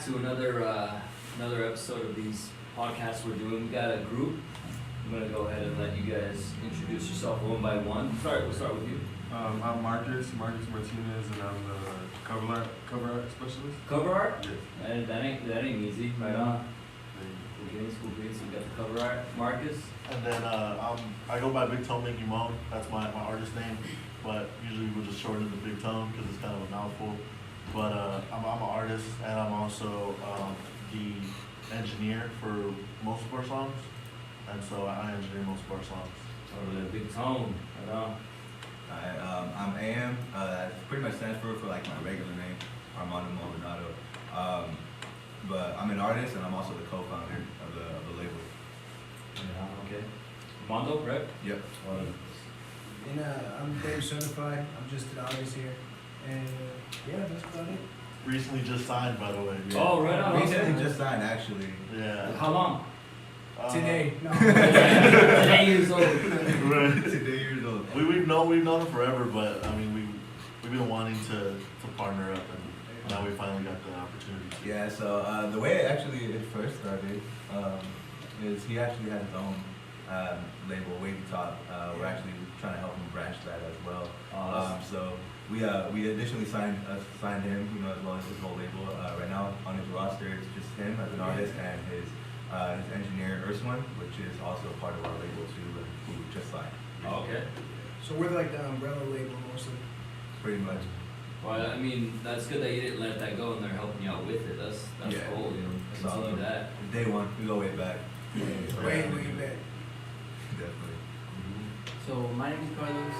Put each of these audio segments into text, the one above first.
to another episode of these podcasts we're doing. We got a group. I'm gonna go ahead and let you guys introduce yourself one by one. We'll start with you. I'm Marcus Martinez, and I'm the cover art specialist. Cover art? Yes. That ain't easy. Right on. Cool beans. So we got the cover art. Marcus. And then I go by Big Tone Mickey Moan. That's my artist name, but usually we'll just shorten it to Big Tone because it's kind of a mouthful. But I'm an artist, and I'm also the engineer for most of our songs, and so I engineer most of our songs. Or the Big Tone. Right on. I'm AM. That pretty much stands for like my regular name, Armando Maldonado. But I'm an artist, and I'm also the co-founder of the label. Yeah, okay. Mondo, right? Yep. And I'm Dave Certified. I'm just an artist here. And yeah, that's about it. Recently just signed, by the way. Yeah. Oh, right on. Recently Okay. just signed, actually. Yeah. How long? Today. No. 10 years old. Right. 2 years old. We've known him forever, but I mean we've been wanting to partner up, and now we finally got the opportunity. Yeah. So the way it first started is he actually had his own label, Wavy Top. We're actually trying to help him branch that as well. So we additionally signed him, as well as his whole label. Right now on his roster, it's just him as an artist and his engineer Urswan, which is also part of our label too, who just signed. Oh, okay. So we're like the umbrella label mostly. Pretty much. Well, I mean, that's good that you didn't let that go and they're helping you out with it. That's Yeah. cool, Continue Solid. that. Day one, we go way back. Way back. Definitely. So my name is Carlos.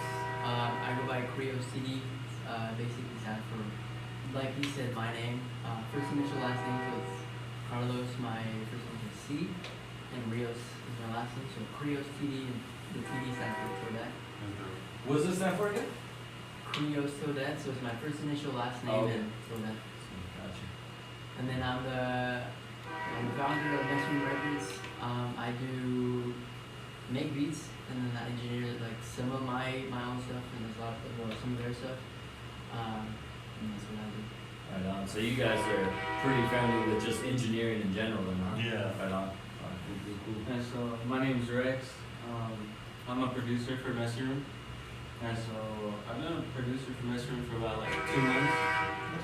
I go by Creos CD. Basically stands for, like he said, my name. First initial, last name. So it's Carlos. My first name is C, and Rios is my last name. So Creos TD, and the TD stands for Toadette. What does this stand for again? Creos Toadette. So it's my first initial, last name, Okay. and Toadette. Gotcha. And then I'm the founder of Messenger Records. I do make beats, and then I engineer like some of my own stuff, and there's a lot of some of their stuff. And that's what I do. Right on. So you guys are pretty friendly with just engineering in general, then, huh? Yeah. Right on. Cool. And so my name is Rex. I'm a producer for Messy Room. And so I've been a producer for Messy Room for about like 2 months.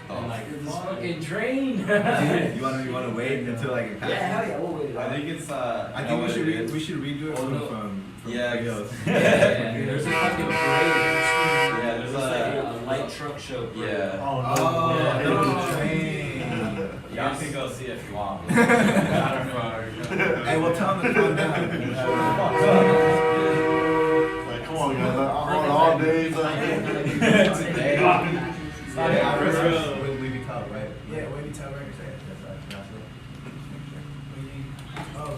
And like This fucking train. you wanna wait until like it passes? Yeah, hell yeah, we'll wait it out. I think it's I think we should redo it Oh, no. from Yeah, Rios. Yeah, there's a fucking parade. Yeah, there's It's like a light truck show. parade. Yeah. Oh no. Oh, Yeah. the train. Y'all can go see if you want. Hey, we'll tell them to calm down. Like, come on, guys. All day. Today. We'll leave you top, right? Yeah, Wavy Top Records. Oh.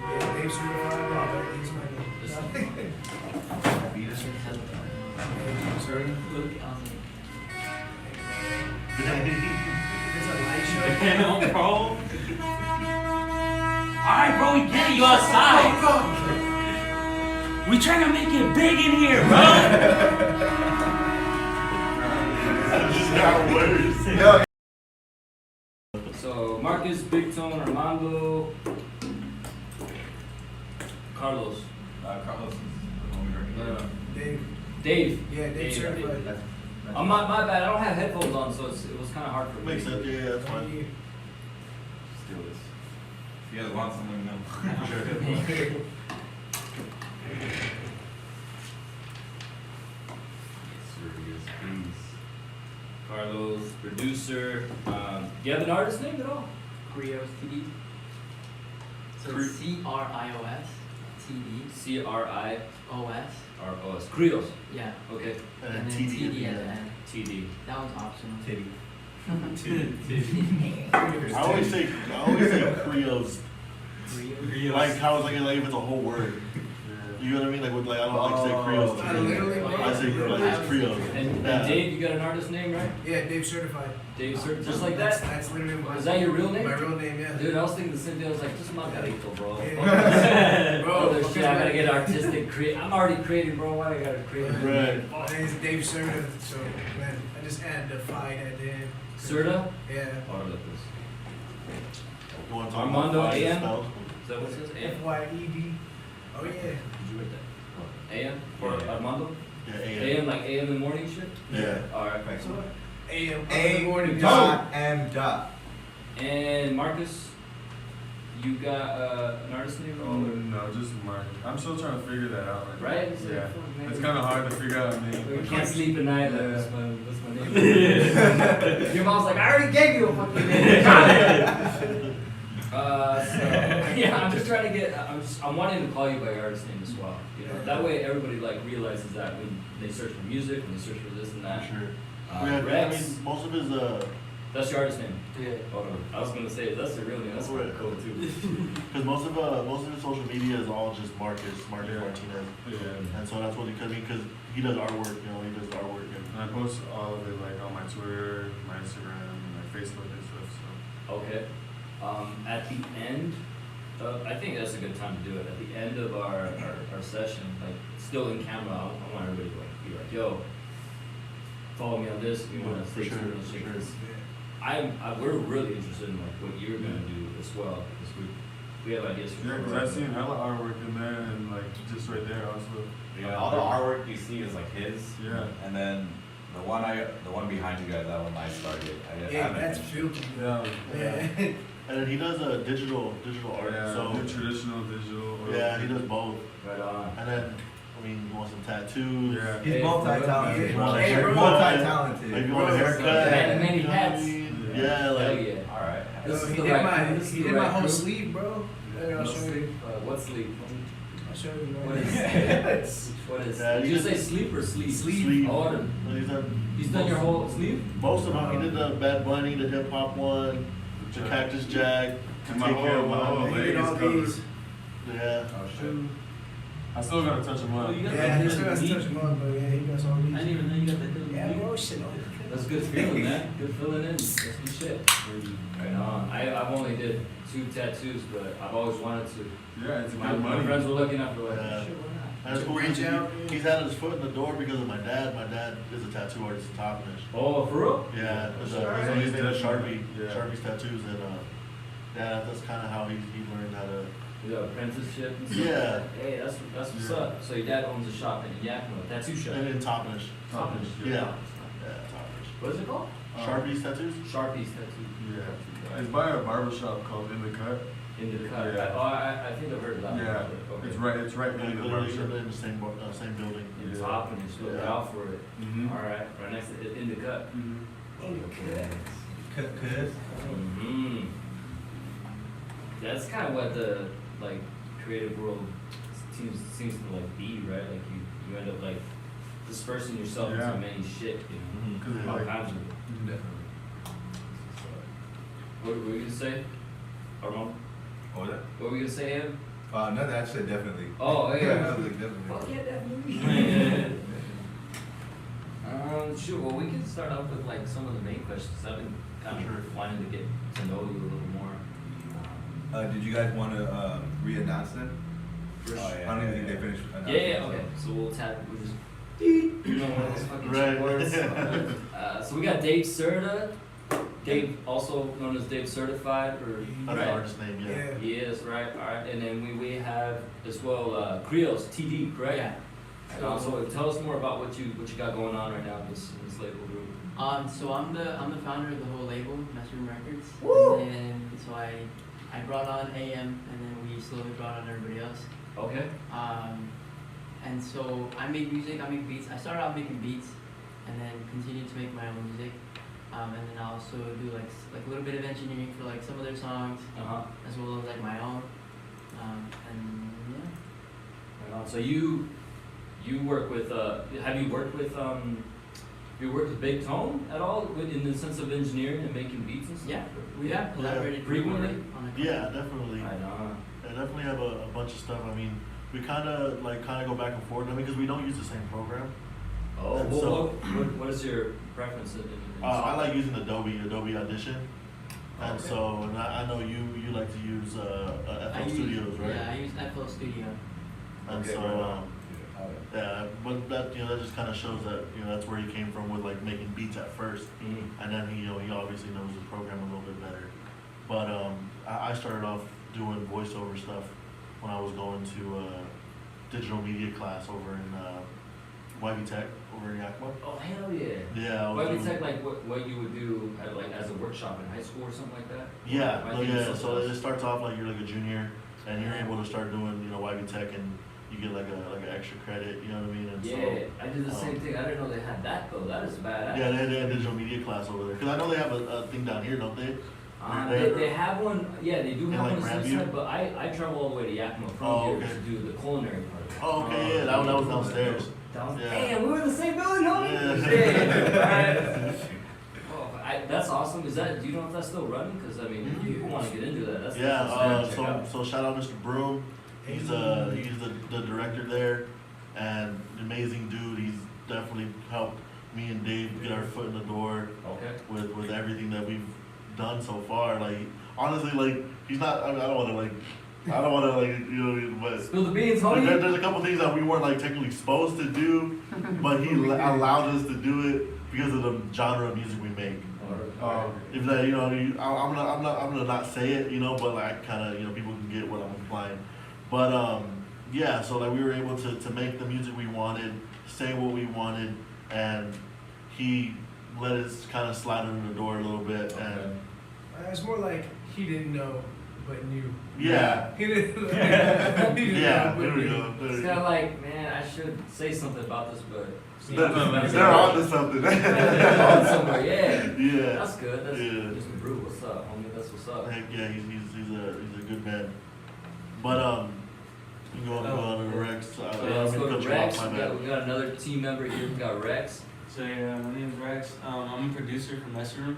Yeah, Dave Certified. Oh, he's my name. Sorry. Look, It's a light show. Damn, bro. Alright, bro, we get it. You outside. We trying to make it big in here, bro. It just got worse. So Marcus, Big Tone, Armando, Carlos, Carlos is the homie right here. Dave. Dave. Yeah, Dave Certified. That's My bad. I don't have headphones on, so it was kind of hard for me. Makes sense. Yeah, that's fine. Steal this. If you guys want something, no. Sure. Carlos, producer. Do you have an artist name at all? Creos TD. So Cre- CRIOS TD CRIOS. OS. Creos. Yeah. Okay. And And then then TD. TD at the end. TD. That one's optional. Titty. I always say Creos. Creos. Like how it's like if it's a whole word. You know what I mean? Like with like I don't like to say Creos. Literally. I say like Creos. And Yeah. Dave, you got an artist name, right? Yeah, Dave Certified. Dave, sir, just like That's, that. that's literally my. Is that your real name? My real name, yeah. Dude, I was thinking the same thing. I was like, this is my Carito, bro. Yeah. Bro, Bro, shit, I gotta get artistic. I'm already creative, bro. Why I gotta create? Right. My name is Dave Cerda, so man, I just add the fied at the end. Serta? Yeah. Oh, look at this. You want to talk Armando about AM? spelled? Is that what it says? AM? FYED. Oh yeah. Did you write that? AM? For Yeah. Armando? Yeah, AM. AM like AM in the morning shit? Yeah. Alright. So AM. A morning. dot M dot. And Marcus, you got an artist name or No, just Mark. I'm still trying to figure that out. Like, right? Yeah. It's kind of hard to figure out a We name. can't sleep at night. Like, Yeah. that's my name. Your mom's like, I already gave you a fucking name. So yeah, I'm just trying to get. I'm wanting to call you by your artist name as well. You know, that way everybody like realizes that when they search for music, when they search for this and that. Sure. Rex, I mean, most of his that's your artist name. Yeah. Oh no, I was gonna say that's the real name. That's pretty cool too. because most of his social media is all just Marcus Yeah. Martinez, Yeah. and so that's what he could be because he does artwork. You know, he does artwork. And, And I post all of it like on my Twitter, my Instagram, and my Facebook and stuff. So. Okay. At the end, I think that's a good time to do it. At the end of our session, like still in camera, I want everybody to like, be like, yo, follow me on this. We want to For stay sure, tuned and for shake sure. this. We're really interested in like what you're gonna do as well because we have ideas for. Yeah, because I've seen hella artwork in there and like just right there also. Yeah, all the artwork you see is like his. Yeah. And then the one behind you guys, that one I started. I Yeah, haven't that's finished it. filthy. Yeah. Yeah. and then he does a digital art. Yeah, so do traditional, digital. Or yeah, he does both. Right on. And then I mean, you want some tattoos? Yeah. He's Hey, multi-talented. bro. Hey, Hey, bro. multi-talented. Maybe you want a Bro, haircut? many, many You know what I hats. mean? Yeah. Yeah, Hell like yeah. All right. This Yo, is he the did right my crew. This is he the did my right whole crew. sleeve, bro. There, I'll No show sleep. you. What sleep? I'll show you. What Right is what is? Yeah, Did he you just- say sleep or sleep? Sleep. Oh, he's done your whole sleeve. most of them. He did the Bad Bunny, the hip hop one, the Cactus Jack. To And my take care of whole He leg did is all covered. these. Yeah. Oh shit. Two. I still gotta touch him up. Oh, you got Yeah, that he still has to knee? touch him up, but yeah, he does all I these. didn't even know you got that. Yeah, knee. bro, shit. That's good feeling, man. Good feeling in. That's good shit. Right on. I've only did 2 tattoos, but I've always wanted to. Yeah, it's My good money. friends were looking after like, Yeah. shit, why not? And it's To cool. branch He's, out. he's had his foot in the door because of my dad. My dad is a tattoo artist in Toppenish. Oh, for real? Yeah, there's Sure. his name is Sharpie. Yeah. Sharpie's tattoos, and yeah, that's kind of how he learned how to. The apprenticeship and stuff. Yeah. Hey, that's what's Yeah. up. So your dad owns a shop in Yakima, tattoo shop. And in Toppenish. Toppenish, Yeah. yeah. Yeah, Toppenish. What is it called? Sharpie's tattoos. Sharpie's tattoo. Yeah. It's by a barbershop called In the Cut. In the cut. Yeah. I think I've heard of that. Yeah. Okay. It's right Yeah, in the literally barbershop. in the same building. In Yeah. top and just look Yeah. out for it. Mm-hmm. All right next to in the cut. Mm-hmm. Cause Mm-hmm. That's kind of what the like creative world seems to like be, right? Like you end up like dispersing yourself Yeah. into many shit, you know, Cause all like, kinds of it. definitely. What were you gonna say, Armand? What was that? What were you gonna say, Em? No, that shit definitely. Oh, yeah. I was like, definitely. Fuck yeah, definitely. Sure. Well, we can start off with like some of the main questions. I've been kind of wanting to get to know you a little more. Did you guys want to re-announce them? For sure. I don't even think they finished announcing Yeah, them, okay. so. So we'll tap. We'll just. You know one of those fucking Right. words. So we got Dave Serta. Dave, also known as Dave Certified, or That's right? the artist name. Yeah. Yeah. Yes, right. All right, and then we have as well Creos TD, correct? Yeah. And also, tell us more about what you got going on right now in this label group. So I'm the founder of the whole label, Mushroom Records. Woo! And so I brought on AM, and then we slowly brought on everybody else. Okay. And so I make music, I make beats. I started out making beats, and then continued to make my own music. And then I also do like a little bit of engineering for like some of their songs, as well as like my own. And yeah. Right on. So you work with have you worked with Big Tone at all in the sense of engineering and making beats and stuff? Yeah, we have collaborated frequently. on a couple. Yeah, definitely. Right on. I definitely have a bunch of stuff. I mean, we kind of go back and forth. I mean, because we don't use the same program. Oh, And well, so- what is your preference in I like using Adobe Audition. And Okay. so, and I know you like to use I FL use- Studios, right? Yeah, I use FL Studio. And Okay, so, right on. yeah, but that that just kind of shows that that's where he came from with like making beats at first, Mhm. and then he obviously knows his program a little bit better. But I started off doing voiceover stuff when I was going to digital media class over in YB Tech over in Yakima. Oh, hell yeah. Yeah. I was Why would doing- take like what you would do like as a workshop in high school or something like that? Yeah, Or I no, think it's yeah. something So else. it starts off like you're like a junior, and you're able to start doing YB Tech, and you get like an extra credit. You know what I mean? And Yeah, I did the same um, thing. I didn't know they had that though. That is badass. Yeah, they had digital media class over there. Cause I know they have a thing down here, don't they? They have one, yeah, they do In, have like, one on the Grandview? side, but I travel all the way to Yakima from Oh, here okay. to do the culinary part of it. Oh, okay, yeah, that was downstairs. Yeah. Damn, we were in the same building, homie? Yeah. Alright. Oh, that's awesome. Is that, do you know if that's still running? Cause I mean, if people wanna get into that, that's Yeah, that's check out. so shout out Mr. Broom. He's the director there, and an amazing dude. He's definitely helped me and Dave get our foot in the door Okay. with everything that we've done so far. Like honestly, like he's not. I don't want to but Spill the beans, like, homie. there's a couple things that we weren't like technically supposed to do, but he allowed us to do it because of the genre of music we make. If that, I'm gonna not say it, but like kind of, people can get what I'm implying. But yeah, so like we were able to make the music we wanted, say what we wanted, and he let us kind of slide under the door a little bit, and It's more like he didn't know, but knew. yeah, He didn't know. yeah, but there we knew. go. There It's we kind of go. like, man, I should say something about this, but They're on to something. They're on somewhere, yeah. Yeah. That's good. That's Yeah. Mr. Brew. What's up, homie? That's what's up. Heck yeah, he's a good man. But you go on to Rex. Yeah, let's go cut to you Rex. off, my bad. We got another team member here. We got Rex. So yeah, my name is Rex. I'm a producer for Messy Room,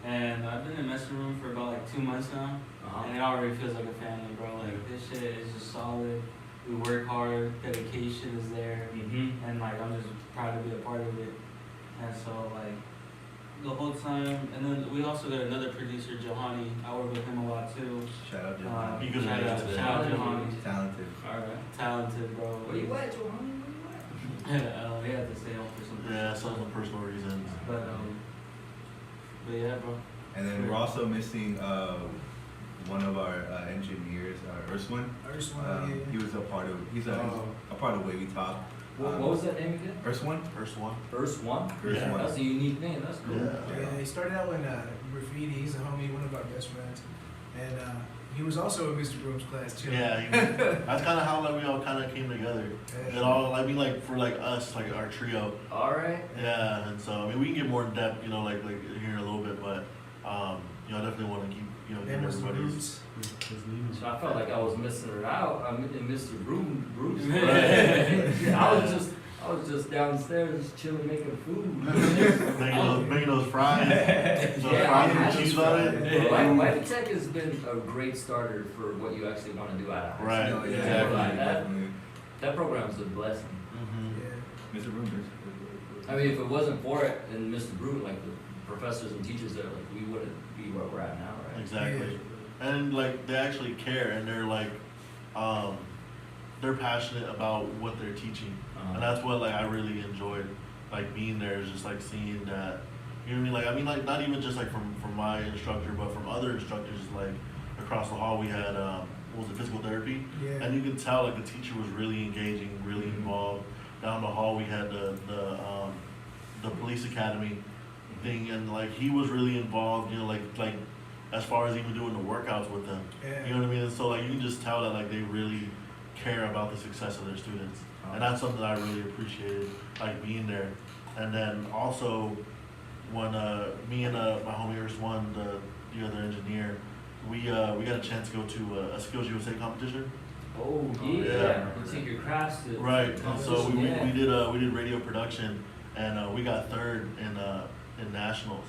and I've been in Messy Room for about like 2 months now, and it already feels like a family, bro. Like this shit is just solid. We work hard, dedication is there, Mm-hmm. and like I'm just proud to be a part of it. And so like the whole time, and then we also got another producer, Johanny. I work with him a lot too. Shout out to him. You good Shout man. out, shout out Johanny. Talented. Alright. Talented, bro. Where you at, Johanny? Where you at? They had to stay home for some Yeah, some personal reasons. But yeah, bro. And then we're also missing one of our engineers, Urswin. He was he's a part of Wavy Top. What was that name again? Urswin? First one. First One? Yeah. That's a unique name. That's cool. Yeah. Yeah, he started out when graffiti. He's a homie, one of our best friends, and he was also in Mr. Broom's class too. Yeah, that's kind of how like we all kind of came together. Yeah. It all, I mean, like for like us, like our trio. Alright. Yeah, and so I mean we can get more in depth, like here in a little bit, but I definitely want to keep Them getting was the everybody's. roots. So I felt like I was missing it out. I'm in Mr. Bruce. Yeah. I was just downstairs just chilling making food. Making those fries, those Yeah, fries I with cheese on it. White Tech has been a great starter for what you actually want to do out of high Right, school. No, You know, exactly. like that, Definitely. that program's a blessing. Mhm. Yeah. Mr. Roomers. I mean, if it wasn't for it and Mr. Brew, like the professors and teachers there, like we wouldn't be where we're at now, right? Exactly. And like they actually care, and they're like, they're passionate about what they're teaching, and that's what like I really enjoyed, like being there is just like seeing that, you know what I mean? Like not even just like from my instructor, but from other instructors. Like across the hall, we had what was it, physical therapy, Yeah. and you can tell like the teacher was really engaging, really involved. Down the hall, we had the police academy thing, and like he was really involved, like as far as even doing the workouts with them. Yeah. You know what I mean? And so like you can just tell that like they really care about the success of their students, and that's something I really appreciated, like being there. And then also when me and my homie Urswan, the other engineer, we got a chance to go to a Skills USA competition. Oh yeah. Yeah. You take your crafts to Right, and so we yeah. we did radio production, and we got third in nationals.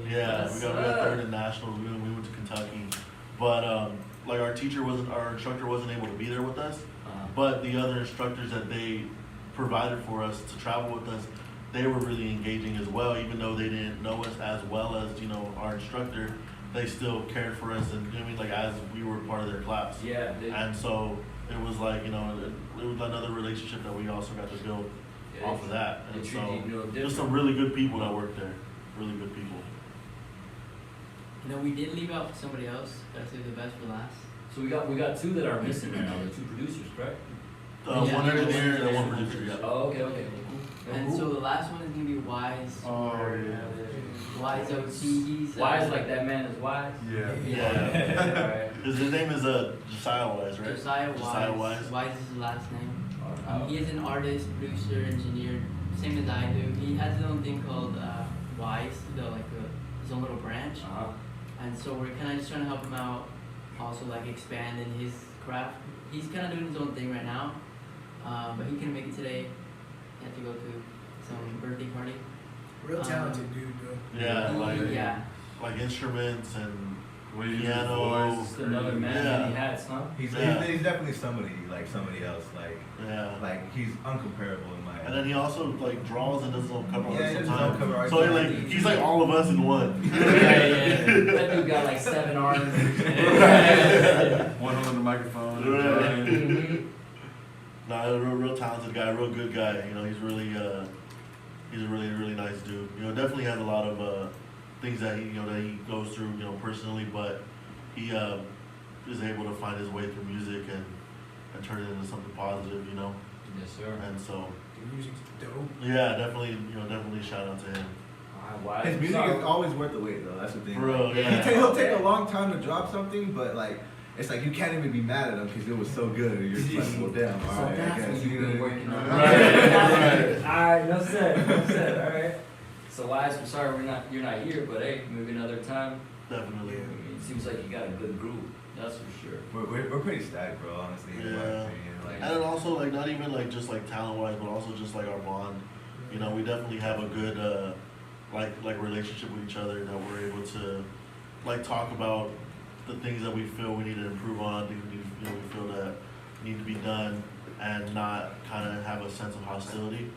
Yeah, we got third in nationals. We went to Kentucky, but like our instructor wasn't able to be there with us, but the other instructors that they provided for us to travel with us, they were really engaging as well. Even though they didn't know us as well as our instructor, they still cared for us, and you know what I mean, like as we were part of their class. Yeah. And so it was like it was another relationship that we also got to build off of that. They And treat so you no just different. some really good people that work there, really good people. No, we did leave out somebody else. Gotta save the best for last. So we got two that are missing right now. The two producers, correct? Yeah. One engineer and one producer, yeah. Oh, okay, cool. And so the last one is gonna be Wise. Oh, yeah. Wise OT. He's Wise like that man is wise. Yeah. Yeah. Alright. His name is Josiah Wise, right? Josiah Wise. Josiah Wise. Wise is his last name. Oh. He is an artist, producer, engineer, same as I do. He has his own thing called Wise, his own little branch. Uh-huh. And so we're kind of just trying to help him out, also like expand in his craft. He's kind of doing his own thing right now, but he couldn't make it today. He had to go to some birthday party. Real talented dude, though. Yeah, Yeah. like instruments and When you piano. Just another man Yeah. many hats, huh? He's definitely somebody else. Yeah. Like he's uncomparable in my. And then he also like draws and does his own cover art Yeah, he does his own sometimes. cover art. So he's like all of us in one. Yeah. That dude got like 7 arms. One holding the microphone. Yeah. Mhm. No, real talented guy, real good guy. You know, he's a really nice dude. You know, definitely has a lot of things that he goes through, personally, but he is able to find his way through music and turn it into something positive, Yes, sir. And so, The music's dope. yeah, definitely shout out to him. Wise. His music Sorry. is always worth the wait, though. That's the thing. Bro, Like, yeah. he'll take a long time to drop something, but like it's like you can't even be mad at him because it was so good. And you're just like, well, damn, all So right, I that's guess. what you've been working on. Right. Alright, no said. Alright. So Wise, I'm sorry you're not here, but hey, maybe another time. Definitely. I mean, it seems like you got a good group, that's for sure. We're pretty stacked, bro. Honestly, in my Yeah. opinion. Like, And then also like not even like just like talent wise, but also just like our bond. We definitely have a good like relationship with each other that we're able to like talk about the things that we feel we need to improve on, things we feel that need to be done, and not kind of have a sense of hostility.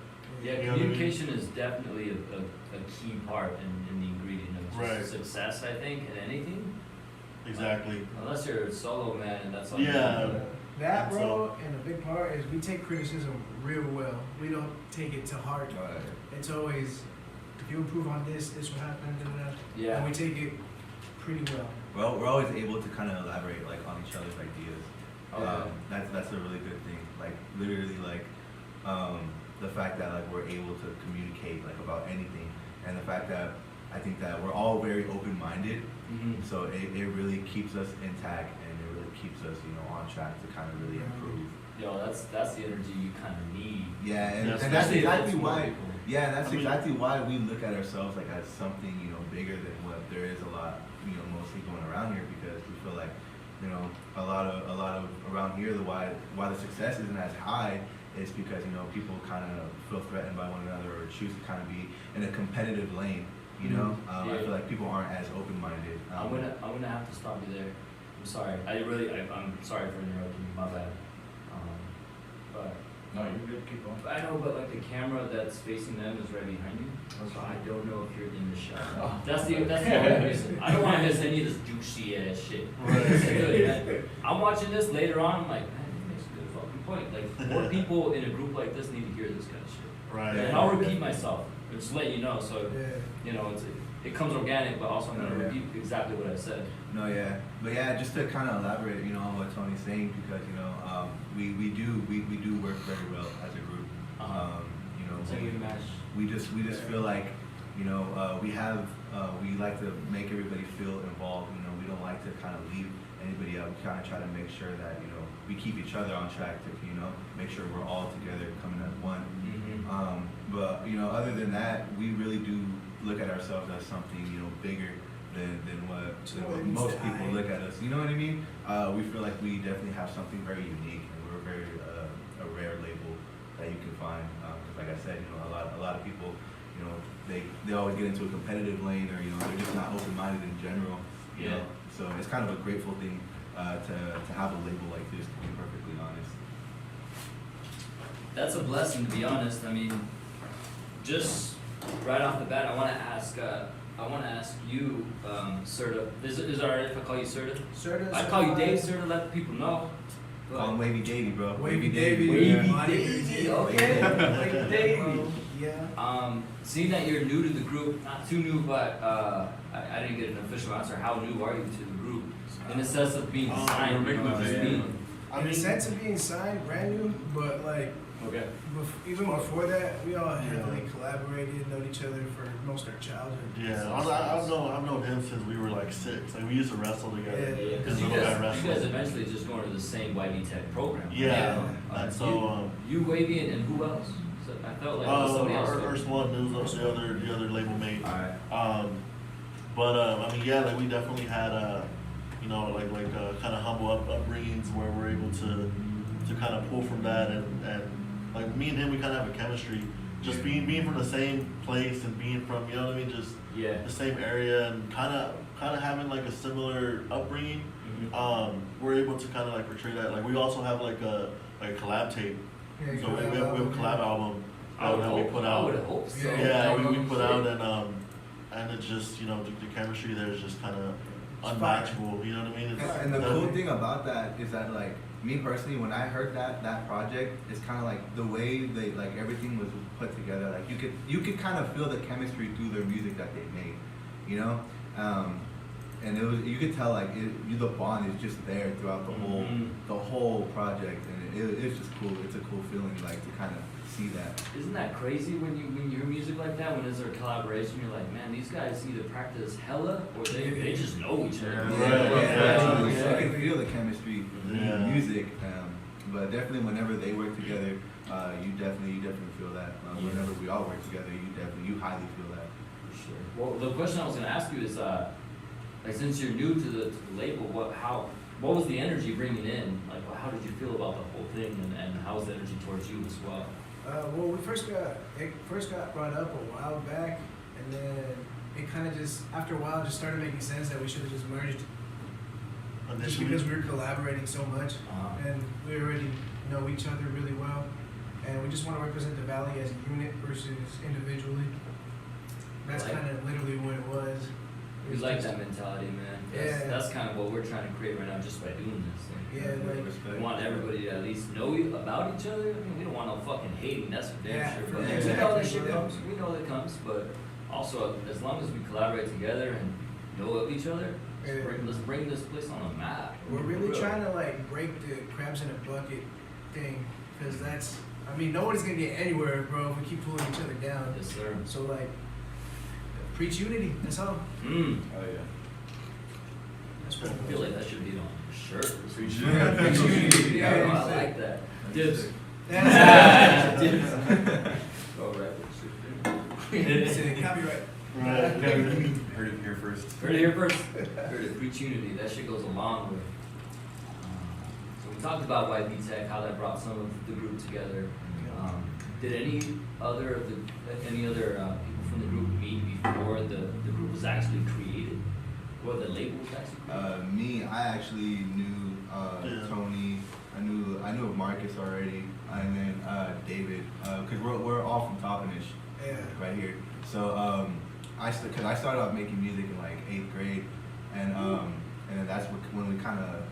Yeah, You know what I mean? communication is definitely a key part in the ingredient of Right. success, I think, in anything. Exactly. Unless you're a solo man and that's all you Yeah. do. That, And bro, and a big part is we take criticism real well. We don't take it to heart. It's always, if you improve on this will happen, and Yeah. we take it pretty well. well, we're always able to kind of elaborate like on each other's ideas. Okay. That's a really good thing. Like literally, like the fact that like we're able to communicate like about anything, and the fact that I think that we're all very open-minded. Mhm. So it really keeps us intact, and it really keeps us on track to kind of really improve. Yo, that's the energy you kind of need. Yeah, and, Yeah, and that's especially if exactly it's more why. people. Yeah, and that's I mean- exactly why we look at ourselves like as something bigger than what there is a lot mostly going around here, because we feel like a lot of around here why the success isn't as high is because people kind of feel threatened by one another or choose to kind of be in a competitive lane. I Yeah. feel like people aren't as open-minded. I'm gonna have to stop you there. I'm sorry. I'm sorry for interrupting you. My bad. But No, you're good, keep going. I know, but like the camera that's facing them is right behind you, so I don't know if you're in the shot. That's the only reason. I don't want to miss any of this juicy ass shit. I'm watching this later on. I'm like, man, he makes a good fucking point. Like more people in a group like this need to hear this kind of shit. Right. And I'll repeat myself. Just let you know. So Yeah. it comes organic, but also I'm gonna Yeah. repeat exactly what I said. No, yeah, but yeah, just to kind of elaborate, on what Tony's saying, because we do work very well as a group. So you match. We just feel like we like to make everybody feel involved. We don't like to kind of leave anybody out. We kind of try to make sure that we keep each other on track to make sure we're all together coming as one. But other than that, we really do look at ourselves as something bigger than what most people look at us. You know what I mean? We feel like we definitely have something very unique, and we're very a rare label that you can find. Because like I said, a lot of people, they always get into a competitive lane, or they're just not open-minded in general. You know? So it's kind of a grateful thing to have a label like this, to be perfectly honest. That's a blessing, to be honest. I mean, just right off the bat, I want to ask you, Serta. Is it alright if I call you Serta? Serta, I call you Dave, Serta. Let the people know. Call him Wavy Davy, bro. Wavy Davy. Wavy Yeah. Davy. Okay. Wavy Davy. Yeah. Seeing that you're new to the group, not too new, but I didn't get an official answer. How new are you to the group? In the sense of being signed, we're you know, making just the being. band. In the sense of being signed, brand new, but like Okay. even before that, we all heavily collaborated, known each other for most of our childhood. Yeah, I've known him since we were like 6. Like we used to wrestle together. Yeah. Yeah, because you Little guy guys wrestling. eventually just going to the same YB Tech program. Yeah, and so you Wavy, and who else? So I felt like there was somebody else. First one, there was the other label mate. Alright. But I mean, yeah, like we definitely had you know, like kind of humble upbringings where we're able to kind of pull from that and like me and him, we kind of have a chemistry. Just being from the same place and being from, you know what I mean, just Yeah. the same area and kind of having like a similar upbringing. Mhm. We're able to kind of like portray that. Like we also have like a collab tape. Yeah, So we have a collab album that we put I out. would hope so. Yeah, we put out and it's just, you know, the chemistry there is just kind of unmatchable. You know what I mean? And the cool thing about that is that, like, me personally, when I heard that project, it's kind of like the way they, like, everything was put together. Like you could kind of feel the chemistry through their music that they made, you know. And it was, you could tell, like, the bond is just there throughout the whole project, and it's just cool. It's a cool feeling, like, to kind of see that. Isn't that crazy when you hear music like that? When there's a collaboration, you're like, man, these guys either practice hella or they just know each other. I can feel the chemistry in the Yeah. music, but definitely whenever they work together, you definitely feel that. Whenever we all work together, you highly feel that. For sure. Well, the question I was gonna ask you is, like, since you're new to the label, what was the energy bringing in? Like, how did you feel about the whole thing, and how was the energy towards you as well? Well, it first got brought up a while back, and then it kind of just, after a while, just started making sense that we should have just merged. Just Initially, because we were collaborating so much, and we already know each other really well, and we just want to represent the Valley as a unit versus individually. That's Like- kind of literally what it was. We like that mentality, man. That's kind of what we're trying to create right now, just by doing this. Yeah, like, We want everybody to at least know about each other. I mean, we don't want no fucking hating, that's for damn Yeah, sure. for But damn we sure. know that shit comes. We know that comes. But also, as long as we collaborate together and know of each other, let's bring this place on the map. we're really trying to like break the crabs in a bucket thing, because that's, I mean, nobody's gonna get anywhere, bro, if we keep pulling each other down. Yes, sir. So like, preach unity. That's all. Oh, yeah. That's I what it feel was. like that should be on a shirt. Preach unity. Yeah, I like that. Dibs. That's Dibs. All right. it. Copyright. right. Heard it here first. Heard it here first. Heard it. Preach unity. That shit goes along with. So we talked about YB Tech, how that brought some of the group together. Did any other people from the group meet before the group was actually created, or the label was actually created? Me, I actually knew Yeah. Tony. I knew of Marcus already, and then David, because we're all from Toppenish, Yeah. right here. So because I started off making music in like 8th grade, and then that's when we kind of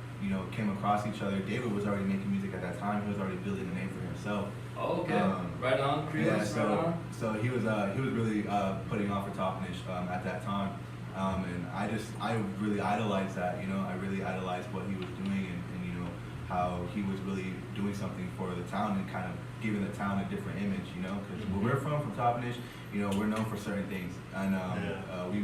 came across each other. David was already making music at that time. He was already building a name for himself. Oh, okay. Right on, Creole. Yeah, Right on. so he was really putting on for Toppenish at that time, and I really idolized that. I really idolized what he was doing, and how he was really doing something for the town and kind of giving the town a different image. Because where we're from Toppenish, we're known for certain things, and we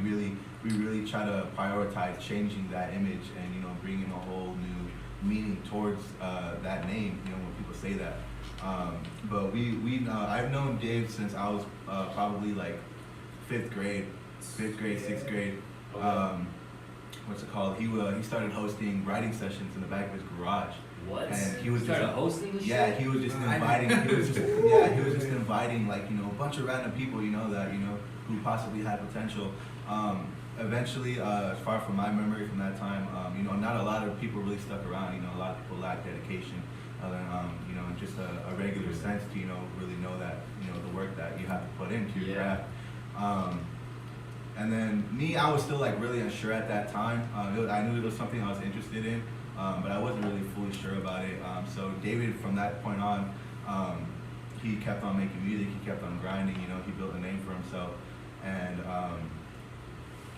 really try to prioritize changing that image and bringing a whole new meaning towards that name. When people say that. But I've known Dave since I was probably like 5th grade, 6th grade. What's it called? He started hosting writing sessions in the back of his garage. What? And he was started hosting this yeah, shit? he was just inviting. He was just inviting like a bunch of random people that who possibly had potential. Eventually, as far from my memory from that time, not a lot of people really stuck around. A lot of people lacked dedication. In just a regular sense to really know that the work that you have to put into your craft. And then me, I was still like really unsure at that time. I knew it was something I was interested in, but I wasn't really fully sure about it. So David, from that point on, he kept on making music, he kept on grinding, you know, he built a name for himself. And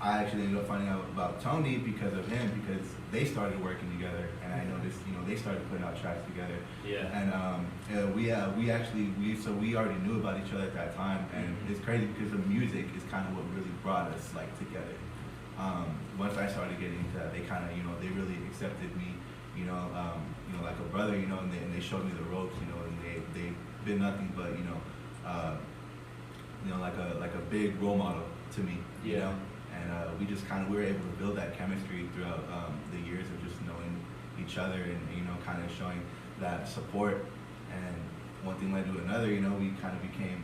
I actually ended up finding out about Tony because of him, because they started working together, and I noticed, you know, they started putting out tracks together. Yeah. And we already knew about each other at that time, and it's crazy because the music is kind of what really brought us like together. Once I started getting into that, they kind of, you know, they really accepted me, you know, like a brother, you know, and they showed me the ropes, you know, and they've been nothing but, you know, like a big role model to me, you know. And we were able to build that chemistry throughout the years of just knowing each other and, you know, kind of showing that support. And one thing led to another, you know, we kind of became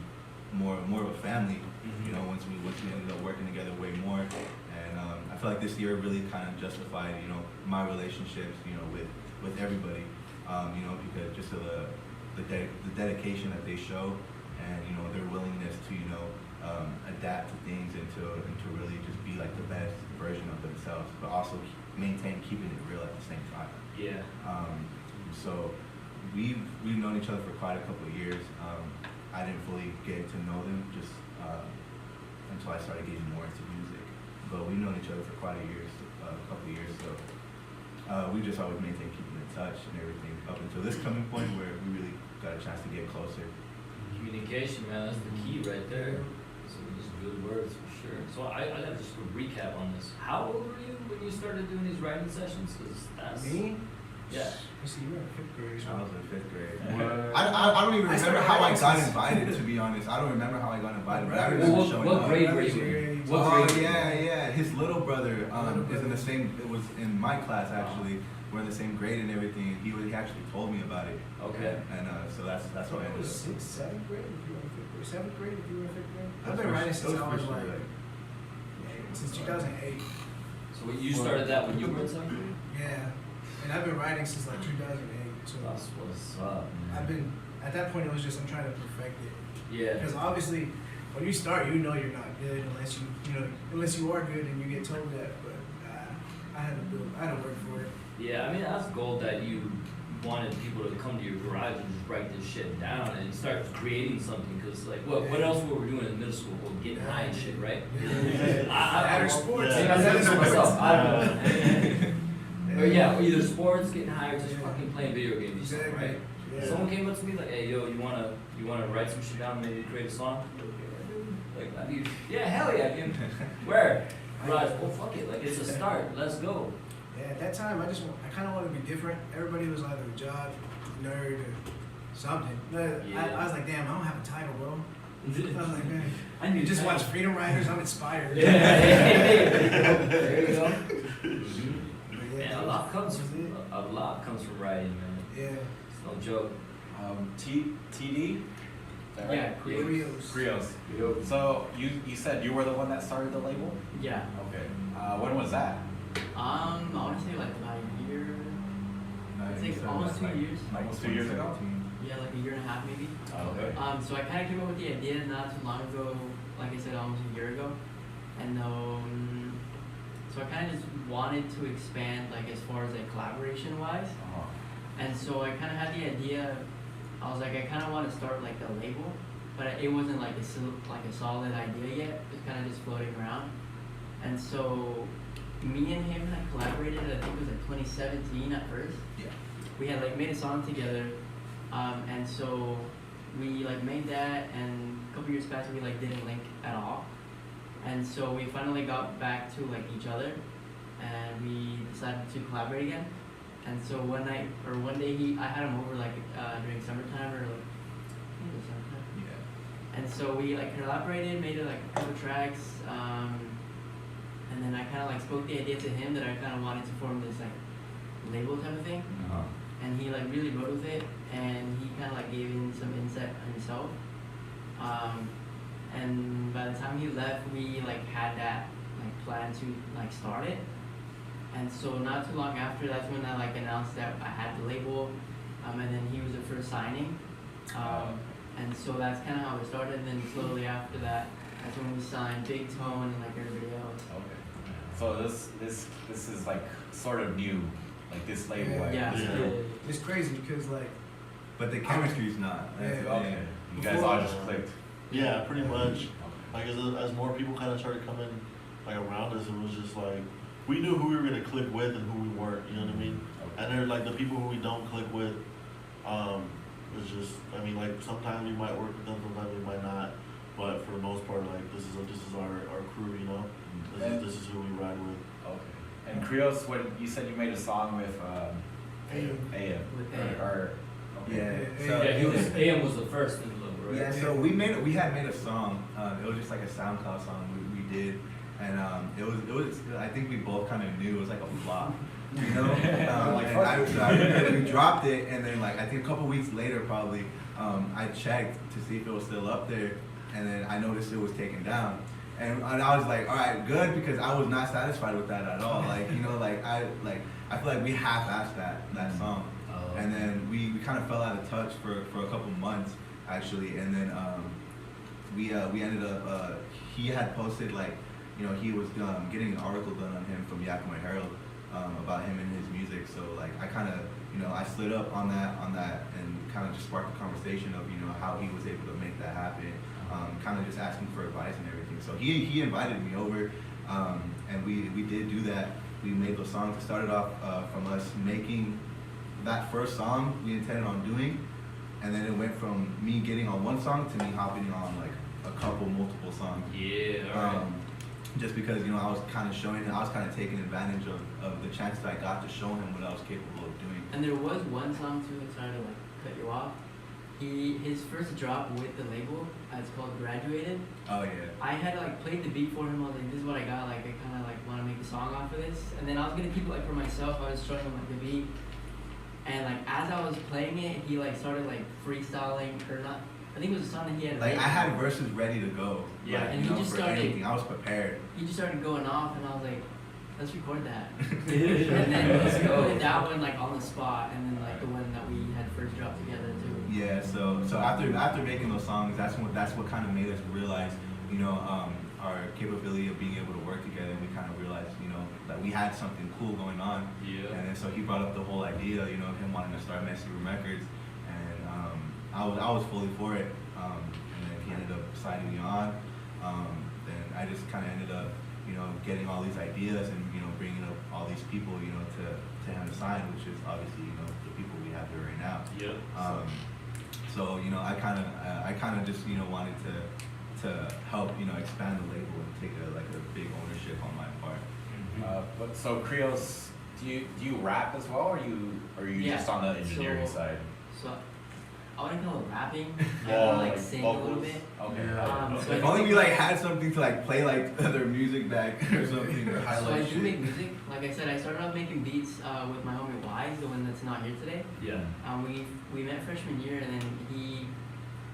more of a family, you know, once we ended up working together way more. And I feel like this year really kind of justified, you know, my relationships, you know, with everybody, you know, because just of the dedication that they show, and, you know, their willingness to, you know, adapt to things and to really just be like the best version of themselves, but also maintain keeping it real at the same time. Yeah. So we've known each other for quite a couple of years. I didn't fully get to know them just until I started getting more into music, but we've known each other for quite a couple of years. So we just always maintained keeping in touch and everything up until this coming point where we really got a chance to get closer. Communication, man, that's the key right there. So just good words for sure. So I got just a recap on this. How old were you when you started doing these writing sessions? Because that's Me? yeah. I see, you were in 5th grade. I was in 5th grade. What? I don't even I remember started how I writing got since- invited, to be honest. I don't remember how I got invited, but I remember What, showing what up. grade were you in? What Oh grade? were you in? yeah. His little brother is in the same. It was in my class actually. We're in the same grade and everything. He actually told me about it. Okay. And so that's I what I think it ended was up. 6th, 7th grade if you were in 5th grade. 7th grade if you were in 5th grade. I've That's been for writing sure- since I that was for like, sure, since 2008. So you started that when you were in 7th grade? Yeah. And I've been writing since like 2008. So That's what's up, man. I've been, at that point it was just, I'm trying to perfect it. Yeah. Because obviously, when you start, you know you're not good unless unless you are good and you get told that. But I had to work for it. Yeah, I mean, that's gold that you wanted people to come to your garage and just write this shit down and start creating something. Because, like, what else were we doing in middle school? Well, getting high and shit, right? Outer sports. Maybe I said this to myself. I don't know. Yeah. But yeah, either sports, getting high, or just fucking playing video games and stuff, Exactly. right? Yeah. Someone came up to me like, hey, yo, you wanna write some shit down and maybe create a song? Like, I mean, yeah, hell yeah, dude. Where? Garage. Well, fuck it. Like, it's a start. Let's go. Yeah, at that time, I kind of wanted to be different. Everybody was either a job, nerd, or something. But Yeah. I was like, damn, I don't have a title, bro. I was like, man, I need you just to watch Freedom Riders, I'm inspired. Yeah, there you go. But Man, that a lot was comes from writing, man. Yeah. It's no joke. TD? Is that right? Yeah, Creos. Creos. So you said you were the one that started the label? Yeah. Okay. When was that? I want to say like about a year. It's like almost 2 years. Almost 2 years ago? Yeah, like a year and a half maybe. Okay. So I kind of came up with the idea not too long ago, like I said, almost a year ago. And so I kind of just wanted to expand, like as far as like collaboration wise. Uh-huh. And so I kind of had the idea. I was like, I kind of want to start like a label, but it wasn't like a solid idea yet. It was kind of just floating around. And so me and him like collaborated. I think it was like 2017 at first. Yeah. We had like made a song together, and so we like made that, and a couple years passed, we like didn't link at all, and so we finally got back to like each other, and we decided to collaborate again. And so one day I had him over like during summertime or like I think it was summertime. Yeah. And so we like collaborated, made it like a couple tracks, and then I kind of like spoke the idea to him that I kind of wanted to form this like label type of thing. Uh-huh. And he like really rode with it, and he kind of like gave in some insight himself. And by the time he left, we like had that like plan to like start it. And so not too long after, that's when I like announced that I had the label, and then he was the first signing. And so that's kind of how it started. And then slowly after that, that's when we signed Big Tone and like everybody else. Okay. So this is like sort of new, like this label. Yeah. Like, Yeah. this Yeah. new- It's crazy because like But the chemistry's not. Yeah. Okay. You guys all just clicked. Yeah, pretty much. Like as more people kind of started coming like around us, it was just like we knew who we were gonna click with and who we weren't. You know what I mean? And they're like the people who we don't click with. It's just, I mean, like sometimes we might work with them, sometimes we might not. But for the most part, like this is our crew. You know, this is who we ride with. Okay. And Krios, what you said you made a song with AM. With AM. Or okay. Yeah. So Yeah, AM was the first in the logo, right? Yeah, so we had made a song. It was just like a SoundCloud song we did, and it was. I think we both kind of knew it was like a flop, you know. And I remember we dropped it, and then like I think a couple weeks later, probably, I checked to see if it was still up there, and then I noticed it was taken down, and I was like, all right, good, because I was not satisfied with that at all. Like, you know, I feel like we half-assed that song, and then we kind of fell out of touch for a couple months. Actually, and then we ended up he had posted, like, you know, he was getting an article done on him from Yakima Herald about him and his music. So like I kind of, you know, I slid up on that and kind of just sparked a conversation of, you know, how he was able to make that happen, kind of just asking for advice and everything. So he invited me over, and we did do that. We made those songs. It started off from us making that first song we intended on doing. And then it went from me getting on one song to me hopping on like a couple multiple songs. Yeah, alright. Just because, you know, I was kind of taking advantage of the chance that I got to show him what I was capable of doing. And there was one song too, sorry to like cut you off. His first drop with the label, it's called Graduated. Oh yeah. I had like played the beat for him. I was like, this is what I got. Like I kind of like want to make a song off of this. And then I was gonna keep it like for myself. I was showing him like the beat. And like as I was playing it, he like started like freestyling or not. I think it was a song that he had. Like written. I had verses ready to go. Yeah, like, and you he know, just for started. anything. I was prepared. He just started going off, and I was like, let's record that. Yeah. And then Let's we go. recorded that one like on the spot, and then like the one that we had first dropped together too. Yeah. So after making those songs, that's what kind of made us realize, you know, our capability of being able to work together, and we kind of realized, you know, that we had something cool going on. Yeah. And then so he brought up the whole idea, you know, of him wanting to start Messy Room Records, and I was fully for it. And then he ended up signing me on. Then I just kind of ended up, you know, getting all these ideas and, you know, bringing up all these people, you know, to him to sign, which is obviously, you know, the people we have here right now. Yep. So you know, I kind of just, you know, wanted to help, you know, expand the label and take a big ownership on my part. But so Krios, do you rap as well, or you Yeah, just on the engineering side? So I wouldn't call it rapping. I Yeah, would like like sing a little vocals? bit. Okay. So If only we like had something to like play like their music back or something or So I highlight do shit. make music. Like I said, I started off making beats with my homie Wise, the one that's not here today. Yeah. We met freshman year, and then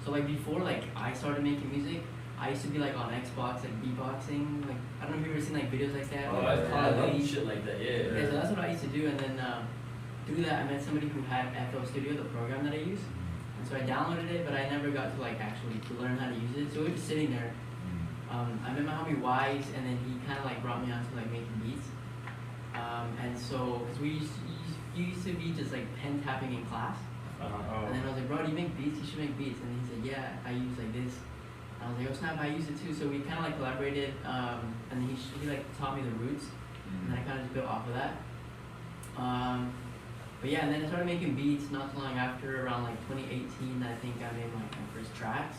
so like before like I started making music, I used to be like on Xbox, like beatboxing. Like I don't know if you've ever seen like videos like that. Oh, like, I love shit like that. Yeah. Yeah, so that's what I used to do, and then through that I met somebody who had FL Studio, the program that I use. And so I downloaded it, but I never got to like actually to learn how to use it. So it was just sitting there. I met my homie Wise, and then he kind of like brought me onto like making beats. And so, cause we used to be just like pen tapping in class. And then I was like, bro, do you make beats? You should make beats. And he said, yeah, I use like this. And I was like, oh snap, I use it too. So we kind of like collaborated, and he like taught me the roots, and I kind of just built off of that. But yeah, and then I started making beats not too long after, around like 2018. I think I made my first tracks.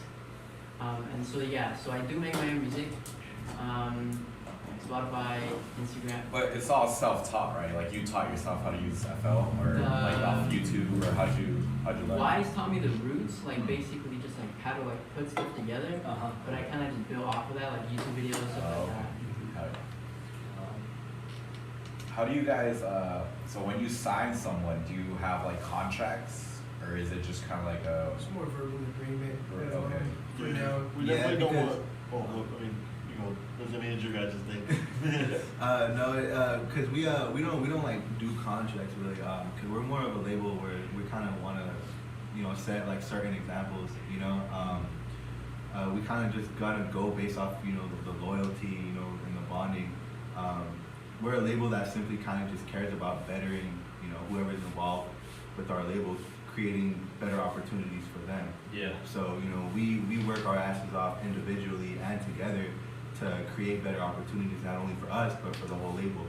And so yeah, so I do make my own music. Spotify, Instagram. But it's all self-taught, right? Like you taught yourself how to use FL, or like off YouTube, or how'd you learn? Wise taught me the roots, like basically just like how to like put stuff together. But I kind of just built off of that, like YouTube videos and stuff like that. How do you guys? So when you sign someone, do you have like contracts, or is it just kind of like a? It's more verbal agreement. Okay. For now. We Yeah, definitely don't because- want. Oh, look, I mean, you know, doesn't mean it's your guys' thing. No, because we don't like do contracts really, because we're more of a label where we kind of want to, you know, set like certain examples, you know. We kind of just gotta go based off, you know, the loyalty, you know, and the bonding. We're a label that simply kind of just cares about bettering, you know, whoever's involved with our label, creating better opportunities for them. Yeah. So, you know, we work our asses off individually and together to create better opportunities, not only for us, but for the whole label.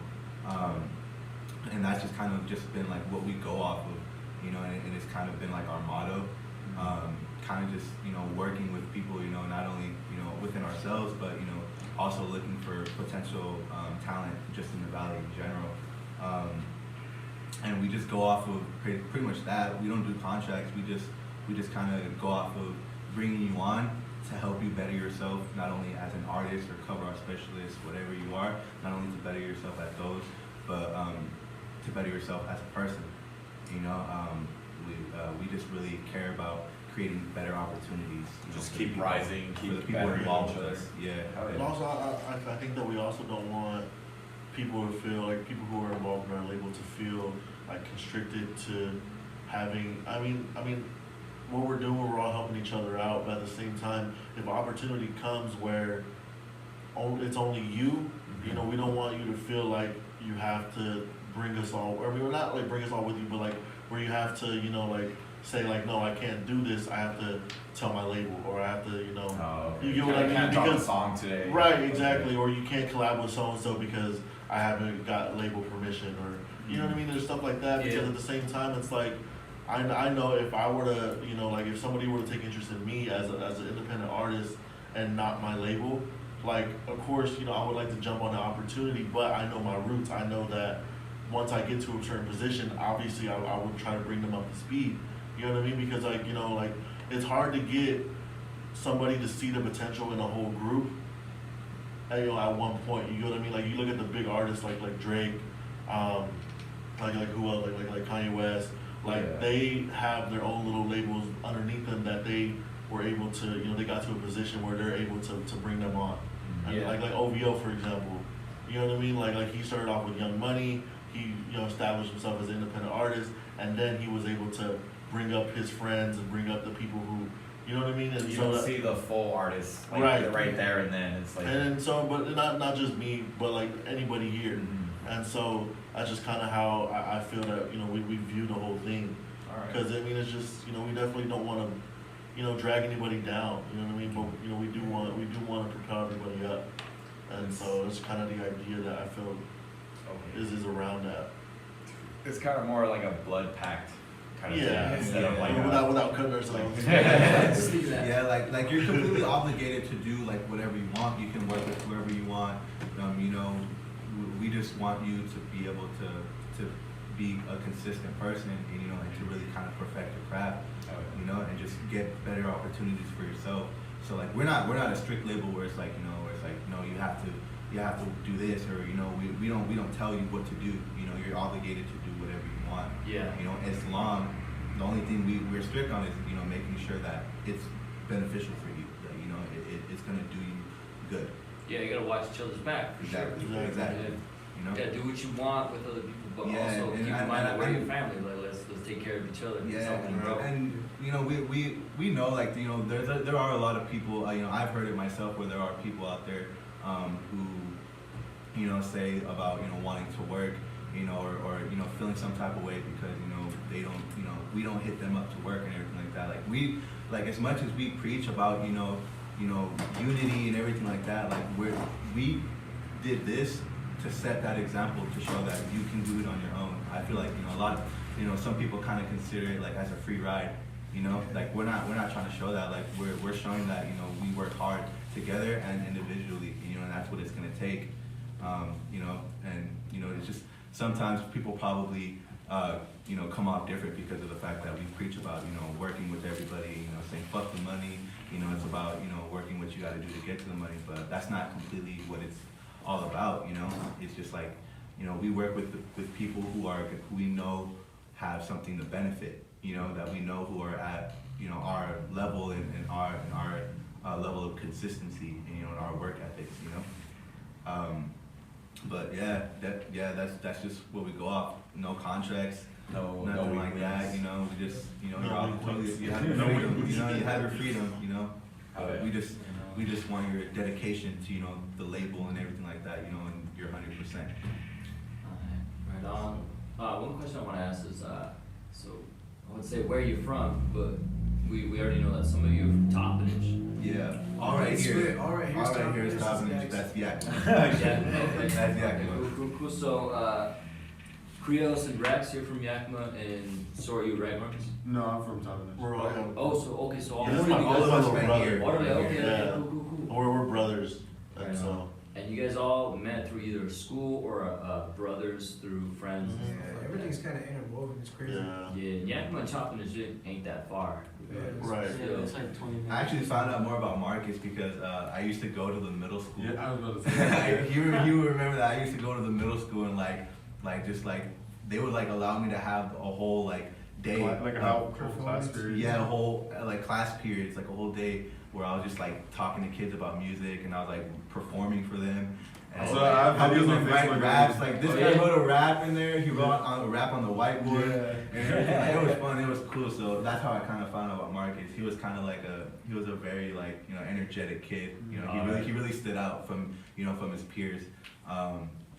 And that's just kind of just been like what we go off of, you know, and it's kind of been like our motto. Kind of just, you know, working with people, you know, not only, you know, within ourselves, but, you know, also looking for potential talent just in the Valley in general. And we just go off of pretty much that. We don't do contracts. We just kind of go off of bringing you on to help you better yourself, not only as an artist or cover art specialist, whatever you are, not only to better yourself at those, but to better yourself as a person. You know, we just really care about creating better opportunities. Just keep rising, for the keep people better involved each with other. us. Yeah. And also, I think that we also don't want people to feel like people who are involved in our label to feel like constricted to having. I mean, what we're doing, we're all helping each other out, but at the same time, if opportunity comes where it's only you, you know, we don't want you to feel like you have to bring us all. I mean, we're not like bring us all with you, but like where you have to, you know, like say like, no, I can't do this. I have to tell my label, or I have to, you know, you get what I mean? Can't drop a Because song today. right, exactly. Or you can't collab with so and so because I haven't got label permission, or you know what I mean. There's stuff like that. Because at the same time, it's like I know if I were to, you know, like if somebody were to take interest in me as an independent artist and not my label, like of course, you know, I would like to jump on the opportunity, but I know my roots. I know that once I get to a certain position, obviously I would try to bring them up to speed. You know what I mean? Because like, you know, like it's hard to get somebody to see the potential in a whole group. You know, at one point, you know what I mean? Like you look at the big artists like Drake, like who else? Like Kanye West. Like they have their own little labels underneath them that they were able to, you know, they got to a position where they're able to bring them on. And like OVO, for example, you know what I mean? Like he started off with Young Money. He, you know, established himself as an independent artist, and then he was able to bring up his friends and bring up the people who, you know what I mean? And You so don't see the full artist like right there and then. It's like. And so, but not just me, but like anybody here. Mm-hmm. And so that's just kind of how I feel that, you know, we view the whole thing. Because I mean, it's just, you know, we definitely don't want to, you know, drag anybody down. You know what I mean? But you know, we do want to propel everybody up. And so it's kind of the idea that I feel is around that. It's kind of more like a blood pact kind of thing instead of like without cutting ourselves. Yeah, like you're completely obligated to do like whatever you want. You can work with whoever you want. You know, we just want you to be able to be a consistent person, and you know, and to really kind of perfect your craft. You know, and just get better opportunities for yourself. So like we're not a strict label where it's like, you know, where it's like, no, you have to do this, or you know, we don't tell you what to do. You know, you're obligated to do whatever you want. Yeah. You know, as long, the only thing we're strict on is, you know, making sure that it's beneficial for you. That, you know, it's gonna do you good. Yeah, you gotta watch each other's back for Exactly. sure. Exactly. You know. You gotta do what you want with other people, but Yeah, also and keep in I- mind that and we're I- your family. Like let's take care of each other. Yeah, Bro. and you know, we know, like, you know, there are a lot of people. You know, I've heard it myself where there are people out there who, you know, say about, you know, wanting to work, you know, or you know, feeling some type of way because, you know, they don't, you know, we don't hit them up to work and everything like that. Like as much as we preach about, you know, unity and everything like that, like we did this to set that example, to show that you can do it on your own. I feel like, you know, a lot of, you know, some people kind of consider it like as a free ride, you know, like we're not trying to show that. Like we're showing that, you know, we work hard together and individually, you know, and that's what it's gonna take. You know, and you know, it's just sometimes people probably you know, come off different because of the fact that we preach about, you know, working with everybody, you know, saying fuck the money, you know, it's about, you know, working what you got to do to get to the money, but that's not completely what it's all about. You know, it's just like, you know, we work with people who we know have something to benefit, you know, that we know who are at, you know, our level and our level of consistency, and, you know, in our work ethics, you know. But that's just what we go off. No contracts, nothing like that. You know, we just, you know, you have your freedom. You know, you have your freedom. You know, we just want your dedication to, you know, the label and everything like that. You know, and you're 100%. Right on. One question I want to ask is, so I would say where you're from, but we already know that some of you are from Toppenish. Yeah. All right here. All right, here's Here's Toppenish. That's Yakima. Okay. That's Yakima. Cool. So, Krios and Rex, you're from Yakima, and so are you, right, Marcus? No, I'm from Toppenish. We're all, Oh, so okay, so all Yeah, four of you all of guys us are are right brothers. here. All of you, okay, Yeah. cool. we're brothers, Right and so. And you guys all met through either school or brothers through friends. Yeah, everything's kind of interwoven. It's crazy. Yeah. Yeah, Yakima and Toppenish ain't that far. Yeah, Right. Yeah, it's like 20 minutes. I actually found out more about Marcus because I used to go to the middle school. Yeah, I was about to say. you remember that I used to go to the middle school and just they would like allow me to have a whole like day, Like a whole class period. yeah, a whole like class periods, like a whole day where I was just like talking to kids about music and I was like performing for them. And So I have helping videos on them write Facebook. raps. Like this Oh, guy yeah. wrote a rap in there. He wrote on a rap on the whiteboard. Yeah. And everything. Like, it was fun. It was cool. So that's how I kind of found out about Marcus. He was kind of like he was a very like energetic kid. He really stood out from from his peers.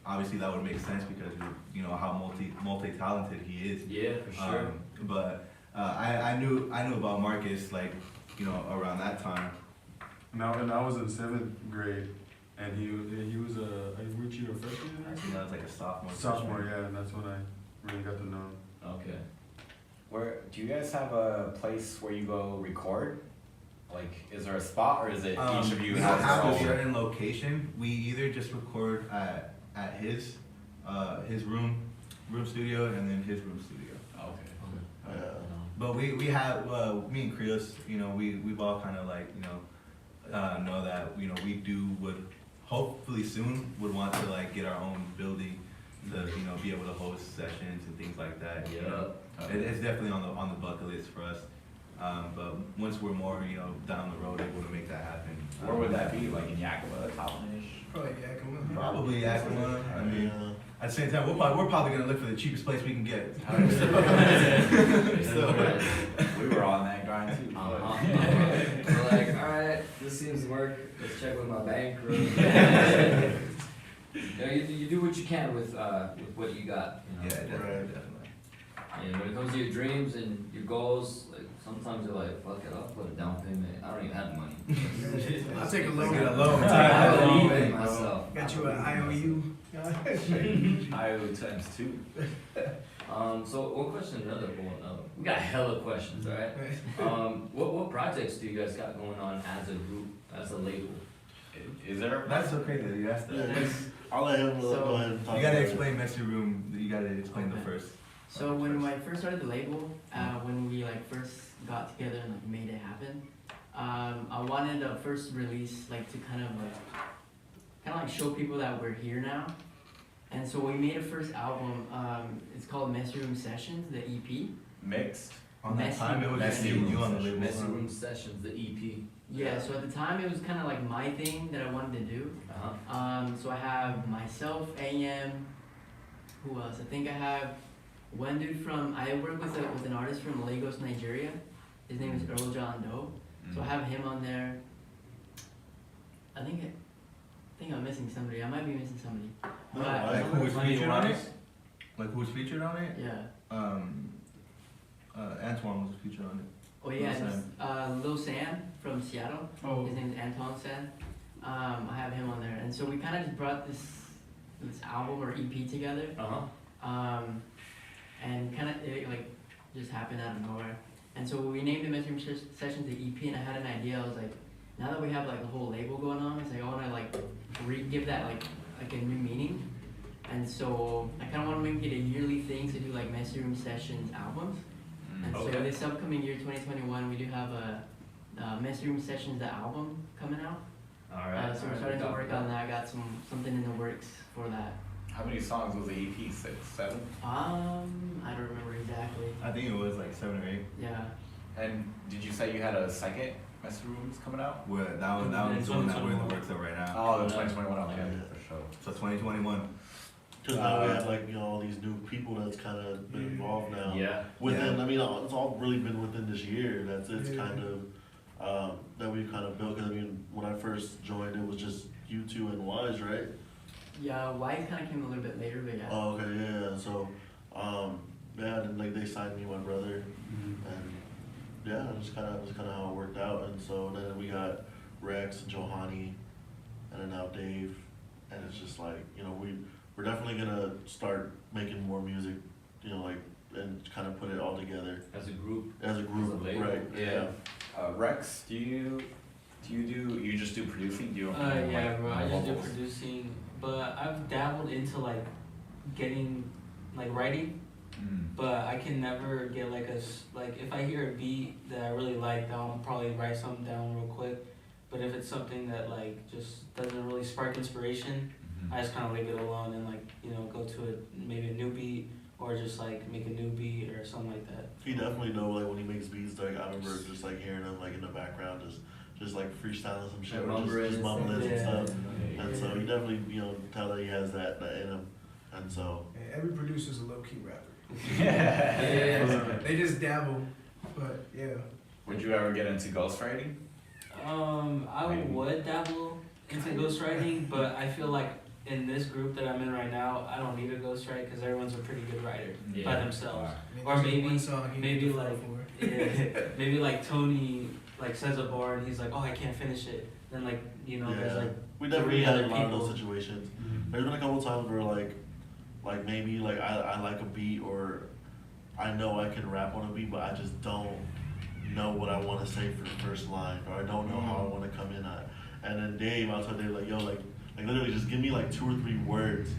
Obviously that would make sense because how multi talented he is. Yeah, for sure. But I knew about Marcus like around that time. Now, and I was in 7th grade, and he was weren't you a freshman? Actually, that was like a sophomore. Sophomore, yeah, and that's when I really got to know him. Okay. Where do you guys have a place where you go record? Like, is there a spot or is it each of you We has don't have a their own? certain location. We either just record at his room studio and then his room studio. Okay. Yeah. But we have me and Krios, we've all kind of like know that we would hopefully soon would want to like get our own building to be able to host sessions and things like that. It's definitely on the bucket list for us. But once we're more down the road able to make that happen. Where would that be? Like in Yakima, Toppenish? Probably Yakima. Probably Yakima. I mean, Yeah. at the same time, we're probably gonna look for the cheapest place we can get. So, We were on that grind too. We're like, alright, this seems to work. Let's check with my bank. You do what you can with what you got. yeah, definitely, Right. definitely. And when it comes to your dreams and your goals, like sometimes you're like, fuck it, I'll put a down payment. I don't even have the money. I'll take a Let's get a loan. loan. I believe Take a in loan. myself. Got you an IOU. IO times 2. So one question, we got hella questions, alright? What projects do you guys got going on as a group, as a label? Is there a That's so crazy that you asked that. Yeah, I'll let him So, go ahead and talk. You gotta about it. explain Messy Room. You gotta explain the Okay. first. So when I first started the label, when we like first got together and like made it happen, I wanted a first release like to kind of show people that we're here now. And so we made a first album. It's called Messy Room Sessions, the EP. mixed? On that Messy time, it was just Messy you Room on the Sessions. label. Messy Room Sessions, the EP. Yeah. So at the time, it was kind of like my thing that I wanted to do. So I have myself, AM. Who else? I think I have one dude from. I work with an artist from Lagos, Nigeria. His name is Earl John Doe. So I have him on there. I think I'm missing somebody. I might be missing somebody. No, But- Like who was Funny featured on it? Wise. Like who was featured on it? Yeah. Antoine was featured on it. Oh yeah, Lil it's, Lil San from Seattle. Oh. His name is Antoine San. I have him on there, and so we kind of just brought this album or EP together, and kind of it like just happened out of nowhere. And so we named the Messy Room Sessions the EP, and I had an idea. I was like, now that we have like a whole label going on, it's like I want to like give that like a new meaning. And so I kind of want to make it a yearly thing to do like Messy Room Sessions albums. And so Okay. this upcoming year, 2021, we do have a Messy Room Sessions, the album, coming out. Alright. So we're starting to work on that. I got something in the works for that. How many songs was the EP? 6, 7? I don't remember exactly. I think it was like 7 or 8. Yeah. And did you say you had a second Messy Rooms coming out? Where that was the one that we're in the works of right now. Oh, the 2021, okay, Yeah. for sure. So 2021. Because now we have like all these new people that's kind of been involved now. Yeah. Within, Yeah. I mean, it's all really been within this year. It's Yeah. kind of that we've kind of built. Because I mean, when I first joined, it was just you two and Wise, right? Yeah, White kind of came a little bit later, but yeah. Oh, okay, yeah. So yeah, and like they signed me, my brother, and yeah, it was kind of how it worked out. And so then we got Rex and Johanny, and then now Dave, and it's just like, you know, we're definitely gonna start making more music, you know, like, and kind of put it all together As a group. as a group, As a label. right? Yeah. Rex, you just do producing? Do you? Yeah, bro. I just do vocals? producing, but I've dabbled into like getting like writing, but I can never get like like if I hear a beat that I really like, I'll probably write something down real quick. But if it's something that like just doesn't really spark inspiration, I just kind of leave it alone and like, you know, go to maybe a new beat or just like make a new beat or something like that. He definitely know, like when he makes beats, like I remember just like hearing him like in the background, just like freestyling some shit, or just mumbling and stuff. And so he definitely, you know, tell that he has that in him. And so Yeah, every producer's a low key rapper. Yeah. They just dabble, but yeah. Would you ever get into ghostwriting? I would dabble into ghostwriting, but I feel like in this group that I'm in right now, I don't need a ghostwrite because everyone's a pretty good writer by themselves. I mean, Or there's maybe- one song he maybe did like- for. Yeah, maybe like Tony like says a bar and he's like, oh, I can't finish it. Then like, you know, there's like we definitely three had other a lot of those people. situations. There's been a couple times where like maybe like I like a beat, or I know I can rap on a beat, but I just don't know what I want to say for the first line, or I don't know how I want to come in at. And then Dave, I'll tell Dave like, yo, like literally just give me like 2 or 3 words,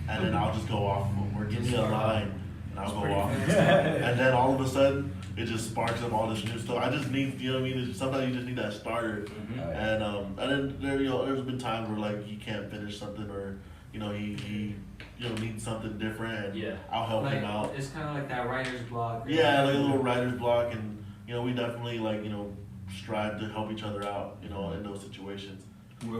and then I'll just go off of them, or give me a line and I'll go off. And then all of a sudden it just sparks up all this new stuff. I just need, you know what I mean? It's, sometimes you just need that starter. And then there, you know, there's been times where like he can't finish something, or you know he you know needs something different, and Yeah. I'll help like, him out. it's kind of like that writer's block. Yeah, like a little writer's block, and you know we definitely like, you know, strive to help each other out, you know, in those situations. We're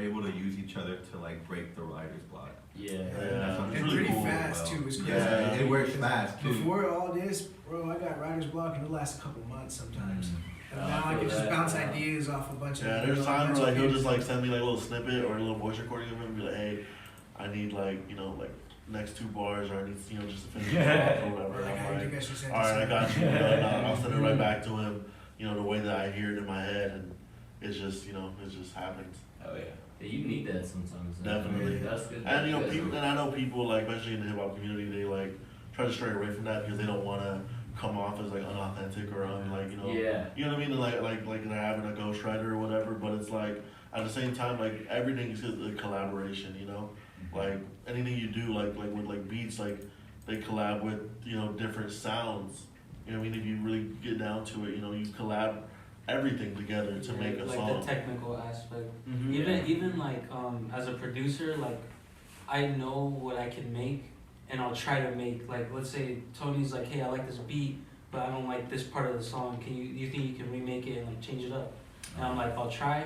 able to use each other to like break the writer's block. Yeah. Yeah, And it's really pretty cool. fast too. It's crazy. Yeah, it works fast too. Before all this, bro, I got writer's block and it lasts a couple months sometimes. And Oh, now I I feel can just that. bounce ideas off a bunch of. Yeah, there's a times bunch where like of he'll beats. just like send me like a little snippet or a little voice recording of him, and be like, hey, I need like, you know, like next 2 bars, or I need, you know, just to finish it off or whatever. Like, And I I'm think I like, should send all right, I this got you. You know, and I'll send it right back to him, you know, the way that I hear it in my head, and it's just, you know, it just happens. Oh yeah. Yeah, you need that sometimes. Definitely. That's good. And you know, That's people, good. and I know people like, especially in the hip hop community, they like try to stray away from that because they don't want to come off as like unauthentic or like, you know, Yeah. you know what I mean? Like they're having a ghostwriter or whatever. But it's like at the same time, like everything is a collaboration. You know, like anything you do, like with like beats, like they collab with, you know, different sounds. You know what I mean? If you really get down to it, you know, you collab everything together to make a like song. the technical aspect. Mhm. Even like as a producer, like I know what I can make, and I'll try to make, like, let's say Tony's like, hey, I like this beat, but I don't like this part of the song. You think you can remake it and like change it up? And I'm like, I'll try,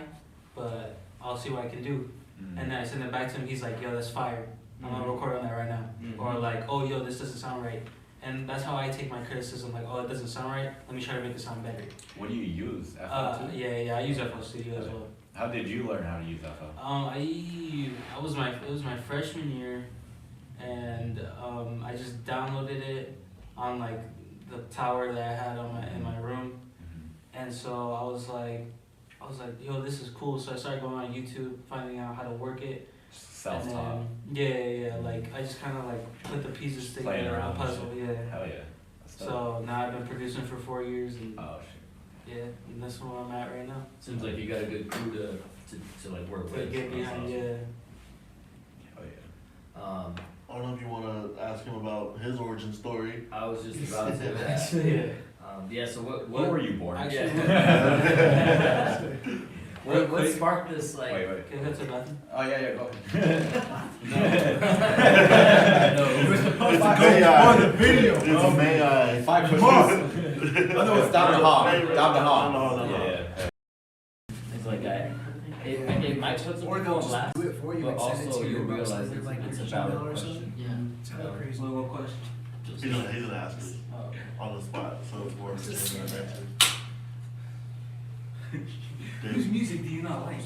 but I'll see what I can do. And then I send it back to him. He's like, yo, that's fire. I'm gonna record on that right now. Mhm. Or like, oh, yo, this doesn't sound right. And that's how I take my criticism. Like, oh, it doesn't sound right. Let me try to make it sound better. What do you use? FL too? Yeah, I use FL Studio as well. How did you learn how to use FL? It was my freshman year, and I just downloaded it on like the tower that I had in my room, and so I was like, yo, this is cool. So I started going on YouTube, finding out how to work it. Self-taught. And then, yeah. Like I just kind of like put the pieces Playing together, a around with puzzle. shit. Yeah. Hell yeah. That's dope. So now I've been producing for 4 years, and Oh shit. yeah, and that's where I'm at right now. Seems like you got a good crew to like work To with. get behind, yeah. Hell yeah. I don't know if you want to ask him about his origin story. I was just about to actually. Yeah. So what Where were you born? Actually, what sparked this like? Wait. Can I go to the bathroom? Oh yeah, go ahead. No. We're supposed It's to a go May on the video, It's bro. a May I. 5 Come pushes. on. I know it's down the hall. Down the hall. Down the hall. Yeah. It's like it might put some Or people they'll on just blast, do it for you but and send it also to you you realize through like it's your a valid Gmail or question. something. Yeah. It's hella crazy. What question? He's gonna ask us Oh, okay. on the spot, so it's more of a genuine answer. Whose music do you not like?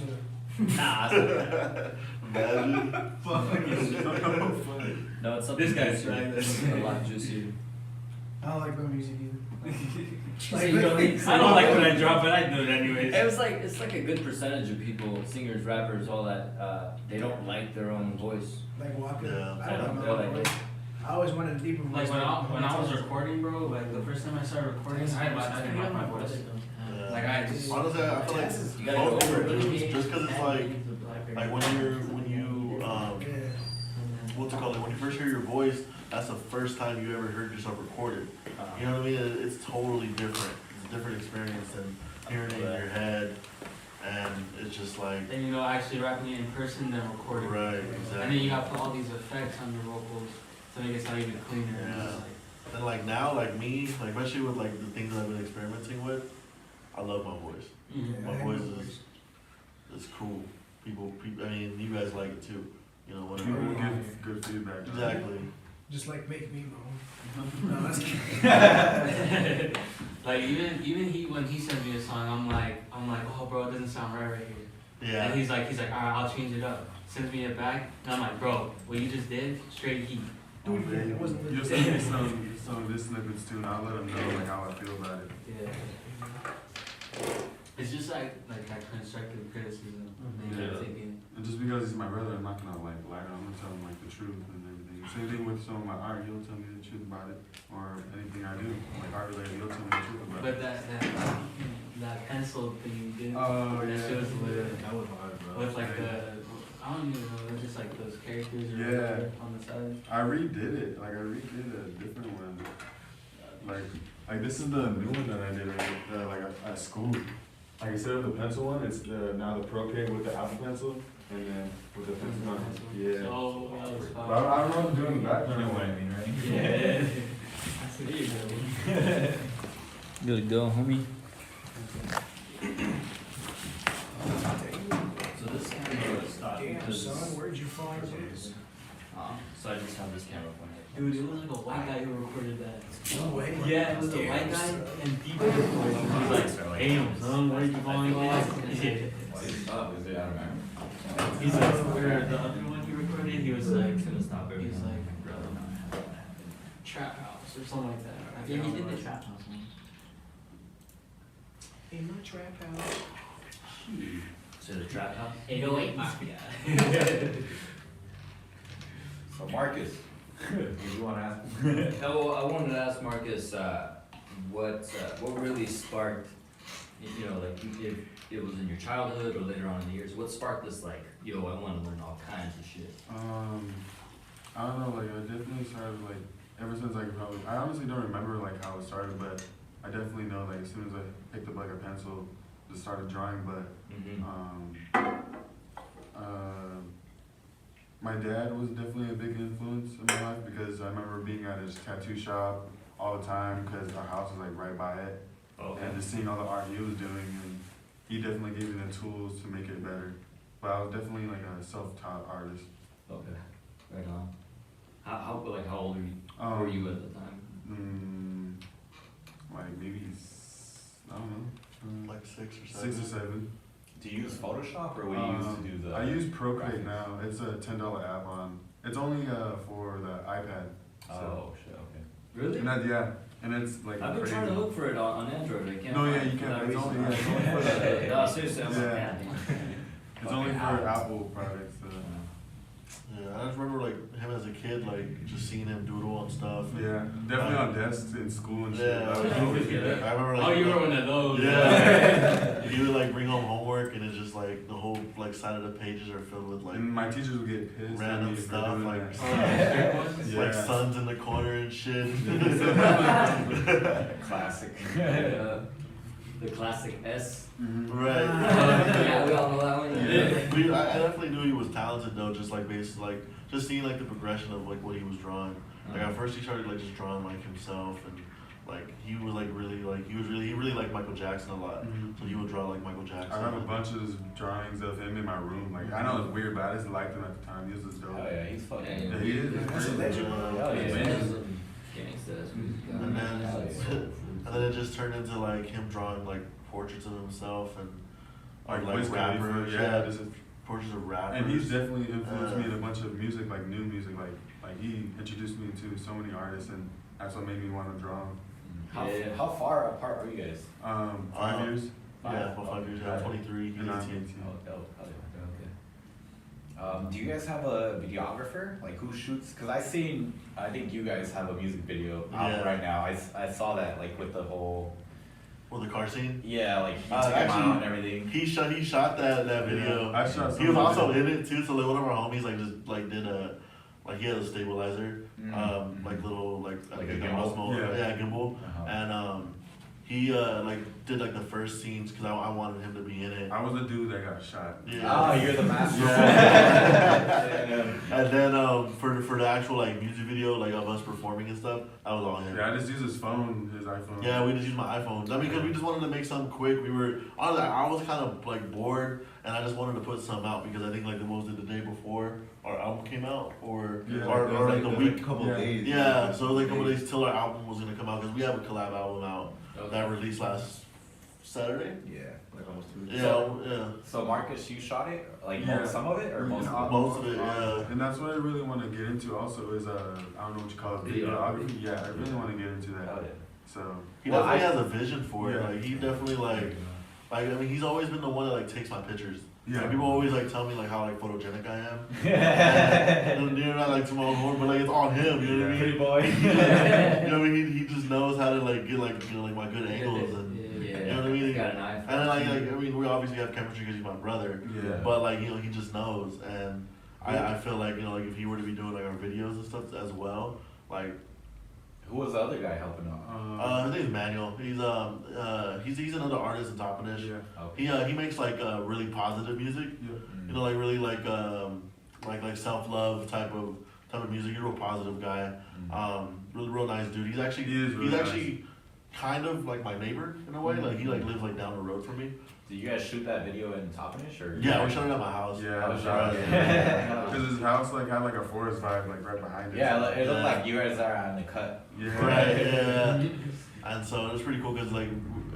Nah. Imagine. Fucking so funny. No, it's something This guy's trying This this. is a lot juicier. I don't like rap music either. So you don't need- I don't like when I drop it, I do it anyways. It's like a good percentage of people, singers, rappers, all that. They don't like their own voice. Like walking. Yeah. I don't know. They're like, I always wanted a deeper voice. Like when I was recording, bro, like the first time I started recording, I didn't like my voice. Yeah. Like I just Honestly, I feel like You gotta most go for it. individuals, just because it's like when you Yeah. what's it called? Like when you first hear your voice, that's the first time you ever heard yourself recorded. You know what I mean? It's totally different. It's a different experience than hearing it in your head, and it's just like then you know actually rapping it in person than recording. right, And exactly. then you gotta put all these effects on your vocals to make it sound even cleaner. And Yeah. just like, And like now, like me, like especially with like the things that I've been experimenting with, I love my voice. mm. My voice is cool. People, I mean, you guys like it too. You know, People whatever. will give good feedback. Exactly. Just like make me moan. No, that's Like even he when he sent me a song, I'm like, oh bro, it doesn't sound right here. Yeah. And he's like, alright, I'll change it up. Sends me it back, and I'm like, bro, what you just did, straight heat. Dude, yeah, it wasn't You'll send me some of his snippets too, and I'll let him know like how I feel about it. Yeah. It's just like that constructive criticism. They Yeah. can't take it. And just because he's my brother, I'm not gonna like lie to him. I'm gonna tell him like the truth and everything. Same thing with some of my art. He'll tell me the truth about it, or anything I do, like art related. He'll tell me the truth about it. But that pencil thing you did, Oh, that yeah. shit was lit. That was hard, bro. With like I don't even know, it's just like those characters or Yeah. whatever on the side. I redid it. Like I redid a different one. Like this is the new one that I did like at school. Like instead of the pencil one, it's now the Procreate with the Apple Pencil, and then with the pencil on it. Yeah. Oh, that was But fun. I don't know what I'm doing in the You background. know what I mean, right? Yeah. There you go. Good to go, homie. So this camera is not Damn, because son, where'd you find this? so I just have this camera pointed. Dude, it was like a white guy who recorded that. No way. Yeah, it was a Damn, white guy son. and people recorded it. He was like, damn, son, where did you find this? What is up? Is it out of mind? He's like, where the other one he recorded, he was like, It's gonna stop every he was time. like, trap house or something like that. I Yeah, forgot he what did it the was. trap house one. In my trap house. So the trap house. 808 Mafia. So Marcus, what do you want to ask? No, I wanted to ask Marcus, what really sparked, you know, like if it was in your childhood or later on in the years, what sparked this like, yo, I want to learn all kinds of shit. I don't know. Like I definitely started like ever since I could probably. I honestly don't remember like how it started, but I definitely know like as soon as I picked up like a pencil, just started drawing. But my dad was definitely a big influence in my life because I remember being at his tattoo shop all the time because our house was like right by it, and just seeing all the art he was doing, and he definitely gave me the tools to make it better. But I was definitely like a self-taught artist. Okay, right on. How old were you at the time? Like maybe I don't know, Like 6 or 7. 6 or 7. Do you use Photoshop or what do you use to do the? I use Procreate now. It's a $10 app on. It's only for the iPad. Oh shit. Okay. Really? And that, yeah, and it's like I've been crazy. trying to look for it on Android. I can't. No, yeah, find you it for can't. that It's reason. only for the. No, seriously, I'm like, Yeah. man. It's only for Apple products. Yeah, I just remember like him as a kid, like just seeing him doodle and stuff. Yeah, definitely on desks in school and shit. Yeah. I was always do that. I remember like. Oh, you were one of those. Yeah. He would like bring home homework and it's just like the whole like side of the pages are filled with like And my teachers would get pissed at random me for stuff doing like that. like Yeah. suns in the corner and shit. Classic. The classic S. Right. Yeah, we all know that one. Yeah. But I definitely knew he was talented though, just like basically like just seeing like the progression of like what he was drawing. Like at first he started like just drawing like himself and like he was like really like he really liked Michael Jackson a lot. So he would draw like Michael Jackson. I have a bunch of drawings of him in my room. Like I know it's weird, but I just liked him at the time. He was just dope. Oh yeah, he's fucking. Yeah, Yeah, he is. That's a legend. Oh, yeah. Gangsta, that's music. And then it just turned into like him drawing like portraits of himself and Like like Wiz Khalifa, rappers, yeah, just portraits of rappers. And he's definitely influenced me in a bunch of music, like new music, like he introduced me to so many artists, and that's what made me want to draw. How far apart are you guys? 5 years. Yeah, about 5 years. Yeah, 23, he's And I'm 18. 18. Oh, dope. Okay. Do you guys have a videographer? Like who shoots? Cause I think you guys have a music video out Yeah. right now. I saw that like with the whole. Well, the car scene. Yeah, like he took him actually, out and everything. He shot that video. I shot. He was also in it too. So like one of our homies like just like did he had a stabilizer, like little like Like I a think gimbal? was small, yeah, gimbal, Uh-huh. and he like did like the first scenes because I wanted him to be in it. I was the dude that got shot. Ah, you're the master. And then for the actual like music video like of us performing and stuff, that was all him. Yeah, I just used his phone, his iPhone. Yeah, we just used my iPhone. I mean, because we just wanted to make something quick. Honestly, I was kind of like bored, and I just wanted to put something out because I think like the most of the day before our album came out, or like the week. couple days. Yeah, so it was like a couple days till our album was gonna come out because we have a collab album out that released last Saturday. Yeah, like almost 2 weeks. Yeah. So Marcus, you shot it? Like Yeah. some of it or most of it? Most of it, yeah. And that's what I really want to get into also is, I don't know what you call it, videography. Yeah, I really want to get into that. Oh, yeah. So, He Well, definitely has a vision for it. Yeah. Like he definitely like I mean he's always been the one that like takes my pictures. yeah. Like, people always like tell me like how like photogenic I am. And you're not like to my own horn, but like it's on him. You know what I mean? Pretty boy. You know what I mean? He just knows how to like get like like my good angles and Yeah, you know what I mean? he's got an eye. and then like I mean we obviously have chemistry because he's my brother. Yeah. But like he just knows, and I feel like like if he were to be doing like our videos and stuff as well, like Who was the other guy helping out? his name is Manuel. He's another artist in Toppenish. Yeah. He makes like really positive music. Yeah. You know, like really like self-love type of music. He's a real positive guy. Real nice dude. He's actually He is really actually kind of like my neighbor in a way. Like he like lives like down the road from me. Did you guys shoot that video in Toppenish or? Yeah, we shot it at my house. Yeah, Oh, I shit. shot it. Yeah. Because his house like had like a forest vibe like right behind it. Yeah, it looked Yeah. like you guys are on the cut. Yeah. Right. Yeah. And so it was pretty cool because like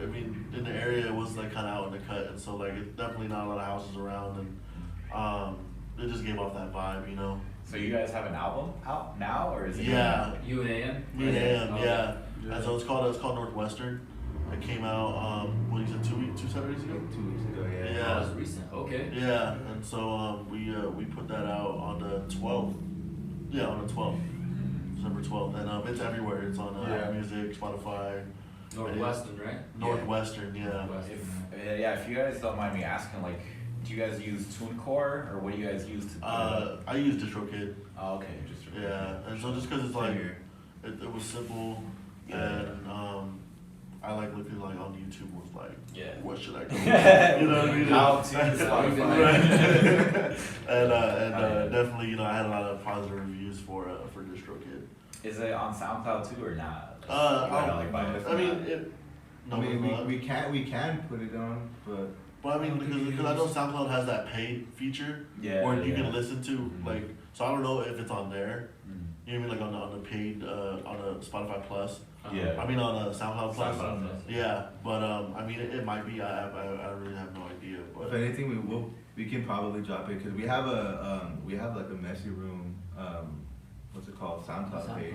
I mean in the area it was like kind of out in the cut, and so like it's definitely not a lot of houses around, and it just gave off that vibe, you know. So you guys have an album out now, or is it? Yeah. UNAM? Yeah. Yeah. And so it's called Northwestern. It came out what you said 2 Saturdays ago. 2 weeks ago, yeah. Yeah. That was recent, okay. Yeah, and so we put that out on the 12th. Yeah, on the 12th, December 12th, and it's everywhere. It's on Apple Music, Spotify. Northwestern, right? Northwestern, yeah. Northwestern. If you guys don't mind me asking, like, do you guys use TuneCore or what do you guys use to? I use DistroKid. Oh, okay, just. Yeah, and so just because it's like it was simple, and I like looking like on YouTube was like, what should I do? You know what I mean? How to Spotify. and definitely, I had a lot of positive reviews for DistroKid. Is it on SoundCloud too or not? We can put it on, but I mean, because I know SoundCloud has that paid feature where you can listen to like. So I don't know if it's on there. You know what I mean? Like on the paid on a Spotify Plus. Yeah. I mean on a SoundCloud Plus. SoundCloud Plus. Yeah, but I mean it might be. I really have no idea. But if anything, we can probably drop it because we have like a messy room. What's it called? SoundCloud page.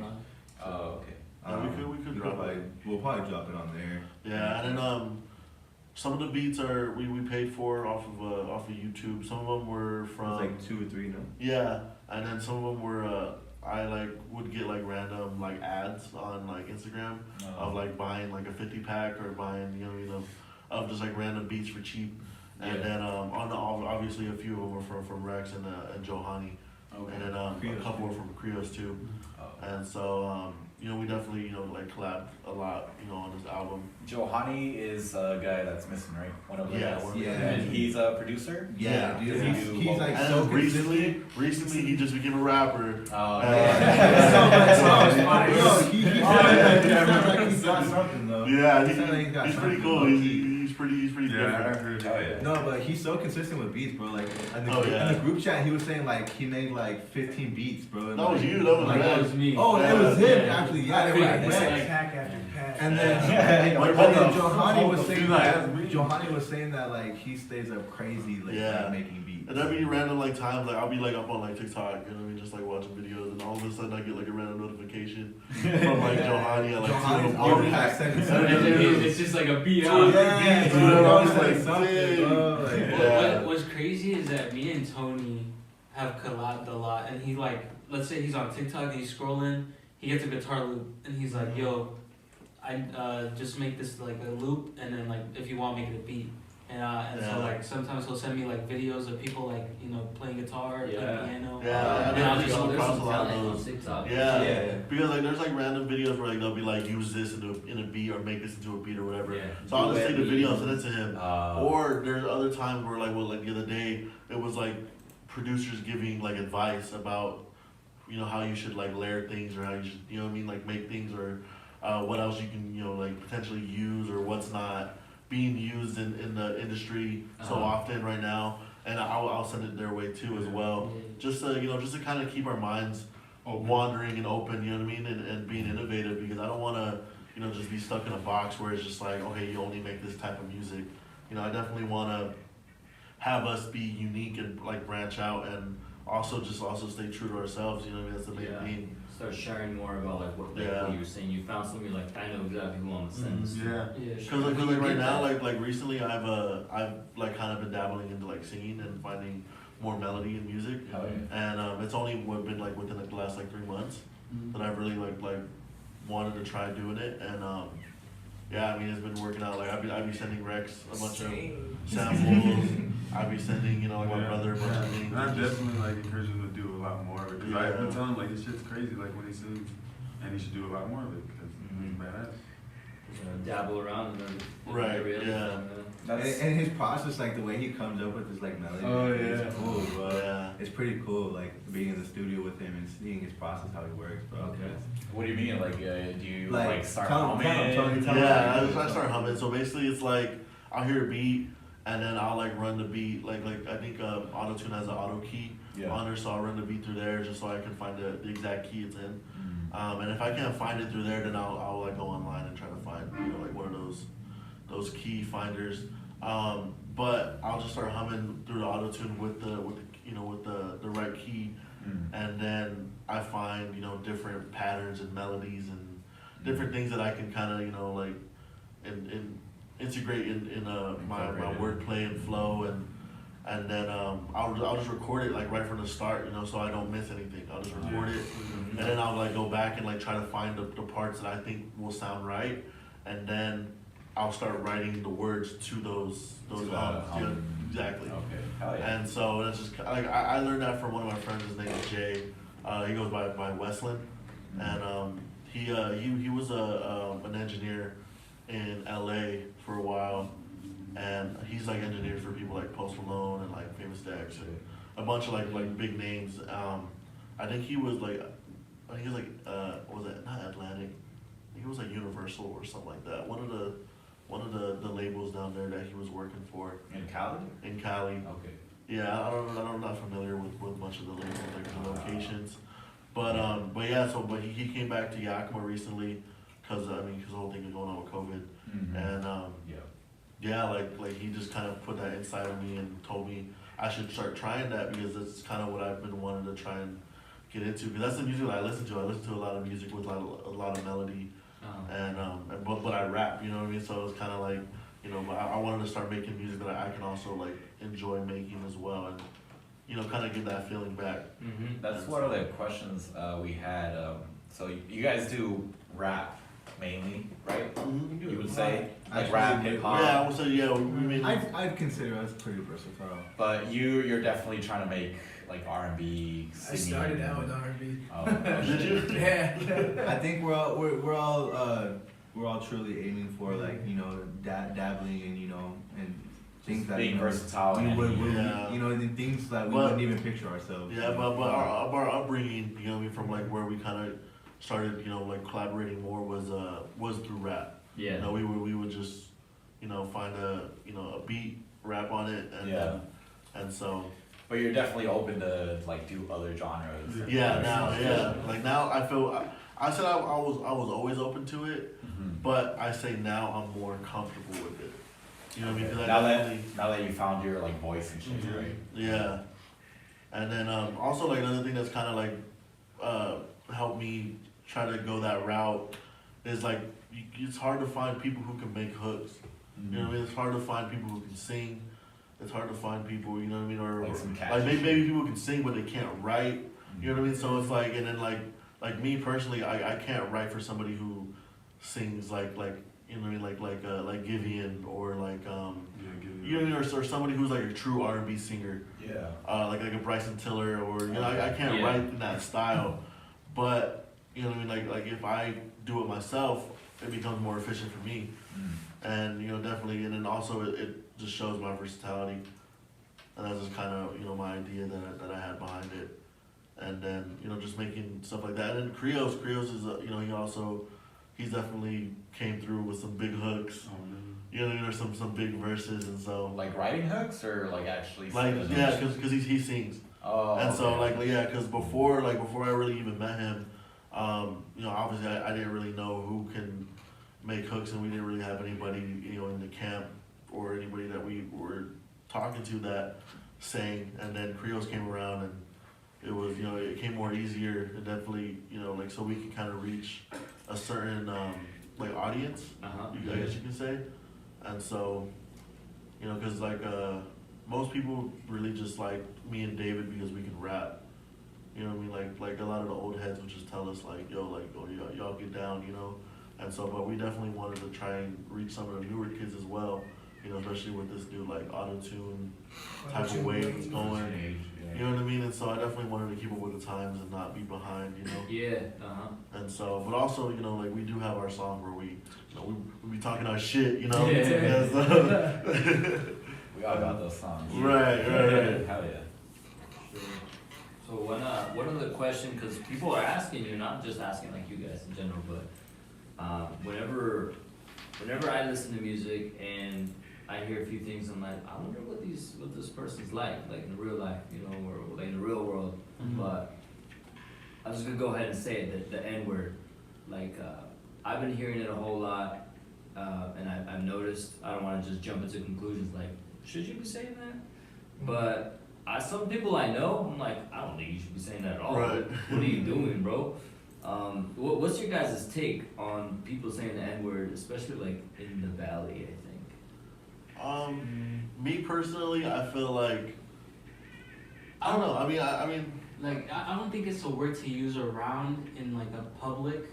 Oh, okay. We could drop it. We'll probably drop it on there. Yeah, and then some of the beats are we paid for off of YouTube. Some of them were from It's like 2 or 3, no? Yeah, and then some of them were I like would get like random like ads on like Instagram of like buying like a 50-pack or buying of just like random beats for cheap. And then obviously a few of them were from Rex and Johanny. Okay. And then a couple were from Krios too. And so we definitely like collab a lot on this album. Johanny is a guy that's missing, right? One of the guys. Yeah. And he's a producer. Yeah. He's like And so recently he just became a rapper. Oh, He sounds like he's got something though. Yeah, He sounds like he's got he's pretty something cool. low-key. He's pretty Yeah, I different. heard. Oh, yeah. No, but he's so consistent with beats, bro. Like in the, Oh, yeah. in the group chat, he was saying like he made like 15 beats, bro. And That was like, you. That was like, Rex. That was me. Oh, it was him actually. Yeah, they were Yeah, like that's Rex. like- Pack after pack. And then, Like, and what then the Johanny was fuck? saying Dude, like, that that's me. Johanny was saying that like he stays up crazy like Yeah. making beats. And there'll be random like times like I'll be like up on like TikTok, you know what I mean, just like watching videos, and all of a sudden I get like a random notification from like Johanny at like 2 in the morning. It's just like a beat Dude, out. I was like, something, dang. bro. Like, Yeah. What's crazy is that me and Tony have collabed a lot, and he like, let's say he's on TikTok and he's scrolling, he gets a guitar loop, and he's like, yo, I just make this like a loop, and then like if you want, make it a beat. And so like sometimes he'll send me like videos of people like, you know, playing guitar, playing piano. Yeah, and I'll I've just come there's across a some lot of talent on those. TikTok. Yeah, because like there's like random videos where like they'll be like use this in a beat or make this into a beat or whatever. Yeah. So I'll just take the Duet video and beat. send it to him. Or there's other times where like like the other day it was like producers giving like advice about, you know, how you should like layer things or how you should, you know what I mean, like make things or what else you can, you know, like potentially use or what's not being used in the industry so often right now, and I'll send it their way too as well, just to, you know, just to kind of keep our minds wandering and open, you know what I mean, and being innovative, because I don't want to, you know, just be stuck in a box where it's just like, okay, you only make this type of music. You know, I definitely want to have us be unique and like branch out, and also stay true to ourselves, you know what I mean, that's the main thing. Start sharing more about like what you were saying. You found something like I know exactly who I'm gonna send. Yeah. Cause like right now, like recently, I've like kind of been dabbling into like singing and finding more melody in music, and it's only been like within like the last like 3 months that I've really like wanted to try doing it, and yeah, I mean it's been working out. Like I'd be sending Rex a bunch of samples. I'd be sending, you know, like my brother a bunch of things. And I definitely like encourage him to do a lot more of it. Cause I've been telling him like this shit's crazy, like when he sings, and he should do a lot more of it because he's badass. Dabble around and then Right, every other yeah. time, And his process, like the way he comes up with his like melody, is cool, bro. Yeah. It's pretty cool, like being in the studio with him and seeing his process, how he works, bro. Okay. What do you mean? Like, do you Like, like start tell him, humming? tell him. Yeah, I start humming. So basically, it's like I'll hear a beat, and then I'll like run the beat. Like I think Auto-Tune has an auto key on there, so I'll run the beat through there just so I can find the exact key it's in. And if I can't find it through there, then I'll like go online and try to find, you know, like one of those key finders. But I'll just start humming through the Auto-Tune with the right key, and then I find, you know, different patterns and melodies and different things that I can kind of, you know, like and integrate in my wordplay and flow, and then I'll just record it like right from the start, you know, so I don't miss anything. I'll just record it, and then I'll like go back and like try to find the parts that I think will sound right, and then I'll start writing the words to those hums. Yeah, exactly. Okay. Hell yeah. And so that's just like I learned that from one of my friends. His name is Jay. He goes by Westland, and he was an engineer in LA for a while, and he's like engineered for people like Post Malone and like Famous Dex and a bunch of like big names. I think he was like was it not Atlantic? I think it was like Universal or something like that. One of the labels down there that he was working for. In Cali? In Cali. Okay. Yeah, I'm not familiar with much of the labels, like the locations, but yeah. So he came back to Yakima recently, cause the whole thing is going on with COVID, and like he just kind of put that inside of me and told me I should start trying that, because that's kind of what I've been wanting to try and get into, because that's the music that I listen to. I listen to a lot of music with a lot of melody, but I rap, you know what I mean? So it's kind of like, you know, but I wanted to start making music that I can also like enjoy making as well, and, you know, kind of get that feeling back. That's one of the questions we had. So you guys do rap mainly, right? You would say like rap, hip hop. Yeah, I would say I'd consider us pretty versatile. But you're definitely trying to make like R&B. I started out with R&B. Oh, Did you? Yeah. I think we're all truly aiming for, like, you know, dabbling in, you know, and things that, being you know, versatile. you know, the things that we wouldn't even picture ourselves. Yeah, but our upbringing, you know what I mean, from like where we kind of started, you know, like collaborating more was through rap. Yeah. You know, we would just, you know, find a beat, rap on it, and and so. But you're definitely open to like do other genres. Yeah, now, like now I feel. I said I was always open to it, but I say now I'm more comfortable with it. You know what I mean? 'Cause I Now definitely- now that you found your like voice and shit, right? Yeah. And then also like another thing that's kind of like helped me try to go that route is like it's hard to find people who can make hooks. You know what I mean? It's hard to find people who can sing. It's hard to find people, you know what I mean, or Like some catchy like maybe shit. people can sing but they can't write. You know what I mean? So it's like, and then like me personally, I can't write for somebody who sings like you know what I mean, like Givian or like Yeah, give it. you know what I mean, or somebody who's like a true R&B singer. Yeah. Like a Bryson Tiller, or you know, I can't Yeah. write in that style, but you know what I mean. Like if I do it myself, it becomes more efficient for me, and you know definitely, and then also it just shows my versatility, and that's just kind of you know my idea that I had behind it, and then you know just making stuff like that. And then Krios is you know he's definitely came through with some big hooks. Oh, man. You know, there's some big verses, and so Like writing hooks or like actually like singing? yeah, because he sings. Oh. And so okay. like yeah, because before I really even met him, you know obviously I didn't really know who can make hooks, and we didn't really have anybody you know in the camp or anybody that we were talking to that sang. And then Krios came around, and it was you know it came more easier, and definitely you know like so we can kind of reach a certain like audience, I guess you can say. And so you know because like most people really just like me and David because we can rap. You know what I mean? Like a lot of the old heads would just tell us like, yo, like, oh, y'all get down, you know? And so, but we definitely wanted to try and reach some of the newer kids as well, you know, especially with this new like auto-tune type of wave that's going. You know what I mean? And so I definitely wanted to keep up with the times and not be behind, you know? Yeah, And so, but also, you know, like we do have our song where we, you know, we be talking our shit, you know? Yeah. And so- We all got those songs. Right. Hell yeah. So one other question, because people are asking you, not just asking like you guys in general, but whenever I listen to music and I hear a few things, I'm like, I wonder what this person's like in real life, you know, or like in the real world. But I'm just gonna go ahead and say it, the N word. Like I've been hearing it a whole lot, and I've noticed. I don't want to just jump into conclusions like, should you be saying that? But some people I know, I'm like, I don't think you should be saying that at all. Right. What are you doing, bro? What's your guys' take on people saying the N-word, especially like in the Valley, I think? Me personally, I feel like I don't know. I mean, Like, I don't think it's a word to use around in like a public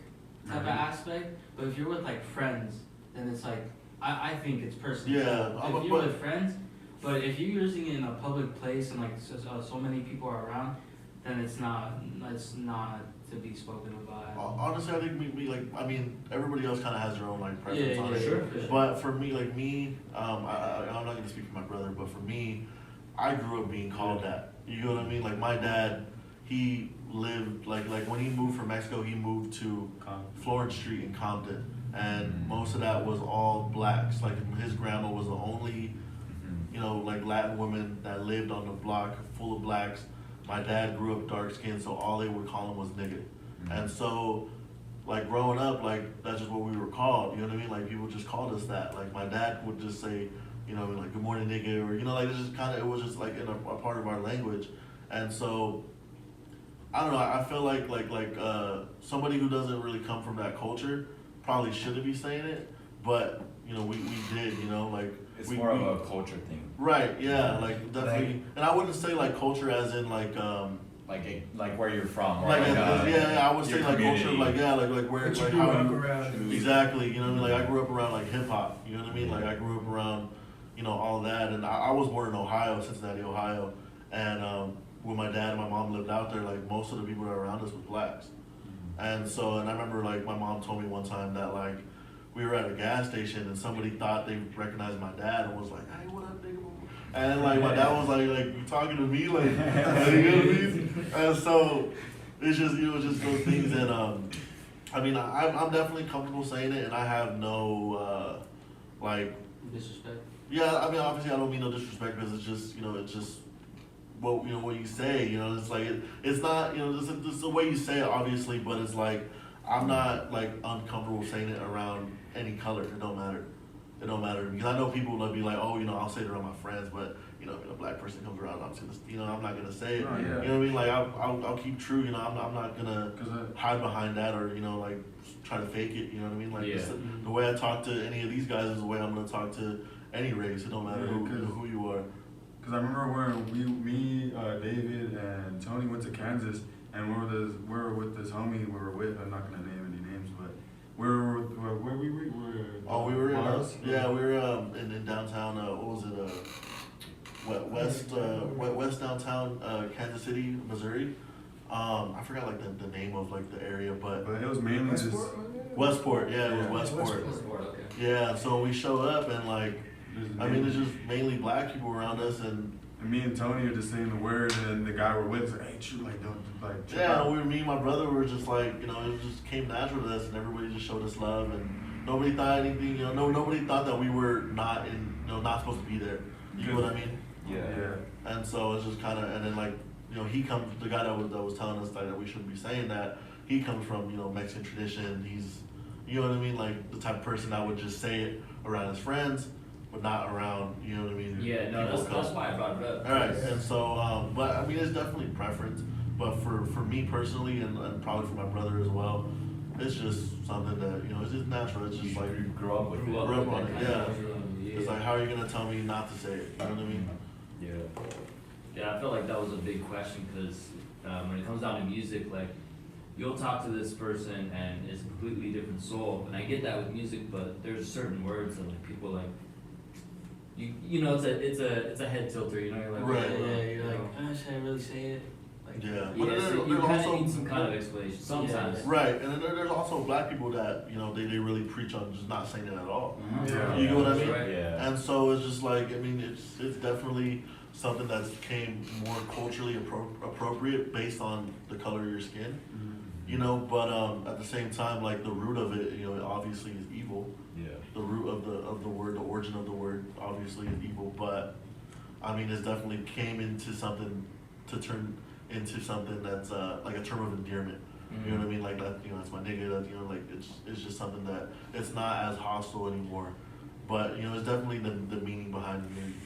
type of aspect, but if you're with like friends, then it's like, I think it's personal. Yeah, If you're with friends, but if you're using it in a public place and like so many people are around, then it's not to be spoken about. honestly, I think we like. I mean, everybody else kind of has their own like preference on it. sure. But for me, like me, I'm not gonna speak for my brother, but for me, I grew up being called that. You know what I mean? Like my dad, he lived like when he moved from Mexico, he moved to Florence Street in Compton, and most of that was all blacks. Like his grandma was the only, you know, like Latin woman that lived on the block full of blacks. My dad grew up dark skinned, so all they would call him was nigga. And so, like growing up, like that's just what we were called. You know what I mean? Like people just called us that. Like my dad would just say, you know, like good morning, nigga, or you know, like it's just kind of it was just like in a part of our language. And so, I don't know. I feel like somebody who doesn't really come from that culture probably shouldn't be saying it, but you know, we did. You know, like It's more of a culture thing. Right, yeah, like definitely, and I wouldn't say like culture as in like like where you're from, or like I would say your like culture community. like like where What you like grew how up you around. exactly, you know what I mean? Like I grew up around like hip hop, you know what I mean? Like I grew up around, you know, all that, and I was born in Ohio, Cincinnati, Ohio, and when my dad and my mom lived out there, like most of the people that were around us were blacks, and so and I remember like my mom told me one time that like we were at a gas station and somebody thought they recognized my dad and was like, hey, what up, nigga? And like my dad was like you talking to me, like, you know what I mean? And so it's just, you know, just those things that I mean, I'm definitely comfortable saying it, and I have no like Disrespect. yeah. I mean, obviously, I don't mean no disrespect because it's just, you know, it's just what you know what you say. You know, it's like it's not, you know, it's the way you say it, obviously, but it's like I'm not like uncomfortable saying it around any color. It don't matter. it don't matter, because I know people will be like, oh, I'll say it around my friends, but when a black person comes around, I'm just gonna, I'm not gonna say it. Oh, yeah. You know what I mean? Like I'll keep true. I'm not gonna hide behind that or like try to fake it. You know what I mean? Like the way I talk to any of these guys is the way I'm gonna talk to any race. It don't matter who you are. Because I remember when me, David, and Tony went to Kansas, and we were with this homie we were with. I'm not gonna name any names, but where we were. We were in downtown. What was it? West downtown Kansas City, Missouri. I forgot like the name of like the area, but it was mainly Westport. Yeah, it was Westport. Okay. Yeah, so we showed up and like, it's just mainly black people around us, and me and Tony are just saying the word, and the guy we're with is like, hey, shoot, like, don't, like, chill yeah, out. me and my brother were just like, it just came natural to us, and everybody just showed us love, and nobody thought anything, nobody thought that we were not not supposed to be there. You know what I mean? Yeah. And so it's just kind of, and then like, he comes, the guy that was telling us like, that we shouldn't be saying that, he comes from, Mexican tradition. He's, you know what I mean? Like the type of person that would just say it around his friends, but not around, you know what I mean? Yeah, no, that's why I brought it up. All right, and so, but I mean, it's definitely preference, but for me personally, and probably for my brother as well, it's just something that, it's just natural. It's just like, you grew up with it. grew up on it, yeah. Yeah. It's like, how are you gonna tell me not to say it? You know what I mean? Yeah. Yeah, I feel like that was a big question because when it comes down to music, like you'll talk to this person and it's a completely different soul, and I get that with music, but there's certain words that like people like. It's a head tilter, you're like, Right. You're like, should I really say it? Like, Yeah. Yeah, But so you there's kind of also- need some kind of explanation sometimes. Right, and then there's also black people that, they really preach on just not saying it at all. Yeah. You know what I mean? Right. Yeah. And so it's just like, it's definitely something that's became more culturally appropriate based on the color of your skin. But at the same time, like the root of it, obviously is evil. Yeah. The root of the word, the origin of the word, obviously is evil. But it's definitely came into something to turn into something that's like a term of endearment. You know what I mean? Like that, that's my nigga. That like it's just something that it's not as hostile anymore. But it's definitely the meaning behind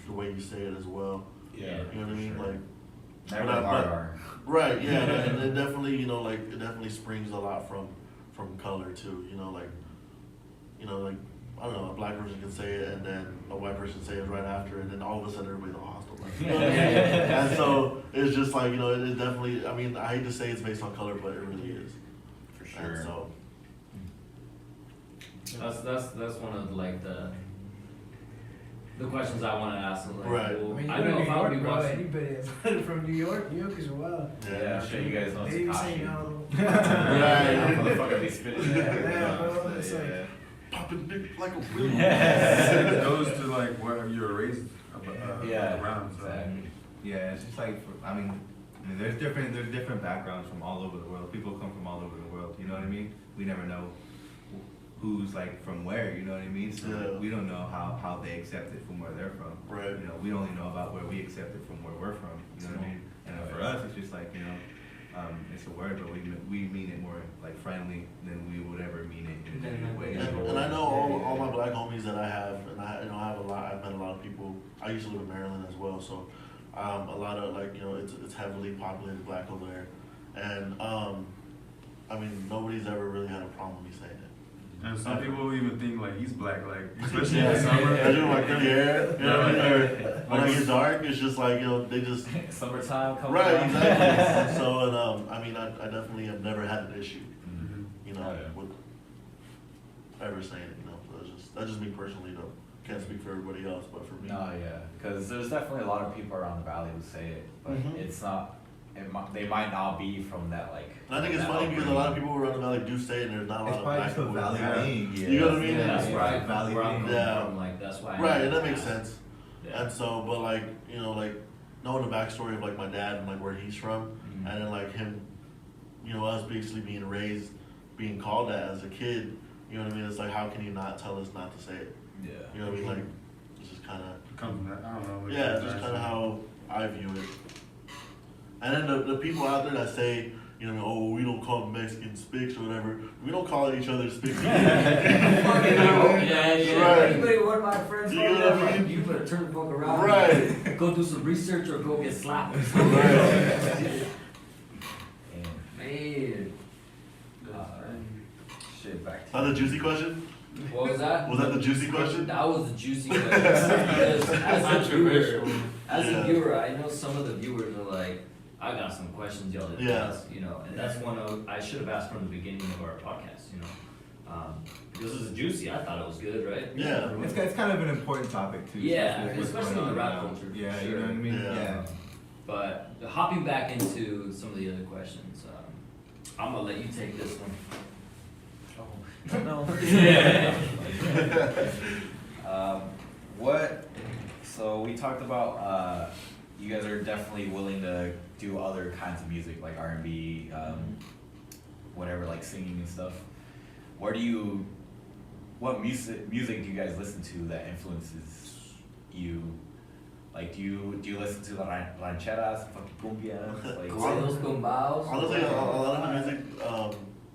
the way you say it as well. Yeah. You know what I mean? Sure. Like. Never hard. Right, yeah, and it definitely, it definitely springs a lot from color too. Like I don't know, a black person can say it, and then a white person say it right after, and then all of a sudden everybody's all hostile. Like, you know what I mean? And so it's just like it definitely. I hate to say it's based on color, but it really is. For sure. And so That's one of like the questions I want to ask. Like, Right. well, When I you go know to if New I would York, be bro, watching. anybody from New York is wild. Yeah, I'm sure you guys know They even say Takashi. no. Yeah, motherfucker, they spit it. Yeah, bro, it's like- popping dick like a wheel. It goes to like where you were raised around. So. Exactly. Yeah, it's just like, there's different backgrounds from all over the world. People come from all over the world, you know what I mean? We never know who's like from where, you know what I mean? So Yeah. we don't know how they accept it from where they're from. Right. We only know about where we accept it from where we're from, you know what I mean? And for us, it's just like, it's a word, but we mean it more like friendly than we would ever mean it in a different way. And I know all my black homies that I have, and I have a lot. I've met a lot of people. I used to live in Maryland as well, so a lot of like it's heavily populated black over there, and nobody's ever really had a problem with me saying it. And some people even think like he's black, like especially in the summer. I do my curly hair, or when I get dark, it's just like they just Summertime coming right, around. exactly. So I definitely have never had an issue, Oh, yeah. with ever saying it. So that's just me personally though. Can't speak for everybody else, but for me. No, yeah, because there's definitely a lot of people around the valley who say it, but it's not. They might not be from that like. And I think it's funny because a lot of people around the valley do say it, and there's not a lot It's of probably black just a people. valley Yeah. thing. You know what I mean? Yeah, that's Yeah, where valley I'm thing. coming Yeah. from. Like that's why. Right, and that makes sense. Yeah. And so, but like knowing the backstory of like my dad and like where he's from, and then like him, us basically being raised, being called that as a kid. You know what I mean? It's like, how can he not tell us not to say it? Yeah. You know what I mean? Like, it's just kind of. Comes from that, I don't know. Like, Yeah, it's just kind of how I view it. And then the people out there that say, you know, oh, we don't call Mexican spics or whatever. We don't call each other spics. Yeah. Right. Anybody, one of my friends, You know what I mean? you better turn the fuck around. Right. Go do some research or go get slapped. Right. Man. Shit, back to That the juicy question? What was that? Was that the juicy question? That was the juicy question. Because as a Yeah. viewer, I know some of the viewers are like, I got some questions y'all didn't Yeah. ask, you know, and that's one I should have asked from the beginning of our podcast, you know. This is juicy. I thought it was good, right? Yeah. It's kind of an important topic too. Yeah, with what's especially going in the on rap now. culture, for Yeah, you sure. know what I mean. Yeah. But hopping back into some of the other questions, I'm gonna let you take this one. no. So we talked about, you guys are definitely willing to do other kinds of music, like R&B, whatever, like singing and stuff. What music do you guys listen to that influences you? Like, do you listen to the rancheras, fucking cumbias, like? Corridos tumbados. Honestly, a lot of the music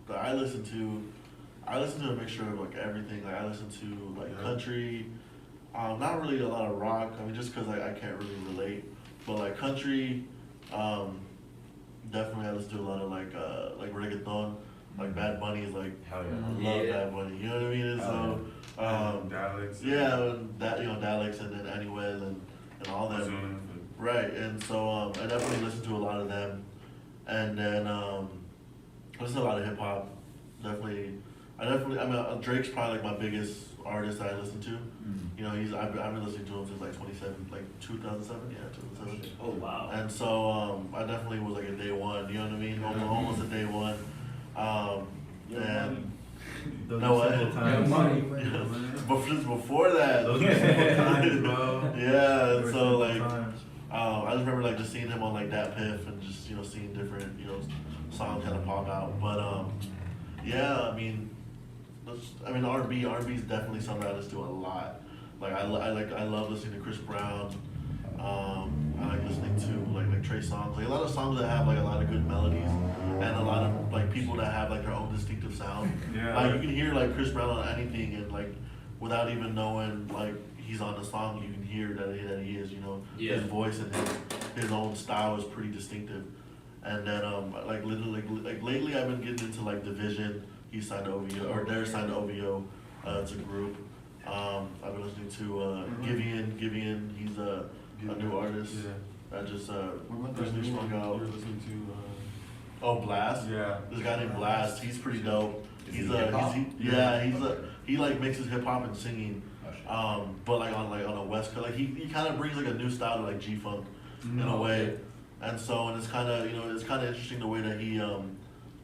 that I listen to a mixture of like everything. Like I listen to like country, not really a lot of rock. I mean, just because I can't really relate. But like country, definitely I listen to a lot of like reggaeton. Like Bad Bunny is like, Hell I yeah. love Bad Bunny. You know what I mean? And so, Dialects. yeah, that Dialects and then Anywhere and all that. Right, and so I definitely listen to a lot of them, and then I listen to a lot of hip hop. I mean, Drake's probably like my biggest artist that I listen to. You know, I've been listening to him since like 2007, yeah, 2007. Oh wow. And so I definitely was like a day one. You know what I mean? Almost a day one. And Those No are way. simple times. but just before that, Those are simple times, bro. yeah, Those and are so simple like. times. I just remember like just seeing him on like Dat Piff and just seeing different songs kind of pop out. But yeah, I mean R&B is definitely something I listen to a lot. Like I love listening to Chris Brown. I like listening to like Trey songs. Like a lot of songs that have like a lot of good melodies and a lot of like people that have like their own distinctive sound. Yeah. Like you can hear like Chris Brown on anything and like without even knowing like he's on the song, you can hear that he is, Yeah. his voice and his own style is pretty distinctive. And then like lately I've been getting into like Division. He's signed to OVO, or they're signed to OVO. It's a group. I've been listening to Givian. He's a new artist Yeah. that just What about that recently new one sprung out. you're listening to? Oh, Blast. Yeah. This guy named Blast. He's pretty dope. Is he hip-hop? He like mixes hip hop and singing. But like on a West Coast, like he kind of brings like a new style to like G-Funk in a way, and it's kind of interesting the way that he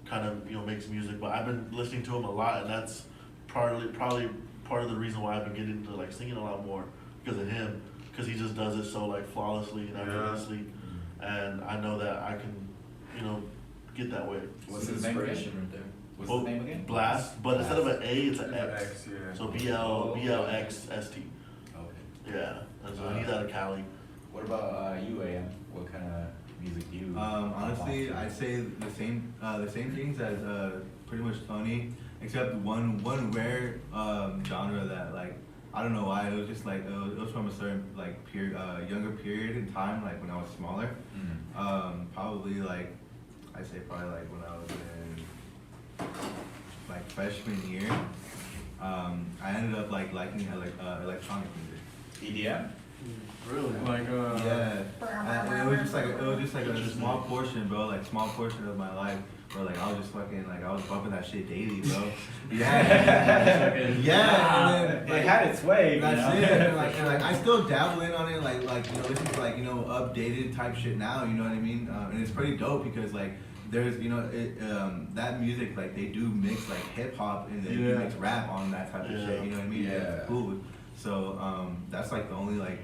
kind of makes music. But I've been listening to him a lot, and that's probably part of the reason why I've been getting into like singing a lot more because of him, because he just does it so like flawlessly and effortlessly, and I know that I can get that way. What's his name again? right there. What's his name again? Blast, but instead of an A, it's an It's X. an X, yeah. So BLXST. Okay. Yeah, and so he's out of Cali. What about you, AM? What kind of music do you? Honestly, listen to? I'd say the same things as pretty much Tony, except one rare genre that like I don't know why it was just like it was from a certain like younger period in time, like when I was smaller. Probably like I'd say like when I was in like freshman year. I ended up like liking electronic music. EDM? Really? Like, Yeah, and it was just like a small portion, bro. Like small portion of my life, where like I was just fucking like I was bumping that shit daily, bro. Yeah, and then It had its way. that's it. And like I still dabble in on it, like listen to like updated type shit now. You know what I mean? And it's pretty dope because like there's that music like they do mix like hip hop and they do mix rap on that type of shit. You know what I mean? Yeah. It's cool. So that's like the only like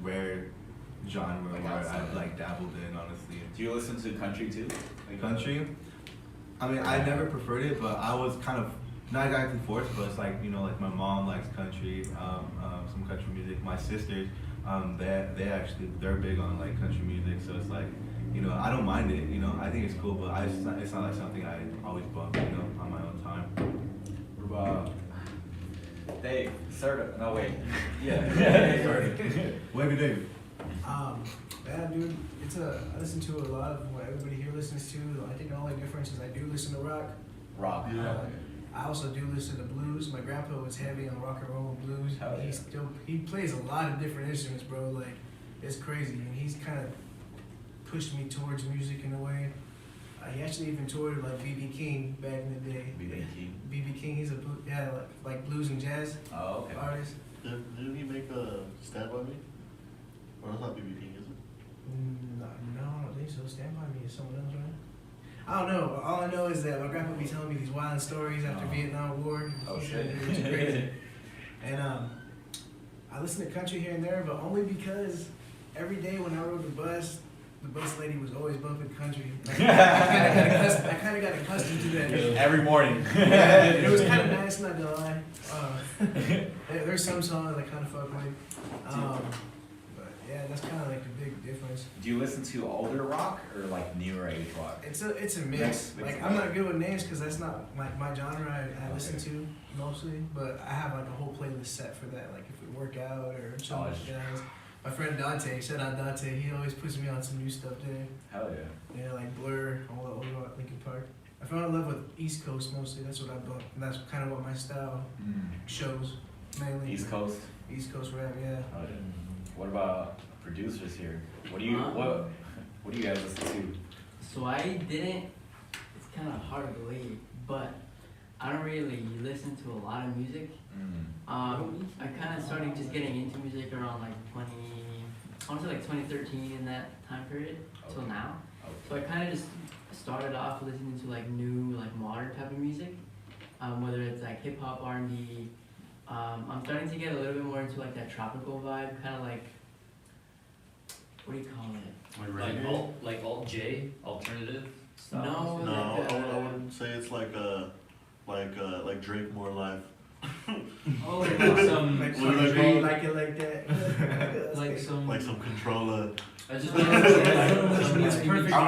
rare genre Like where outside. I've like dabbled in, honestly. Do you listen to country too? Like, Country? I mean, I never preferred it, but I was kind of not exactly forced, but it's like like my mom likes country, some country music. My sisters, they're big on like country music, so it's like I don't mind it. I think it's cool, but it's not like something I always bump. On my own time. What about Dave? Serta? No, wait. Yeah. Wavy Dave. Yeah, dude, I listen to a lot of what everybody here listens to. I think the only difference is I do listen to rock. Rock. Yeah. I also do listen to blues. My grandpa was heavy on rock and roll and blues. Hell yeah. He plays a lot of different instruments, bro. Like, it's crazy. And he's kind of pushed me towards music in a way. He actually even toured with, like, B.B. King back in the day. B.B. King, he's like blues and jazz artist. Didn't he make a Stand By Me? Or that's not B.B. King, is it? No, I don't think so. Stand By Me is someone else, right? I don't know. All I know is that my grandpa be telling me these wild stories after Vietnam War. Oh, shit. It's crazy. And I listen to country here and there, but only because every day when I rode the bus lady was always bumping country. Like, I kind of got accustomed to that. Every morning. Yeah, it was kind of nice, not gonna lie. There's some songs I kind of fuck with. But yeah, that's kind of like the big difference. Do you listen to older rock or like newer age rock? It's a mix. Like, I'm not good with names because that's not like my genre I listen to mostly. But I have like a whole playlist set for that. Like if we work out or something like that. My friend Dante, shout out Dante, he always puts me on some new stuff there. Hell yeah. Yeah, like Blur, all the old rock, Linkin Park. I fell in love with East Coast mostly. That's what I bump. And that's kind of what my style shows mainly. East Coast. East Coast rap, yeah. Oh, yeah. What about producers here? What do you guys listen to? So I didn't. It's kind of hard to believe, but I don't really listen to a lot of music. I kind of started just getting into music around like 2013 in that time period till now. So I kind of just started off listening to like new, like modern type of music, whether it's like hip hop, R&B. I'm starting to get a little bit more into like that tropical vibe, kind of like, what do you call it? Like alt J, alternative stuff. No, No, like, I wouldn't say it's like Drake More Life. Oh, like some, Like What do they country, call it? like it like that. like some, Like some controller. I just It's perfect. I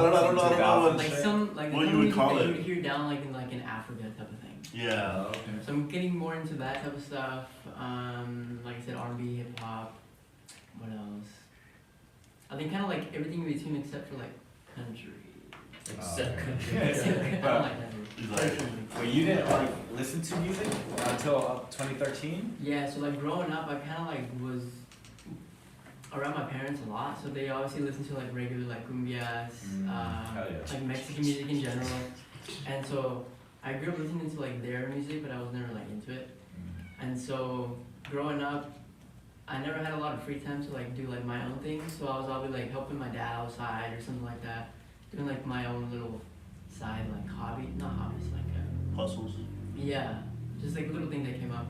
don't know like some, like the what kind you of would music call that it. you would hear down like in Africa type of thing. Yeah. So I'm getting more into that type of stuff. Like I said, R&B, hip hop. What else? I think kind of like everything in between except for like country. Except country. Kind of like that. He's like, Well, you didn't like listen to music until 2013? Yeah, so like growing up, I kind of like was around my parents a lot, so they obviously listen to like regular like cumbias, hell yeah. like Mexican music in general, and so I grew up listening to like their music, but I was never like into it, and so growing up, I never had a lot of free time to like do like my own things, so I was always like helping my dad outside or something like that, doing like my own little side like not hobbies, like hustles. yeah, just like little things that came up.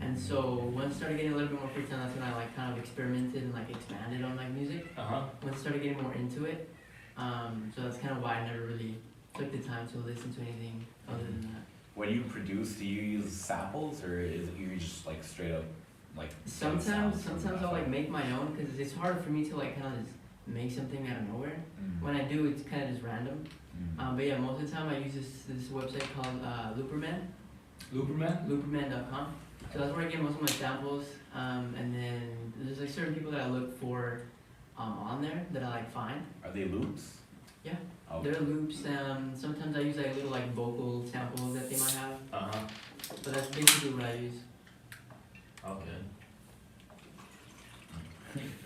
And so once I started getting a little bit more free time, that's when I like kind of experimented and like expanded on like music. Once I started getting more into it, so that's kind of why I never really took the time to listen to anything other than that. When you produce, do you use samples or is it you just like straight up like? Sometimes I'll like make my own because it's hard for me to like kind of just make something out of nowhere. When I do, it's kind of just random. But yeah, most of the time I use this website called Looperman. Looperman.com. So that's where I get most of my samples. And then there's like certain people that I look for on there that I like find. Are they loops? Yeah. Okay. They're loops. Sometimes I use like little like vocal samples that they might have. But that's basically what I use. Okay.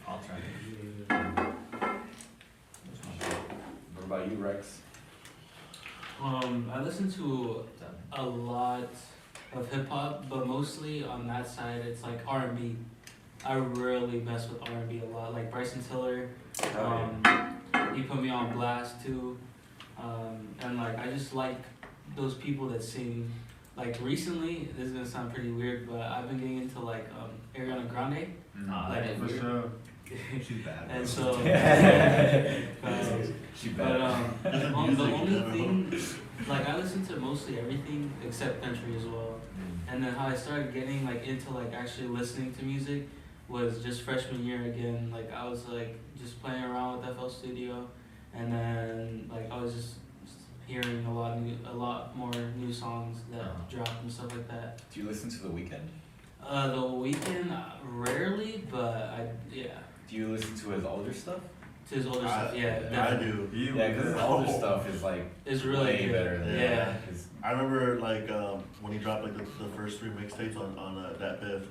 I'll try. What about you, Rex? I listen to a lot of hip hop, but mostly on that side it's like R&B. I really mess with R&B a lot, like Bryson Tiller. He put me on blast too, and like I just like those people that sing. Like recently, this is gonna sound pretty weird, but I've been getting into like Ariana Grande. Like For sure. She's bad. And so, She but the only thing, like I listen to mostly everything except country as well. And then how I started getting like into like actually listening to music was just freshman year again. Like I was like just playing around with FL Studio, And then like I was just hearing a lot more new songs that dropped and stuff like that. Do you listen to The Weeknd? The Weeknd, rarely, but yeah. Do you listen to his older stuff? To his older stuff, yeah. I do. Yeah, because his older stuff is like it's really way good. better than Yeah. I remember like when he dropped like the first 3 mixtapes on that Biff.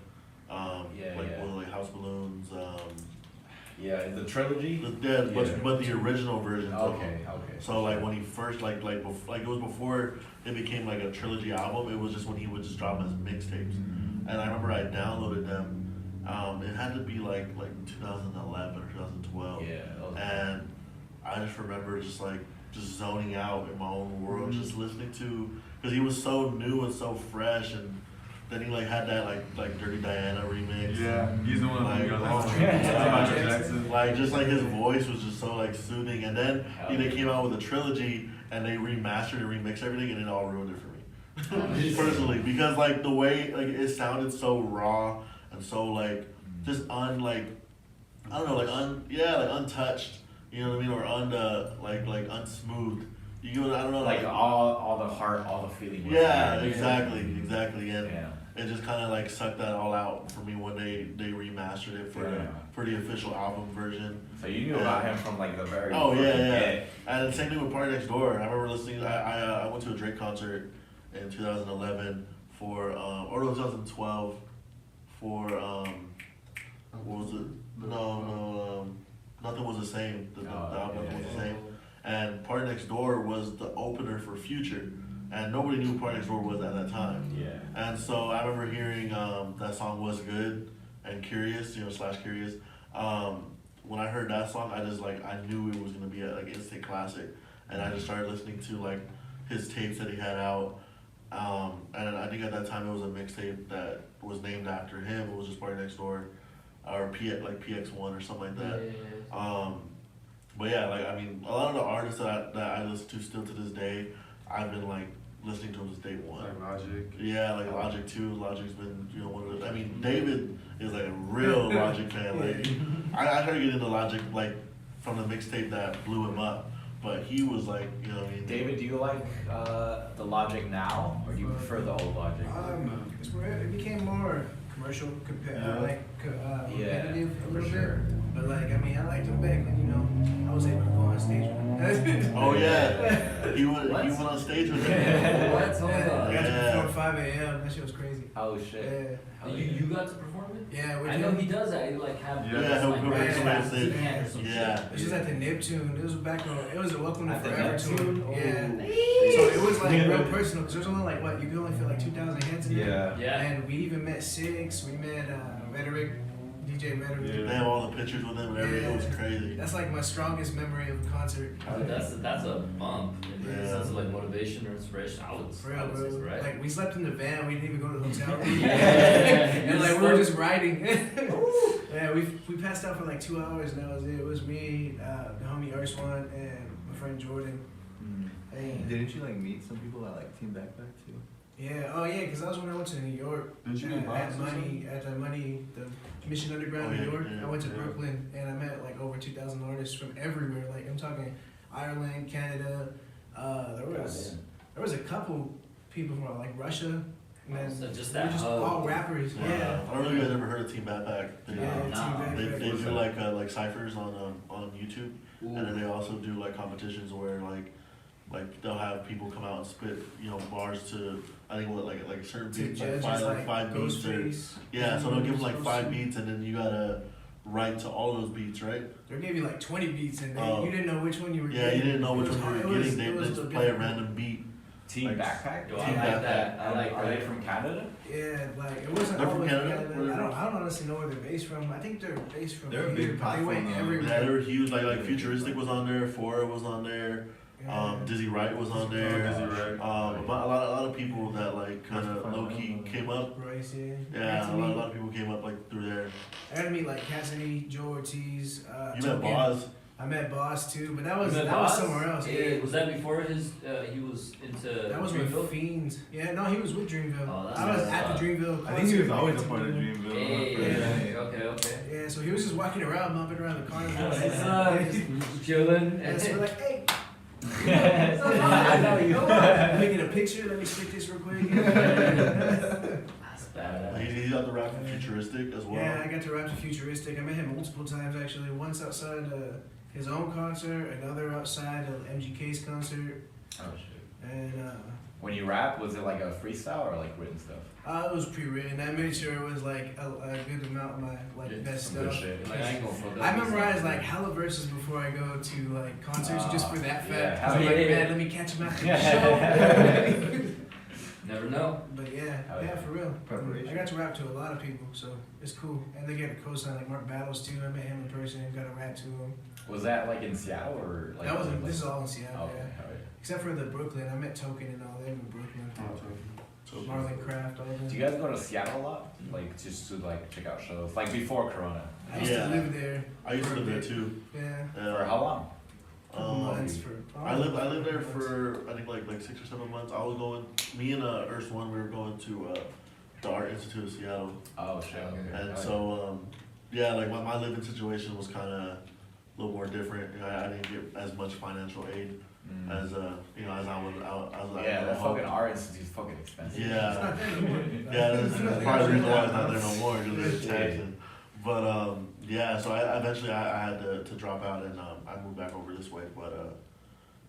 Like House Balloons. Yeah, the trilogy. But the original versions. Okay. So like when he first like it was before it became like a trilogy album. It was just when he would just drop his mixtapes, and I remember I downloaded them. It had to be like 2011 or 2012. Yeah. And I just remember just zoning out in my own world, just listening to, because he was so new and so fresh, and then he like had that like Dirty Diana remix. Yeah, he's the one Like, who got oh, Michael Jackson. Like just like his voice was just so like soothing, and then they came out with a trilogy and they remastered and remixed everything, and it all ruined it for me. Personally, because like the way like it sounded so raw and so like just untouched, you know what I mean, or unsmooth. You know, I don't know, like all the heart, all the feeling. Yeah, exactly, and yeah. it just kind of like sucked that all out for me when they remastered it for the official album version. So you knew about him from like the very. Yeah. And the same thing with Party Next Door. I remember listening. I went to a Drake concert in 2011 or 2012 for what was it? Nothing Was the Same. The album Nothing Was the Same. And Party Next Door was the opener for Future, and nobody knew who Party Next Door was at that time. Yeah. And so I remember hearing that song Was Good and Curious, /Curious. When I heard that song, I knew it was gonna be a instant classic, and I just started listening to like his tapes that he had out. And I think at that time it was a mixtape that was named after him. It was just Party Next Door, or PX1 or something like that. But yeah, like I mean, a lot of the artists that I listen to still to this day, I've been like listening to them since day one. Like Logic. Yeah, like Logic too. Logic's been one of the. I mean, David is like a real Logic fan. Like I tried to get into Logic like from the mixtape that blew him up, but he was like, you know what I mean. David, do you like the Logic now, or do you prefer the old Logic? It became more commercial, competitive a little bit. But like, I mean, I liked him back when, you know, I was able to go on stage with him. Oh yeah, he went on stage with him. What? Hold on. I got to perform at 5 a.m. That shit was crazy. Oh shit. Yeah. You got to perform it? Yeah, I know he does that. He like have he'll bring somebody on stage. hand or some Yeah. shit. It was just at the Neptune. It was back when it was a Welcome to At the Forever Neptune? tour. Yeah. So it was like real personal because there's only like you could only fit like 2,000 heads in there. Yeah. And we even met Six. We met Rhetoric, DJ Rhetoric. They have all the pictures with him and everything. It was Yeah. crazy. That's like my strongest memory of a concert. That's a bump. In Yeah. the sense of like motivation or inspiration. I would For real, say, bro. right? Like we slept in the van. We didn't even go to the hotel room. Yeah. And like we were just riding. Yeah, we passed out for like 2 hours and that was it. It was me, the homie Urswan, and my friend Jordan. And Didn't you like meet some people at like Team Backpack too? yeah, because that was when I went to New York. Didn't you meet at Boss? the Mission Underground Oh, New York. yeah. I went to Brooklyn and I met like over 2,000 artists from everywhere. Like I'm talking Ireland, Canada. There was a couple people from like Russia. And then So just we were that just hub. all rappers. Yeah. I don't know if you guys ever heard of Team Backpack. They, Yeah, No. Team Backpack. they do like ciphers on YouTube, and then they also do like competitions where like they'll have people come out and spit bars to I think like certain To beats like judges five beats or Ghostface. yeah, so they'll give them like 5 beats and then you gotta write to all those beats, right? They gave you like 20 beats and Oh. you didn't know which one you were Yeah, getting. you didn't know which It was one you hard. were It was- getting. They it was just a play a bit- random beat. Team Like, Backpack? Yo, Team I like that. Are I like they that. from Canada? Yeah, like it wasn't They're all from the way Canada? together. I don't honestly know where they're based from. I think they're based from They're a here, big but they went platform, everywhere. Yeah, they were huge. Like Futuristic was on there. Fora was on there. Yeah. Dizzy Wright was on there. Dizzy Wright. A lot of people that like kind of low key came up. Bryce, yeah. Yeah, a lot of people came up like through there. I got to meet like Cassidy, Joe Ortiz. You met Boz. I met Boss too, but that was You met that was Boss? somewhere else. Hey, Yeah. was that before his? He was into. That was Dreamville? with Fiends. Yeah, no, he was with Dreamville. Oh, that's I was nice. at the Dreamville. I think he was concert. always a part of Dreamville. Hey, okay. Yeah, so he was just walking around, mopping around the carnival. What's up? Just chilling. And so we're like, hey, I know you. making a picture. Let me stick this real quick. That's bad. He got the rap for Futuristic as well. Yeah, I got to rap to Futuristic. I met him multiple times actually. Once outside his own concert, another outside of MGK's concert, Oh shit. and When you rap, was it like a freestyle or like written stuff? it was pre-written. I made sure it was like a good amount of my best Some good stuff. shit. Like, I ain't gonna fuck up. I memorize like hella verses before I go to like concerts just for that yeah, fact. 'Cause I'm hell like, yeah. man, let me catch him after the show. Never know. But yeah, Hell yeah, yeah. for real. Preparation. I got to rap to a lot of people, so it's cool. And they get a co-sign like Mark Battles too. I met him in person and got to rap to him. Was that like in Seattle or like? That was like, this is all in Seattle, Okay, yeah. alright. Except for the Brooklyn. I met Token and all them in Brooklyn. Marlon Craft, all of them. Do you guys go to Seattle a lot? Like just to like check out shows? Like before Corona? I used Yeah. to live there. I used to for a live there bit. too. Yeah. For how long? Couple months for. I lived there for I think like 6 or 7 months. I was going. Me and Urs One, we were going to the Art Institute of Seattle, Oh shit. Okay. and so yeah, like my living situation was kind of a little more different. I didn't get as much financial aid as you know as I was out. Yeah, that fucking art institute's fucking expensive. It's Yeah, not there anymore. yeah, that's probably the reason why it's not there no more because they're taxing. But yeah, so I eventually I had to drop out and I moved back over this way. But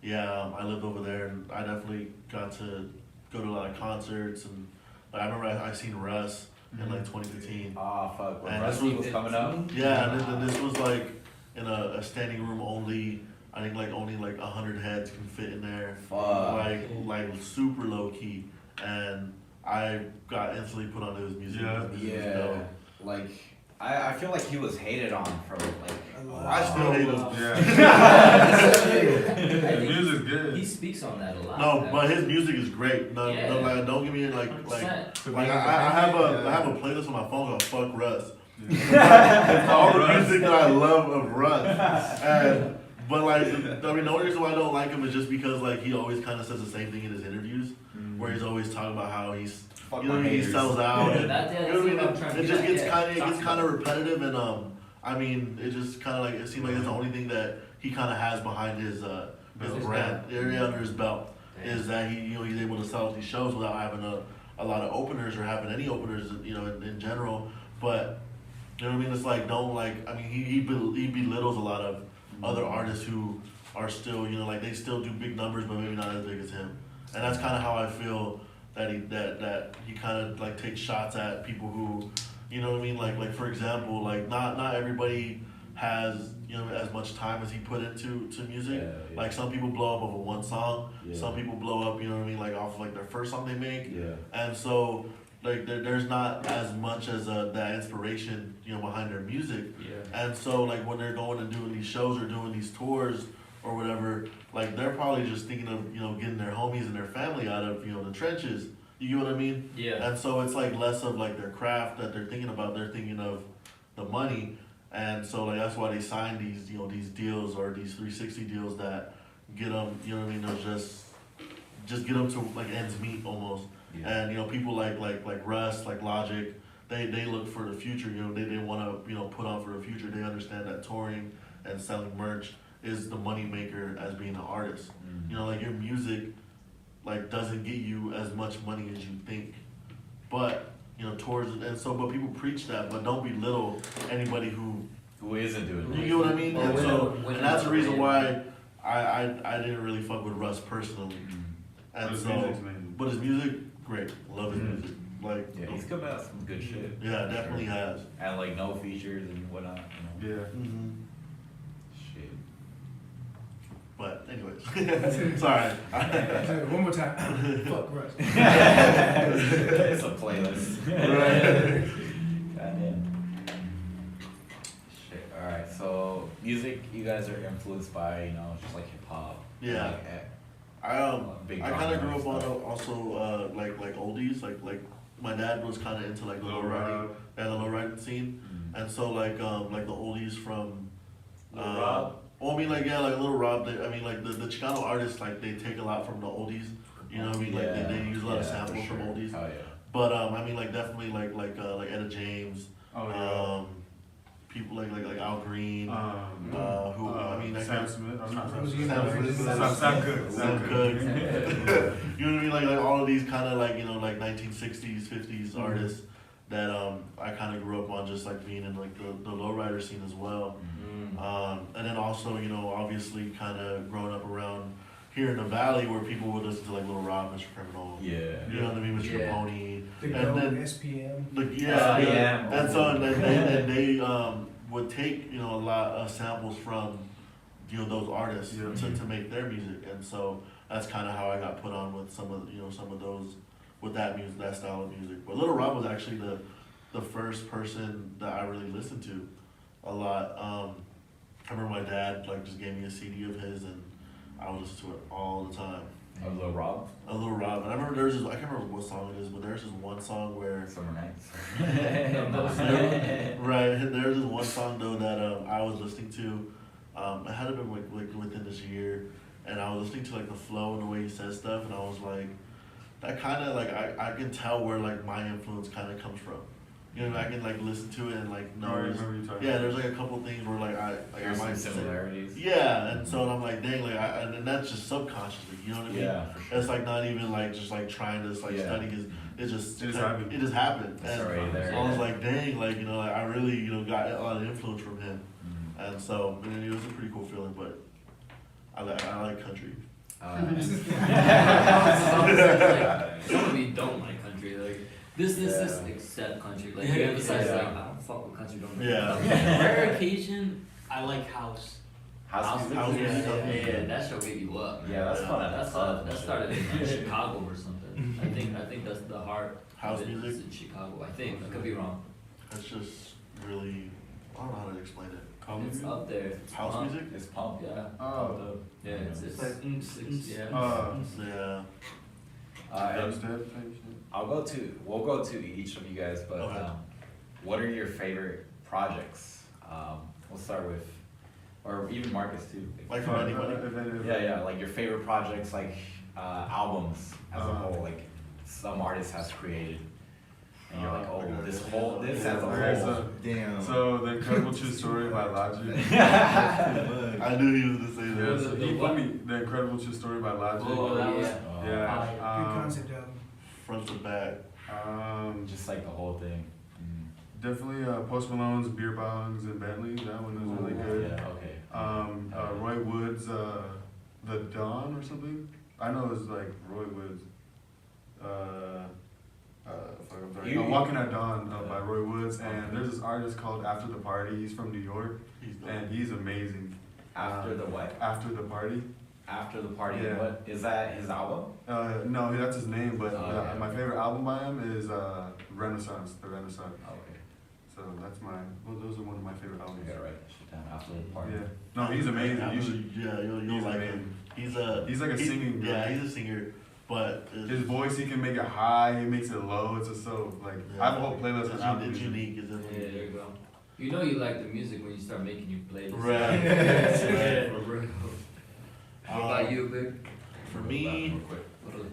yeah, I lived over there and I definitely got to go to a lot of concerts and like, I remember I seen Russ in like 2015. Oh fuck, when And Rusty this was coming up. Yeah, and then this was like in a standing room only. I think like only like 100 heads can fit in there. Fuck. Like super low key, and I got instantly put onto his music. Yeah. His music was Yeah, dope. like I feel like he was hated on for like. I still hate him. Yeah. I The think music's good. he speaks on that a lot. No, but his music is great. No, Yeah. no, like don't give me like 100%. I have a playlist on my phone called Fuck Russ. Yeah. It's all the music that I love of Russ. And but like I mean the only reason why I don't like him is just because like he always kind of says the same thing in his interviews, where he's always talking about how he's Fuck you know my he haters. sells out. And, That's you know what I mean? what I'm trying to It just get gets at. kind Talk of about it. repetitive and I mean it just kind of like it seems like it's the only thing that he kind of has behind his brand area under his belt is that he's able to sell at these shows without having a lot of openers or having any openers in general. But you know what I mean? It's like don't like I mean he belittles a lot of other artists who are still like they still do big numbers but maybe not as big as him. And that's kind of how I feel that he kind of like takes shots at people who you know what I mean like for example like not everybody has as much time as he put into music. Yeah. Like some people blow up over one song. Yeah. Some people blow up, you know what I mean, like off of like their first song they make. Yeah. And so like there's not as much as that inspiration, behind their music. Yeah. And so like when they're going and doing these shows or doing these tours or whatever, like they're probably just thinking of getting their homies and their family out of the trenches. You get what I mean? Yeah. And so it's like less of like their craft that they're thinking about. They're thinking of the money. And so like that's why they sign these these deals or these 360 deals that get them they'll just get them to like ends meet almost. Yeah. And people like Russ, like Logic, they look for the future. They want to put on for the future. They understand that touring and selling merch is the money maker as being an artist. Like your music like doesn't get you as much money as you think, but towards and so but people preach that, but don't belittle anybody who isn't doing you it. get what I mean. Or And when- so when and that's the reason another why I didn't really fuck with Russ personally. But And his so music's amazing. but his music great, love his music like Yeah, he's come out some good shit. yeah definitely has. And like no features and whatnot. Yeah. Mm-hmm. Shit. But anyways, sorry. One more time. Fuck Russ. It's a playlist. Right. Goddamn. Shit. All right. So music, you guys are influenced by just like hip hop. Yeah. Like, Big I kind of grew genres up on and stuff. also like oldies like my dad was kind of into like the Lil low riding Rob. and the low riding scene, and so like the oldies from Lil Rob? Well, I mean, like, yeah, like Little Rob, I mean, like, the Chicano artists, like, they take a lot from the oldies, you know what I mean? Like, they use a lot of samples from oldies. Oh, yeah. But, I mean, like, definitely, like Etta James, people like Al Green, who, I mean, Sam Smith, I'm not Sam Smith. Sam Cooke. You know what I mean? Like all of these kind of like, you know, like 1960s, 50s artists that I kind of grew up on, just like being in like the lowrider scene as well. And then also, you know, obviously kind of growing up around here in the valley where people would listen to like Little Rob, Mr. Criminal. Yeah. You know what I mean? Mr. Capone. The And Go, then SPM. And so and they would take, you know, a lot of samples from, you know, those artists to make their music. And so that's kind of how I got put on with some of those, with that music, that style of music. But Little Rob was actually the first person that I really listened to a lot. I remember my dad like just gave me a CD of his, and I would listen to it all the time. A Little Rob? A Little Rob. And I remember there's this, I can't remember what song it is, but there's this one song where... Summer Nights. Right, there's this one song though that I was listening to. It had to been like within this year, and I was listening to like the flow and the way he says stuff, and I was like, that kind of like, I can tell where like my influence kind of comes from. You know, I can like listen to it and like know. There's like a couple things where like I might some similarities. Yeah, and so I'm like, dang, like and that's just subconsciously, you know what I mean? Yeah, for sure. It's like not even like just like trying to like study his. It just happened. It just happened. It's And already there. I was like, dang, like, you know, like, I really, you know, got a lot of influence from him. And so, I mean, it was a pretty cool feeling, but I like country. Some of me don't like country, like this accept country, like you emphasize like I don't fuck with country, don't. Yeah. Rare occasion, I like house. House music? Yeah, that should wake you up. Man. Yeah, that's fun. That started in like, Chicago or something. I think that's the heart. House of it music? is in Chicago. I think I could be wrong. That's just really, I don't know how to explain it. It's up there. It's House punk. music? It's pump. Yeah. Oh. Yeah, it's like, yeah. Yeah. We'll go to each of you guys, but Okay. what are your favorite projects? We'll start with, or even Marcus too. Like from anybody? Yeah, like your favorite projects, like albums as a whole, like some artist has created, and you're like, oh, this as a whole. Damn. So the Incredible True Story by Logic. I knew he was gonna say Yeah, that. so he put me The Incredible True Story by Logic. Oh, that was. Yeah. Good concept album. Front to back. Just like the whole thing. Definitely Post Malone's Beer Bongs and Bentley. That one was really good. Yeah, okay. Roy Wood's The Dawn or something. I know it's like Roy Wood's. Walking at Dawn by Roy Woods, and there's this artist called After the Party. He's from New York, and he's amazing. After the what? After the Party. After the Party. Yeah. What is that? His album? No, that's his name, but Okay. my favorite album by him is Renaissance, The Renaissance. Okay. So those are one of my favorite albums. I gotta write that shit down. After the Party. Yeah. No, he's amazing. You'll like him. He's like a singing guy. Yeah, he's a singer, but His voice, he can make it high, he makes it low. It's just so like I have a whole playlist on Apple It's Music. unique. It's Yeah, definitely there you go. You know you like the music when you start making your playlists. Right. For real. What about you, Big? For me, What are-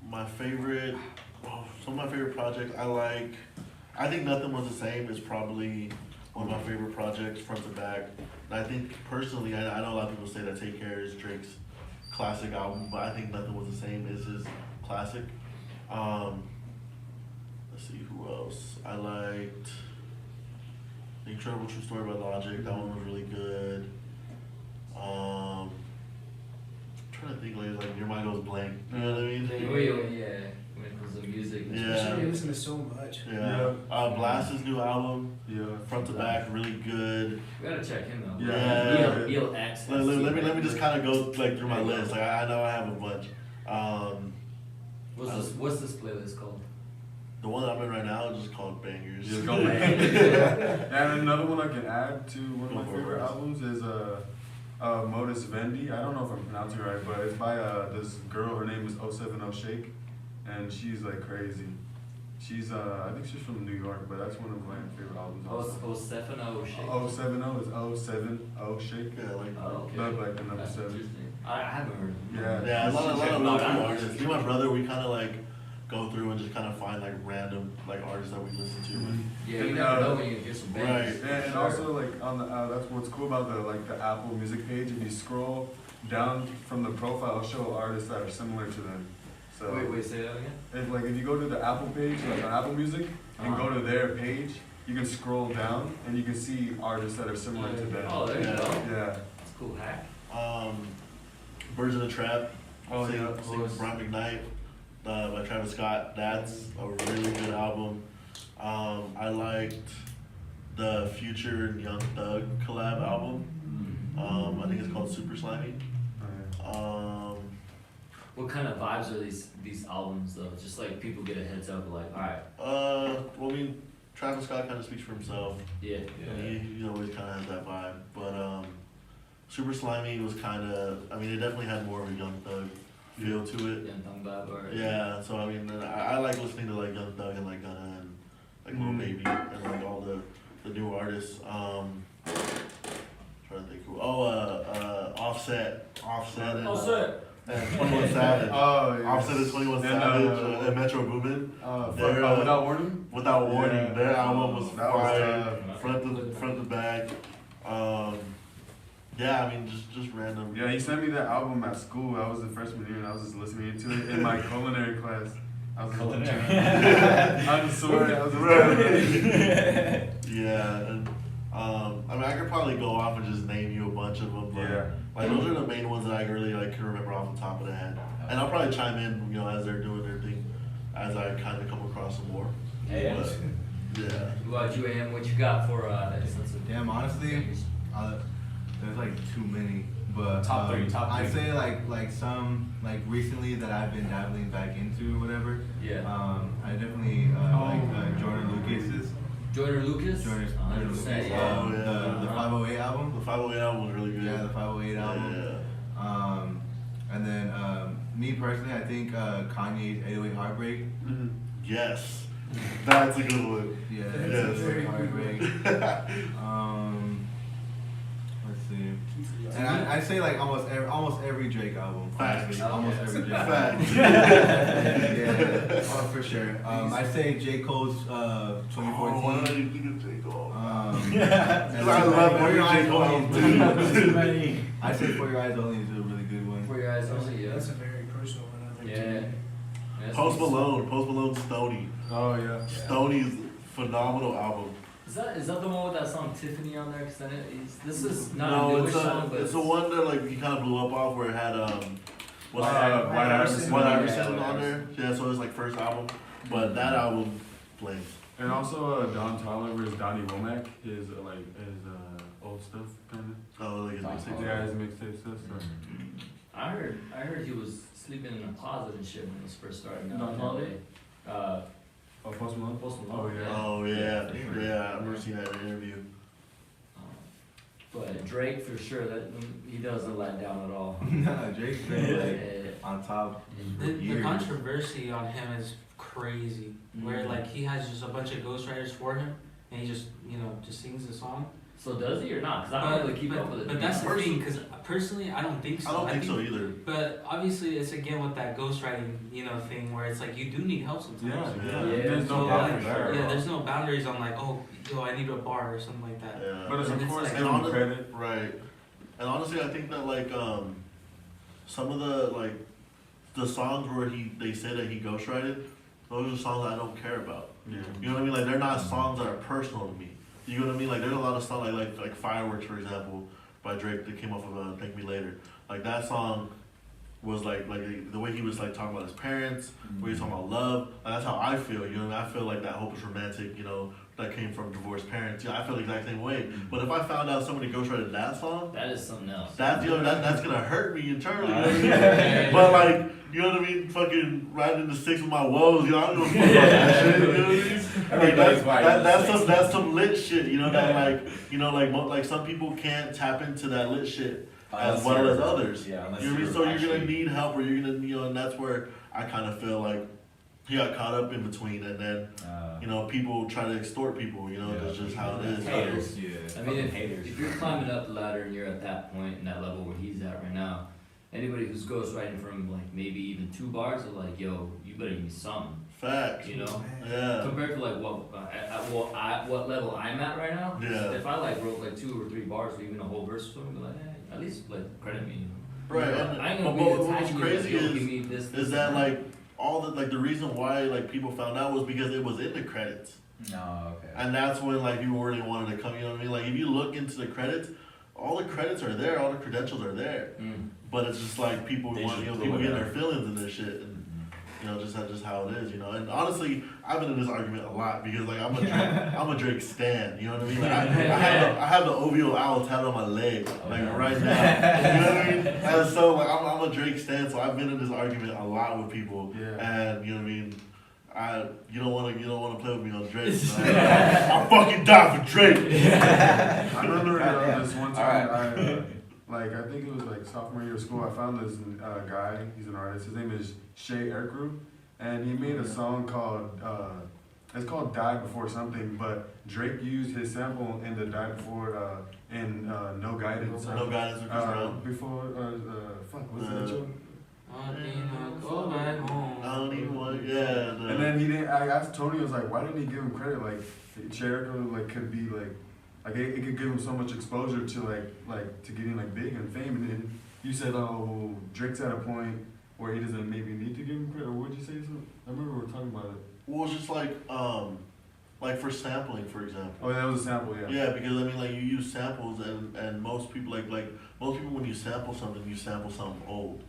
my favorite, some of my favorite projects I think Nothing Was the Same is probably one of my favorite projects front to back. And I think personally, I know a lot of people say that Take Care is Drake's classic album, but I think Nothing Was the Same is his classic. Let's see, who else? I liked The Incredible True Story by Logic, that one was really good. I'm trying to think like your mind goes blank. You know what I mean? Yeah, when it comes to music. Yeah. Especially you listen to so much. Yeah. Blast's new album, Yeah. front to back, really good. We gotta check him out. Yeah. He'll access. Let me just kind of go like through my list. Like I know I have a bunch. What's this playlist called? The one that I'm in right now is just called Bangers. Just go And another one I can add to one of my favorite albums is Modus Vendi. I don't know if I'm pronouncing it right, but it's by this girl. Her name is 070 Shake, and she's like crazy. She's I think she's from New York, but that's one of my favorite albums. Oh, Stefano Shake. 070 is 070 Shake. Yeah, like okay. Not like the number That's 7. interesting. I haven't heard. Yeah. a lot of real No, cool I- artists. Me and my brother, we kind of like go through and just kind of find like random like artists that we listen to. And, Yeah, you And, never know when you hear some bands. Right. And also like on the that's what's cool about the Apple Music page. If you scroll down from the profile, it'll show artists that are similar to them. So Wait, say that again? if you go to the Apple page, like on Apple Music, and go to their page, you can scroll down and you can see artists that are similar to them. Oh, there you Yeah. go. Yeah. That's a cool hack. Birds in the Trap. Oh, sing, yeah, of sing course. Brian McKnight by Travis Scott. That's a really good album. I liked the Future and Young Thug collab album. I think it's called Super Slimy. What kind of vibes are these albums though? Just like people get a heads up, like, all right, Well, I mean, Travis Scott kind of speaks for himself. yeah. He always kind of has that vibe. But Super Slimy was kind of, I mean, it definitely had more of a Young Thug feel to it. Young Thug vibe, or Yeah, so I mean, I like listening to like Young Thug and like Gunna and like Lil Baby and like all the new artists. Trying to think who. Offset and 21 Savage. Oh, yeah. Offset and 21 And, Savage and Metro Boomin. Without Warning? Without Warning, Yeah. their album was That was fire, tough. front to back. Yeah, I mean, just random. Yeah, he sent me that album at school. I was in freshman year and I was just listening to it in my culinary class. I was I'm sorry, I was Yeah, and I mean, I could probably go off and just name you a bunch of them, but Yeah. like those are the main ones that I really like can remember off the top of the head. And I'll probably chime in, you know, as they're doing their thing, as I kind of come across some more. Yeah. But, yeah. What about you, AM? What you got for sense of Damn, honestly, there's like too many. But Top three. I'd say like some like recently that I've been dabbling back into or whatever. Yeah. I definitely like Jordan Lucas's. Jordan Lucas? Jordan 100%, Lucas. yeah. The 508 album. The 508 album was really good. Yeah, the 508 album. Yeah. And then me personally, I think Kanye's 808 Heartbreak. Yes. That's a good one. Yeah, Yes. 808 Heartbreak. Let's see. And I say like almost every Drake album. Facts. Honestly. Almost every Drake album. Facts. Yeah, oh, for sure. I say J. Cole's 2014. Oh, why don't you think of J. Cole? And I love For Your every J. Eyes Cole Only. album. I say For Your Eyes Only is a really good one. For your eyes only, yeah. That's a very personal one. I think. Yeah. That's Post nice. Malone's Stoney. Oh, yeah. Stoney's phenomenal album. Is that the one with that song Tiffany on there? Cause then this is not No, a newish it's song, but it's the one that like he kind of blew up off where it had White Iverson. White Yeah, Iverson White on there. Yeah, so it's like first album, but that album flames. And also Don Toliver's Donnie Womack, his old stuff kind Oh, like his Don mixtape. of. Yeah, his mixtape stuff. So. I heard he was sleeping in a closet and shit when he was first starting out. Don in Toliver? LA. Oh, Post Malone? Post Malone. Oh, yeah. Oh yeah, I remember seeing that in an interview. But Drake for sure, that he doesn't let down at all. Nah, Drake's been like Yeah. on top. The Years. controversy on him is crazy. Where like he has just a bunch of ghostwriters for him, and he just just sings the song. So does he or not? Cause I don't really keep up with it. But that's the thing, because personally I don't think so. I don't think so either. But obviously it's again with that ghostwriting thing where it's like you do need help sometimes. Yeah. Yeah. There's So, no like, boundaries there. yeah, there's no boundaries on like, oh, I need a bar or something like that. Yeah. But it's And of it's course like- give him credit. Right. And honestly, I think that like some of the songs where they say that he ghostwrited, those are songs I don't care about. Yeah. You know what I mean? Like they're not songs that are personal to me. You know what I mean? Like there's a lot of songs like Fireworks, for example, by Drake that came off of Thank Me Later. Like that song was like the way he was like talking about his parents, where he's talking about love. Like, that's how I feel. You know, I feel like that hope is romantic. That came from divorced parents. I feel the exact same way. But if I found out somebody ghostwrited that song, That is something else. that's gonna hurt me internally. You know what I mean? But like, you know what I mean? Fucking riding in the six with my woes. I don't give a fuck about that shit. You know what I mean? Like, that's some lit shit. Like some people can't tap into that lit shit as well as others. Yeah, unless You know what I mean? you're So you're gonna actually- need help, or you're gonna and that's where I kind of feel like he got caught up in between, and then you know, people try to extort people. You know, that's just how it is. Haters. Yeah. I mean, if, haters. if you're climbing up the ladder and you're at that point and that level where he's at right now, anybody who's ghostwriting from like maybe even 2 bars are like, yo, you better give me something, Facts. you know? Yeah. Compared to like what level I'm at right now. Yeah. If I like wrote like 2 or 3 bars or even a whole verse or something, like, at least like credit me. You know? Right. And I ain't gonna but be what's attacking you, crazy like, yo, give me this, is that like all the like the reason why like people found out was because it was in the credits. No, okay. And that's when like people really wanted to come, you know what I mean? Like if you look into the credits, all the credits are there, all the credentials are there. But it's just like people They want, just you know, throw people it get out. their feelings in their shit, and you know, just how it is, you know. And honestly, I've been in this argument a lot because like I'm a Drake stan, you know what I mean? Like I have the OVO owl tattooed on my leg, like right now, you know what I mean? And so like I'm a Drake stan, so I've been in this argument a lot with people, and you know what I mean. You don't want to play with me on Drake. I'll fucking die for Drake. I remember this one time. Alright. I think it was like sophomore year of school. I found this guy. He's an artist. His name is Shay Aircrew, and he made a song called it's called "Die Before Something." But Drake used his sample in the "Die Before" in "No Guidance." No Guidance with Chris Brown. Before what's the intro? Go back home. I don't even want. Yeah. And then he didn't. I asked Tony. I was like, why didn't he give him credit? Like Jericho, like could be like it could give him so much exposure to like to getting like big and fame. And then you said, oh, Drake's at a point where he doesn't maybe need to give him credit. Or what did you say? I remember we were talking about it. Well, it's just like for sampling, for example. Oh, that was a sample, yeah. Yeah, because I mean, like you use samples, and most people like most people when you sample something old.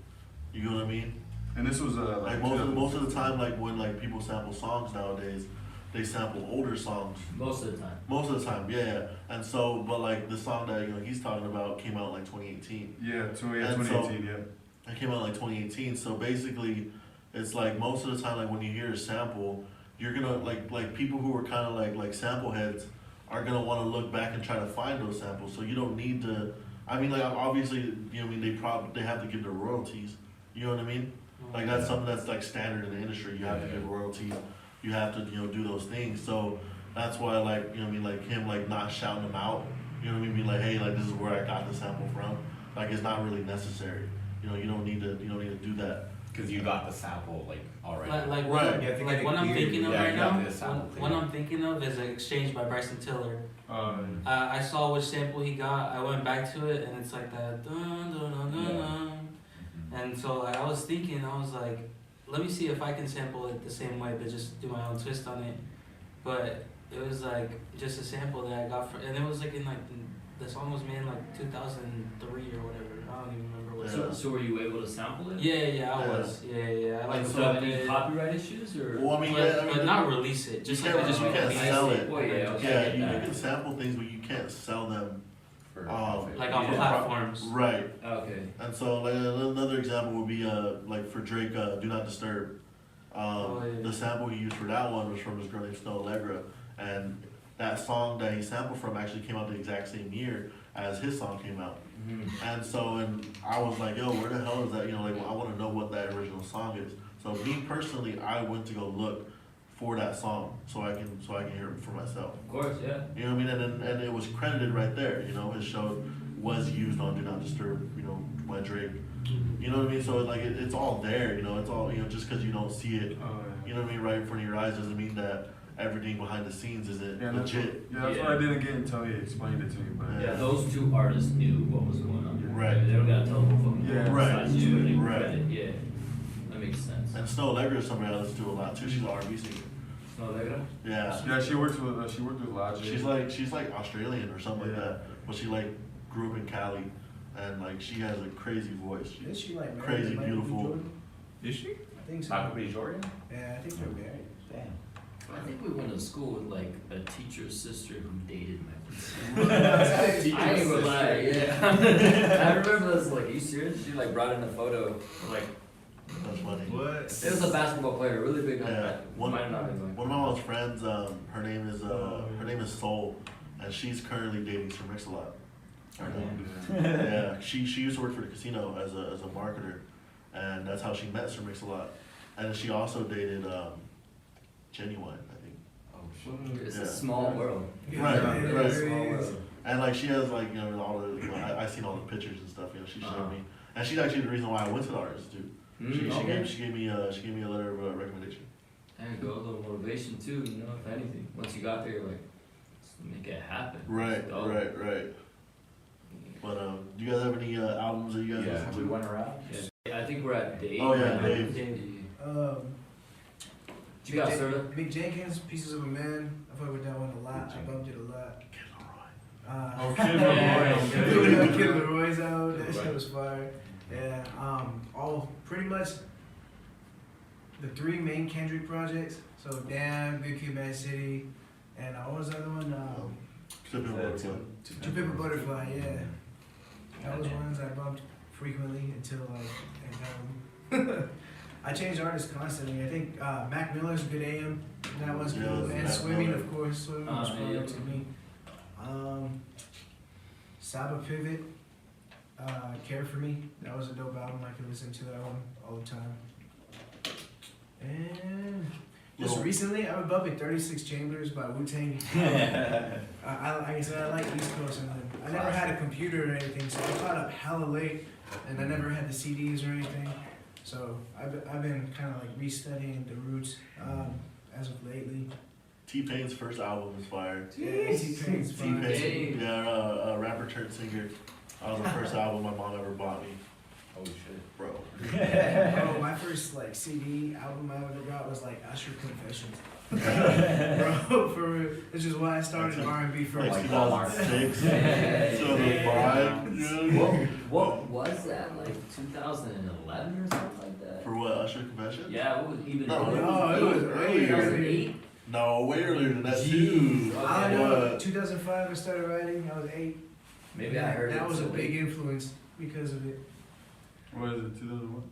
You know what I mean? And this was Like most of the time, like when like people sample songs nowadays, they sample older songs. Most of the time. Most of the time, yeah. And so, but like the song that he's talking about came out like 2018. Yeah, 2018, yeah. It came out like 2018. So basically, it's like most of the time, like when you hear a sample, you're gonna like people who are kind of like sample heads are gonna want to look back and try to find those samples. So you don't need to. I mean, like obviously, you know, I mean, they have to give their royalties. You know what I mean? Like that's something that's like standard in the industry. You have to give royalties. You have to, you know, do those things. So that's why, like, you know what I mean, like him like not shouting them out. You know what I mean? Being like, hey, like this is where I got the sample from. Like it's not really necessary. You know, you don't need to do that. Because you got the sample like already. Like Right. like what I'm thinking of right you now. got the sample What clear. I'm thinking of is an exchange by Bryson Tiller. I saw which sample he got. I went back to it, and it's like that. Dun, dun, dun, dun, dun. And so like, I was thinking, I was like, let me see if I can sample it the same way, but just do my own twist on it. But it was like just a sample that I got and it was like in like the song was made in like 2003 or whatever. I don't even remember what. So were you able to sample it? Yeah, I was. Yeah. I Like, like So have any copyright issues or? Well, I mean, but not release it. Just you like can't, I you can't release sell it. Well, yeah, okay. Yeah, I get you that. can sample things, but you can't sell them. For profit. like on Yeah. platforms. Right. Okay. And so like another example would be like for Drake, "Do Not Disturb." The sample he used for that one was from this girl named Snow Allegra, and that song that he sampled from actually came out the exact same year as his song came out. And so, and I was like, yo, where the hell is that? You know, like I want to know what that original song is. So me personally, I went to go look for that song so I can hear it for myself. Of course, yeah. You know what I mean? And it was credited right there. You know, it showed was used on "Do Not Disturb." You know, by Drake. You know what I mean? So like it's all there. You know, it's all, you know, just because you don't see it. You know what I mean? Right in front of your eyes doesn't mean that everything behind the scenes isn't legit. That's what I didn't get until he explained it to me. But Yeah, those 2 artists knew what was going on. Right. They don't gotta tell the whole fucking Yeah. Right. besides you and Right. credit. Yeah. That makes sense. And Snow Allegra is somebody I listen to a lot too. She's an R&B singer. Snow Allegra? Yeah. yeah, she worked with Logic. She's like Australian or something like that. But she like grew up in Cali, and like she has a crazy voice. Is she like married Crazy, to Michael B. beautiful. Jordan? Is she? I think so. Michael B. Jordan? Yeah, I think they're married. Damn. I think we went to school with like a teacher's sister who dated Michael. I ain't gonna lie, yeah. I remember this, like, are you serious? She like brought in a photo of, like, That's funny. What? it was a basketball player, really big. Yeah. One might not have been One of my mom's friends, her name is Soul, and she's currently dating Sir Mix-a-Lot. Yeah, she used to work for the casino as a marketer, and that's how she met Sir Mix-a-Lot. And she also dated Genuine, I think. Oh shit. It's Yeah. a small world. Right, Yeah, it right. really is. And like she has like, you know, all the, you know, I seen all the pictures and stuff, you know, she showed me. And she's actually the reason why I went to the artist too. She gave me a letter of recommendation. There you go, a little motivation too, you know, if anything. Once you got there, you're like, let's make it happen. Right. Let's go. Right. But do you guys have any albums that you guys Yeah, listen to? we went around. Yeah, I think we're at Dave. Oh, yeah, right? Dave. You got Serta? Mick Jenkins, Pieces of a Man. I fuck with that one a lot. I bumped it a lot. Kid Leroy. Kid Leroy's out. That shit was fire. Yeah. All pretty much the 3 main Kendrick projects. So Damn, Good Kid, Mad City, and what was the other one? To Pimp a Butterfly. Yeah. That was ones I bumped frequently until I changed artists constantly. I think Mac Miller's Good AM. That was cool. And Swimming, of course. Swimming was fun to me. Saba Pivot, Care For Me. That was a dope album. I could listen to that one all the time. And just recently, I've been bumping 36 Chambers by Wu-Tang. Like I said, I like East Coast, and I never had a computer or anything, so I caught up hella late, and I never had the CDs or anything. So I've been kind of like restudying the roots as of lately. T-Pain's first album is fire. Yeah, T-Pain's fire. T-Pain, yeah, rapper turned singer. That was the first album my mom ever bought me. Oh shit. Bro. Bro, my first like CD album I ever got was like Usher Confessions. Bro, for real. This is why I started R&B first. Like 2006. 2005. What was that? Like 2011 or something like that? For what, Usher Confessions? Yeah, what was even No, it was earlier. 2008? No, way earlier than that too. I don't know. 2005 I started writing. I was 8. Maybe I heard that it was a so big late. influence because of it. What is it, 2001?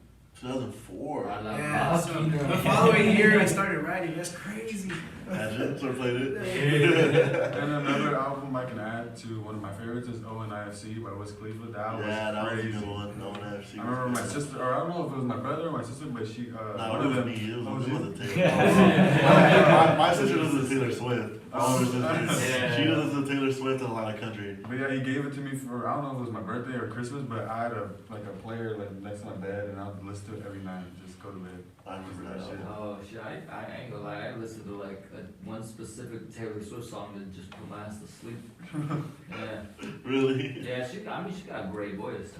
2004. I love Yeah, so Rocky. the following year I started writing. That's crazy. Imagine, so I played it. And another album I can add to one of my favorites is ONIFC by Wiz Khalifa. That was crazy. Was a good one. No one FC. I remember my sister, or I don't know if it was my brother or my sister, but she, No, one it of was them. me. It Oh, was you? a Taylor. My sister listens to Taylor Swift. Yeah. She listens to Taylor Swift and a lot of country. But yeah, he gave it to me for, I don't know if it was my birthday or Christmas, but I had a player like next to my bed, and I would listen to it every night, just go to bed. I remember that shit. Oh shit, I ain't gonna lie, I listened to like one specific Taylor Swift song that just put my ass to sleep. Yeah. Really? Yeah, she got a great voice.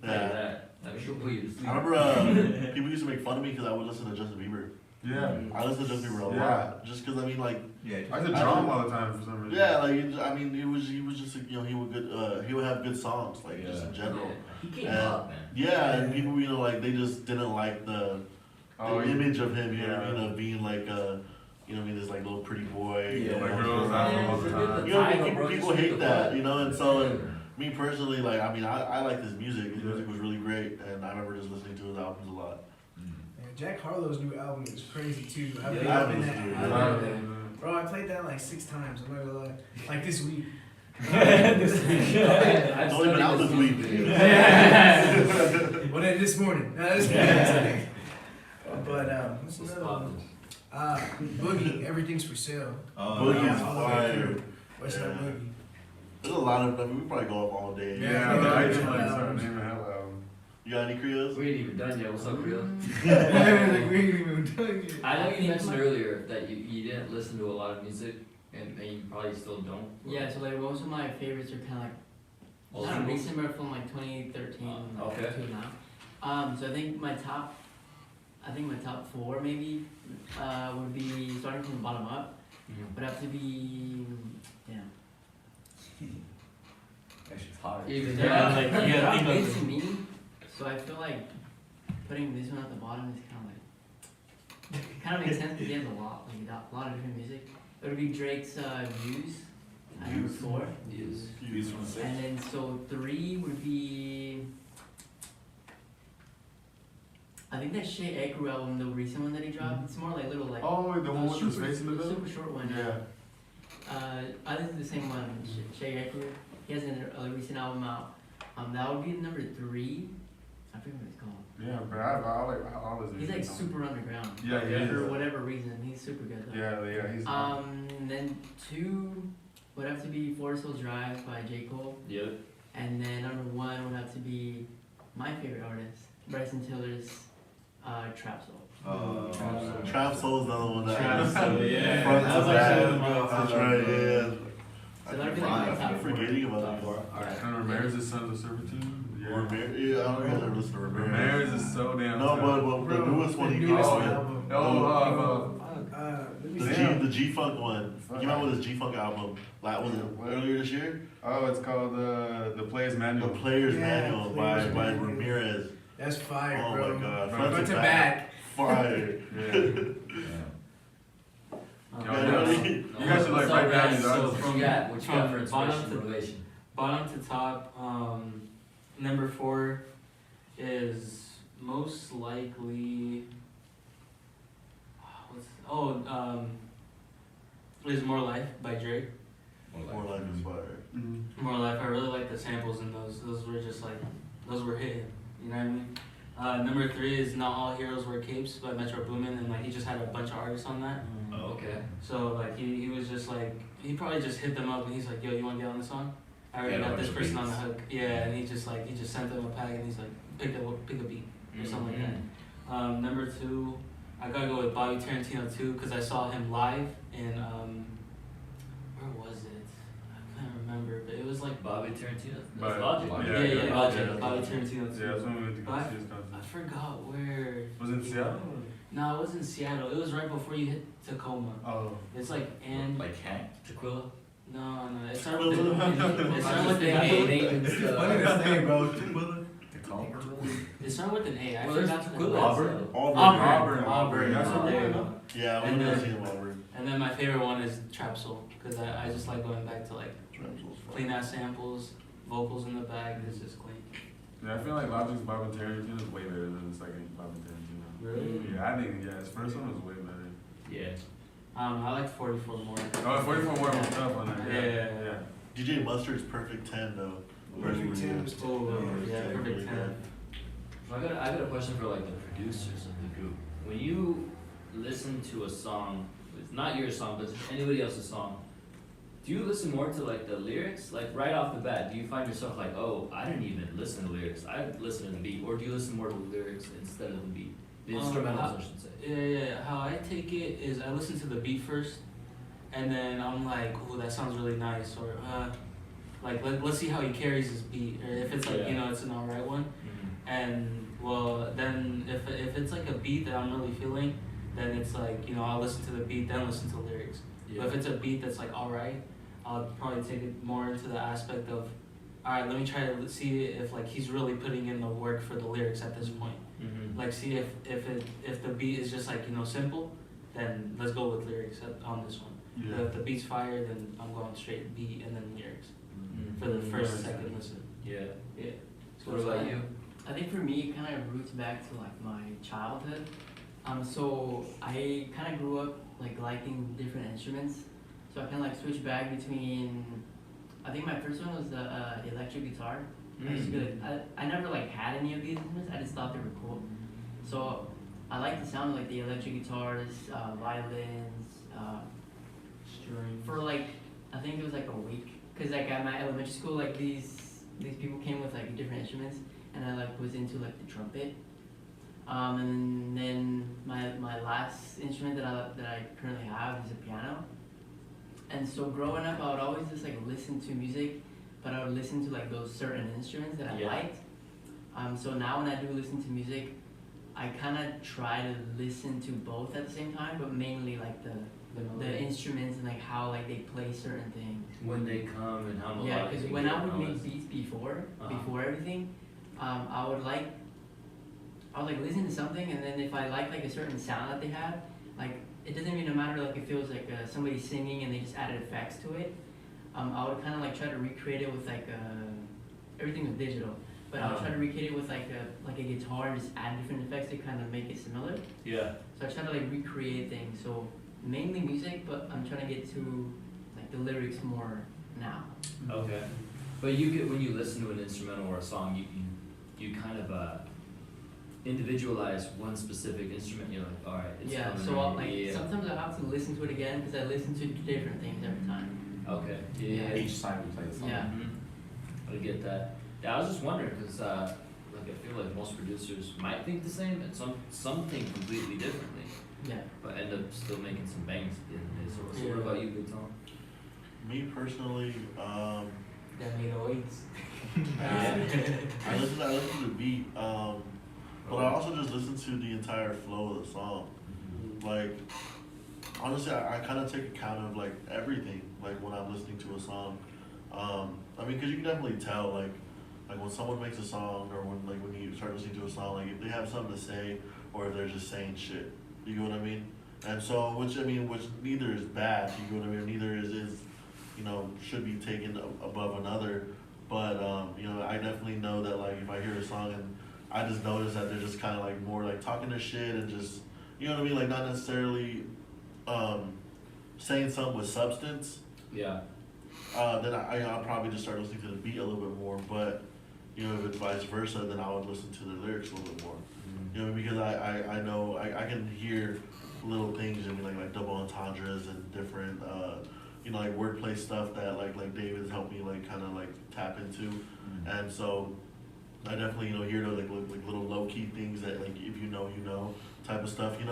Yeah. That. I mean, she'll put you to sleep. I remember people used to make fun of me because I would listen to Justin Bieber. Yeah. I listen to Justin Bieber a Yeah. lot, just because I mean, like, Yeah. I used to draw him all the time for some reason. yeah, like I mean, he was just you know he would have good songs like just in general. He came And- up, man. Yeah, and people you know like they just didn't like the image of him, you know what I yeah. mean, of being like you know what I mean, this like little pretty boy. Yeah, you know, like girls out all the forget time. You know, title, people bro, hate just that, the you know, and so me personally, like I mean, I like his music. His music was really great, and I remember just listening to his albums a lot. And Jack Harlow's new album is crazy too. I've been Yeah, loving that that. was album. Bro, I played that like 6 times. I'm not gonna lie. Like this week. It's only been out this week. Well, then this morning. No, this morning. But what's What's another one? poppin'? Boogie. Everything's for sale. Boogie's Yeah, all the way fire. through. What's that Yeah. Boogie? There's a lot of them. We probably go up all day. Yeah, but I just like start naming hell album. You got any Creoles? We ain't even done yet. What's up, Creole? Like, we ain't even done yet. I know you mentioned earlier that you didn't listen to a lot of music, and you probably still don't. Yeah, so like most of my favorites are kind of like Old not school? recent, but from like 2013 Okay. to now. So I think my top 4 maybe would be starting from the bottom up. Mhm. Would have to be That shit's hard. Even Yeah, like, you gotta think It's of me. So I feel like putting this one at the bottom is kind of makes sense because he has a lot of different music. It would be Drake's Views at number 4. Yes. Views from the Six. And then so 3 would be I think that Shea Ekru album, the recent one that he dropped, it's more like little like Oh, the one with the super- space in the middle? super short one. Yeah. I listened to the same one, Shea Ekru. He has a recent album out. That would be number 3. I forget what he's called. Yeah, but I always. He's like super underground. Yeah, he is. For whatever reason, he's super good though. Yeah, he's. Then 2 would have to be Forest Hills Drive by J. Cole. Yep. And then number 1 would have to be my favorite artist, Bryson Tiller's Trap Soul. Trap Soul's the other one that Trap has Soul, yeah. front to That's back. actually That's right, yeah. So that'd be like my I top keep 4. forgetting about Top that. 4. Alright. And Ramirez's Sons of Servitude. Yeah, I don't know if I ever listened to Ramirez. Ramirez is so damn. No, tough. but the newest one he The came newest out with. album. Let me see. The G-Funk one. He came out with his G-Funk album. Like, was it earlier this year? Oh, it's called the Player's The Manual. Player's Yeah, Manual Player's by Manual. Ramirez. That's fire, Oh bro. my god. Front to back. Fire. You guys should like write down these So artists. from What you got for from inspiration and motivation? bottom to top, number 4 is most likely. Is More Life by Drake. More like inspired. More Life. I really like the samples in those. Those were just like, those were hitting. You know what I mean? Number 3 is Not All Heroes Wear Capes by Metro Boomin, and like he just had a bunch of artists on that. Oh, okay. So like he was just like, he probably just hit them up and he's like, yo, you want to get on the song? I already Yeah, got this bunch of person on the beats. hook. Yeah, and he just sent them a pack and he's like, pick a beat or something like that. Number 2, I gotta go with Bobby Tarantino too, because I saw him live in where was it? I can't remember, but it was like Bobby Tarantino. But- That's Logic. yeah, Logic. Bobby Tarantino too. Yeah, that's when we went to go But see his I concert. forgot where. Was it in Seattle? No, it was in Seattle. It was right before you hit Tacoma. Oh. It's like and Like Hank? Tequila. no, it started with it started with an A. Funny to say, bro. It started with an A. I Well, there's forgot the Tequila. Auburn. Auburn. That's what There you we're go. Yeah, And we've never then- seen him over. And then my favorite one is Trap Soul, because I just like going back to like Trap Soul's fire. clean ass samples, vocals in the back. It's just clean. Yeah, I feel like Logic's Bobby Tarantino is way better than the second Bobby Tarantino. Really? Yeah, I think his first one was way better. Yeah. I like 44 more. Oh, 44 more was tough on that. Yeah. DJ Mustard's Perfect 10 though. Perfect 10 was Oh, yeah, perfect 10. I got a question for like the producers of the group. When you listen to a song, it's not your song, but it's anybody else's song, do you listen more to like the lyrics? Like right off the bat, do you find yourself like, oh, I didn't even listen to lyrics, I listened to the beat, or do you listen more to the lyrics instead of the beat? The instrumentals, I should say. Yeah. How I take it is I listen to the beat first, and then I'm like, oh, that sounds really nice, or like let's see how he carries his beat, or if it's like it's an alright one. And well, then if it's like a beat that I'm really feeling, then it's like I'll listen to the beat, then listen to the lyrics. But if it's a beat that's like alright, I'll probably take it more into the aspect of, alright, let me try to see if like he's really putting in the work for the lyrics at this point. Like see if the beat is just like simple, then let's go with lyrics on this one. Yeah. But if the beat's fire, then I'm going straight beat and then lyrics for the first second listen. Yeah. Yeah. So what about you? I think for me, it kind of roots back to like my childhood. So I kind of grew up like liking different instruments. So I kind of like switched back between. I think my first one was the electric guitar. I used to be like, I never like had any of these instruments. I just thought they were cool. So I like the sound of like the electric guitars, violins. For like, I think it was like a week. Cause like at my elementary school, like these people came with like different instruments, and I like was into like the trumpet. And then my last instrument that I currently have is a piano. And so growing up, I would always just like listen to music, but I would listen to like those certain instruments that I liked. So now when I do listen to music, I kind of try to listen to both at the same time, but mainly like the instruments and like how like they play certain things. When they come and how Yeah, because when I would make noise. beats before everything, I would like listen to something, and then if I like a certain sound that they have, like it doesn't even matter like if it was like somebody singing and they just added effects to it. I would kind of like try to recreate it with like everything was digital, but I would try to recreate it with like a guitar and just add different effects to kind of make it similar. Yeah. So I try to like recreate things. So mainly music, but I'm trying to get to like the lyrics more now. Okay. But you get when you listen to an instrumental or a song, you kind of individualize one specific instrument, you're like, all right, it's Yeah, coming so right like here. sometimes I have to listen to it again because I listen to different things every time. Okay, yeah. Each time we play the song. Yeah. I get that. Yeah, I was just wondering because, like, I feel like most producers might think the same, and some think completely differently, Yeah. but end up still making some bangs at the end of the day. So what Yeah. about you, Big Tom? Me personally, That 808s. I listen to the beat, but I also just listen to the entire flow of the song. Like, honestly, I kind of take account of like everything, like when I'm listening to a song. I mean, cause you can definitely tell, like when someone makes a song, or when you start listening to a song, like if they have something to say, or if they're just saying shit. You know what I mean? And so, which neither is bad. You know what I mean? Neither is should be taken above another. But I definitely know that like if I hear a song and I just notice that they're just kind of like more like talking their shit and just, you know what I mean, like not necessarily saying something with substance. Yeah. Then I'll probably just start listening to the beat a little bit more. But if it's vice versa, then I would listen to the lyrics a little bit more. Because I know I can hear little things, like double entendres and different like wordplay stuff that like David's helped me like kind of like tap into, and so I definitely hear those like little low key things that like if you know type of stuff, and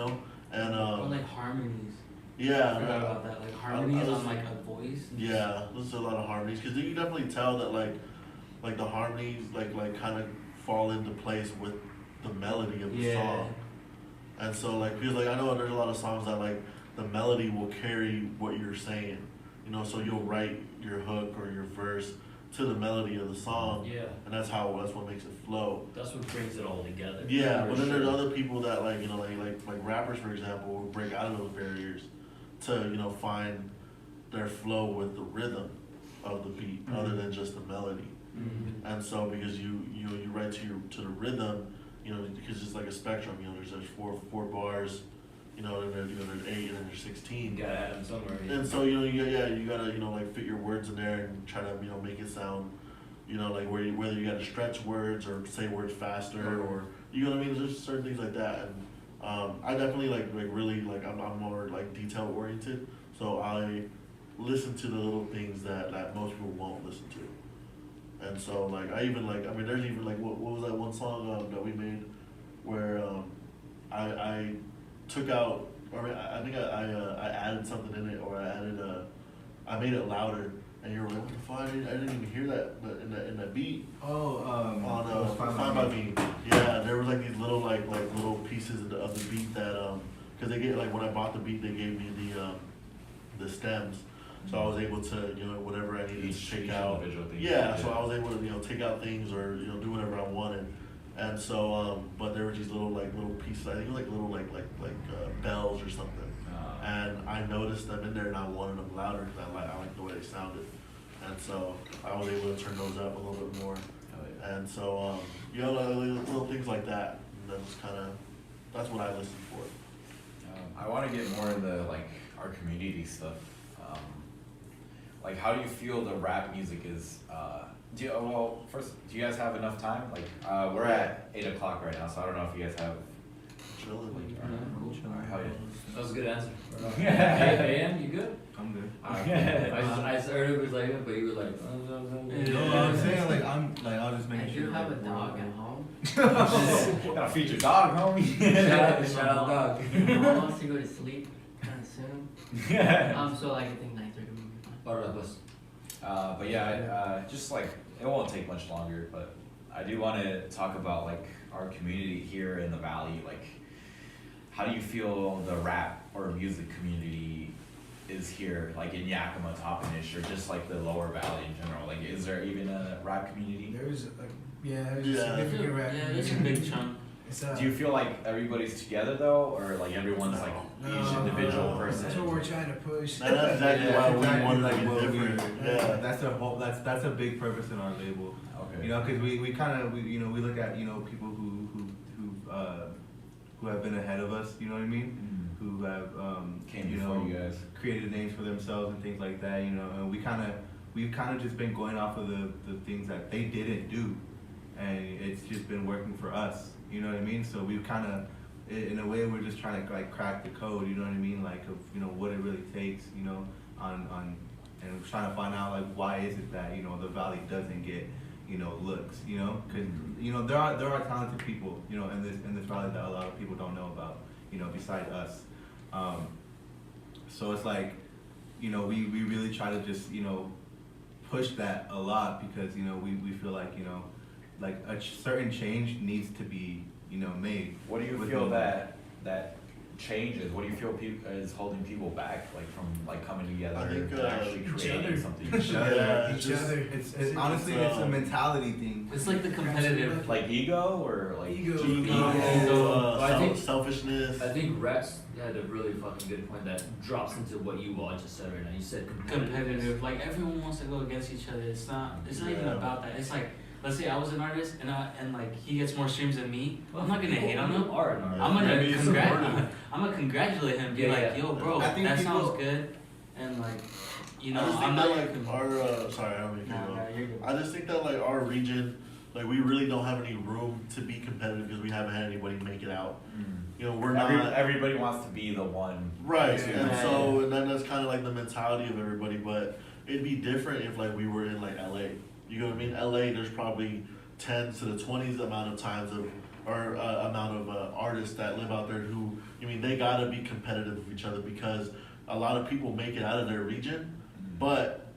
Or like harmonies. yeah, I forgot about that. Like harmonies on like a voice. yeah, there's a lot of harmonies because you definitely tell that like the harmonies like kind of fall into place with the melody of the song. And so like because like I know there's a lot of songs that like the melody will carry what you're saying, so you'll write your hook or your verse to the melody of the song, Yeah. and that's what makes it flow. That's what brings it all together. Yeah, For but then there's sure. other people that like like rappers for example will break out of those barriers to find their flow with the rhythm of the beat other than just the melody. And so because you write to the rhythm, because it's like a spectrum. There's four bars, and there's 8 and then there's 16. You gotta add them somewhere. And so you gotta like fit your words in there and try to make it sound, like whether you gotta stretch words or say words faster or you know what I mean. There's certain things like that, and I definitely like really like I'm more like detail oriented, so I listen to the little things that most people won't listen to. And so like there's even like what was that one song that we made where I took out, or I think I added something in it, or I made it louder, and you were like, what the fuck? I didn't even hear that in that beat. On Fine by Me. Yeah, there was like these little like little pieces of the beat that because they get like when I bought the beat they gave me the stems. So I was able to, whatever I needed to take out. Yeah, so I was able to, take out things or, do whatever I wanted. And so, but there were these little pieces, I think it was like little bells or something. And I noticed them in there and I wanted them louder because I like the way they sounded. And so I was able to turn those up a little bit more. And so, little things like that. And that's what I listen for. I want to get more into like our community stuff. Like, how do you feel the rap music is? First, do you guys have enough time? Like, we're at 8 o'clock right now, so I don't know if you guys have. Chilling. Alright, hell yeah. That was a good answer. Yeah. 8 a.m. You good? I'm good. I heard it was like, but you were like. No, I'm saying like I was just I making do sure. have a like, dog at home. Gotta feed your dog, homie. Shout out dog. My mom wants to go to sleep kind of soon. So like I think 9:30 will be fine. Alright, let's. But yeah, just like it won't take much longer. But I do want to talk about like our community here in the valley. Like, how do you feel the rap or music community is here, like in Yakima, Toppenish, or just like the lower valley in general? Like, is there even a rap community? There's a Yeah. significant rap. Yeah, there's a big chunk. It's, Do you feel like everybody's together though, or like everyone's like each individual person? That's what we're trying to push. That's exactly why we wanted to what get we- different. Yeah. That's a big purpose in our label. Okay. Because we kind of we look at people who have been ahead of us. You know what I mean? Who have Came before you guys. created names for themselves and things like that. And we've kind of just been going off of the things that they didn't do, and it's just been working for us. You know what I mean? So we've kind of, in a way, we're just trying to like crack the code. You know what I mean? Like of what it really takes. On and we're trying to find out like why is it that the Valley doesn't get looks. Because there are talented people in this Valley that a lot of people don't know about. Besides us. So it's like we really try to just push that a lot because we feel like like a certain change needs to be made. What do you feel that changes? What do you feel is holding people back, like from like coming together I think, and actually creating something? Each other. It's honestly it's a mentality thing. It's like the competitive. Like ego or like Ego. I think- selfishness. I think Rex had a really fucking good point that drops into what you all just said right now. You said Competitive. Like everyone wants to go against each other. It's not even Yeah. about that. It's like, let's say I was an artist and like he gets more streams than me. I'm not gonna hate on him. You are an artist. I'm Maybe it's gonna I'm gonna congratulate him. Be Yeah, like, yeah. yo, bro, I think that people- sounds good. And like, I just think I'm that not like our sorry, I don't mean to cut you off. you're good. I just think that like our region, like we really don't have any room to be competitive because we haven't had anybody make it out. We're not Everybody wants to be the one. right, Yeah. and so and then that's kind of like the mentality of everybody. But it'd be different if like we were in like LA. You know what I mean? LA, there's probably 10 to the 20s amount of times of or amount of artists that live out there who they gotta be competitive with each other because a lot of people make it out of their region, but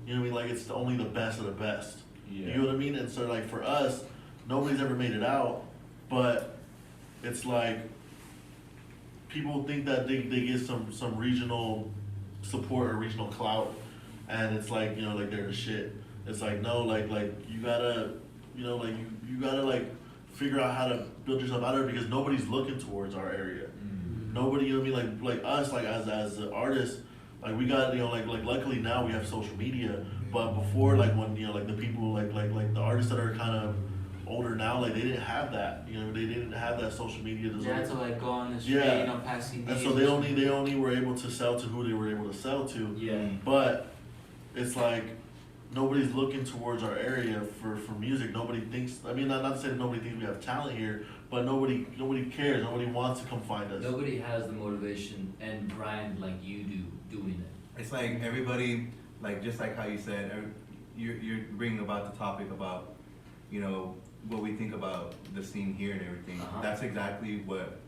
like it's only the best of the best. Yeah. You know what I mean? And so like for us, nobody's ever made it out, but it's like people think that they get some regional support or regional clout, and it's like like they're the shit. It's like no, like you gotta like you gotta like figure out how to build yourself out of it because nobody's looking towards our area. Nobody, like us, like as an artist, like we got like luckily now we have social media, but before like when like the people like the artists that are kind of older now, like they didn't have that. They didn't have that social media. You had to like go on the street, Yeah. pass CDs. And so they only were able to sell to who they were able to sell to. Yeah. But it's like nobody's looking towards our area for music. Nobody thinks. I mean, not to say that nobody thinks we have talent here, but nobody cares. Nobody wants to come find us. Nobody has the motivation and grind like you do doing it. It's like everybody, like just like how you said, you're bringing about the topic about, what we think about the scene here and everything. Uh-huh. That's exactly what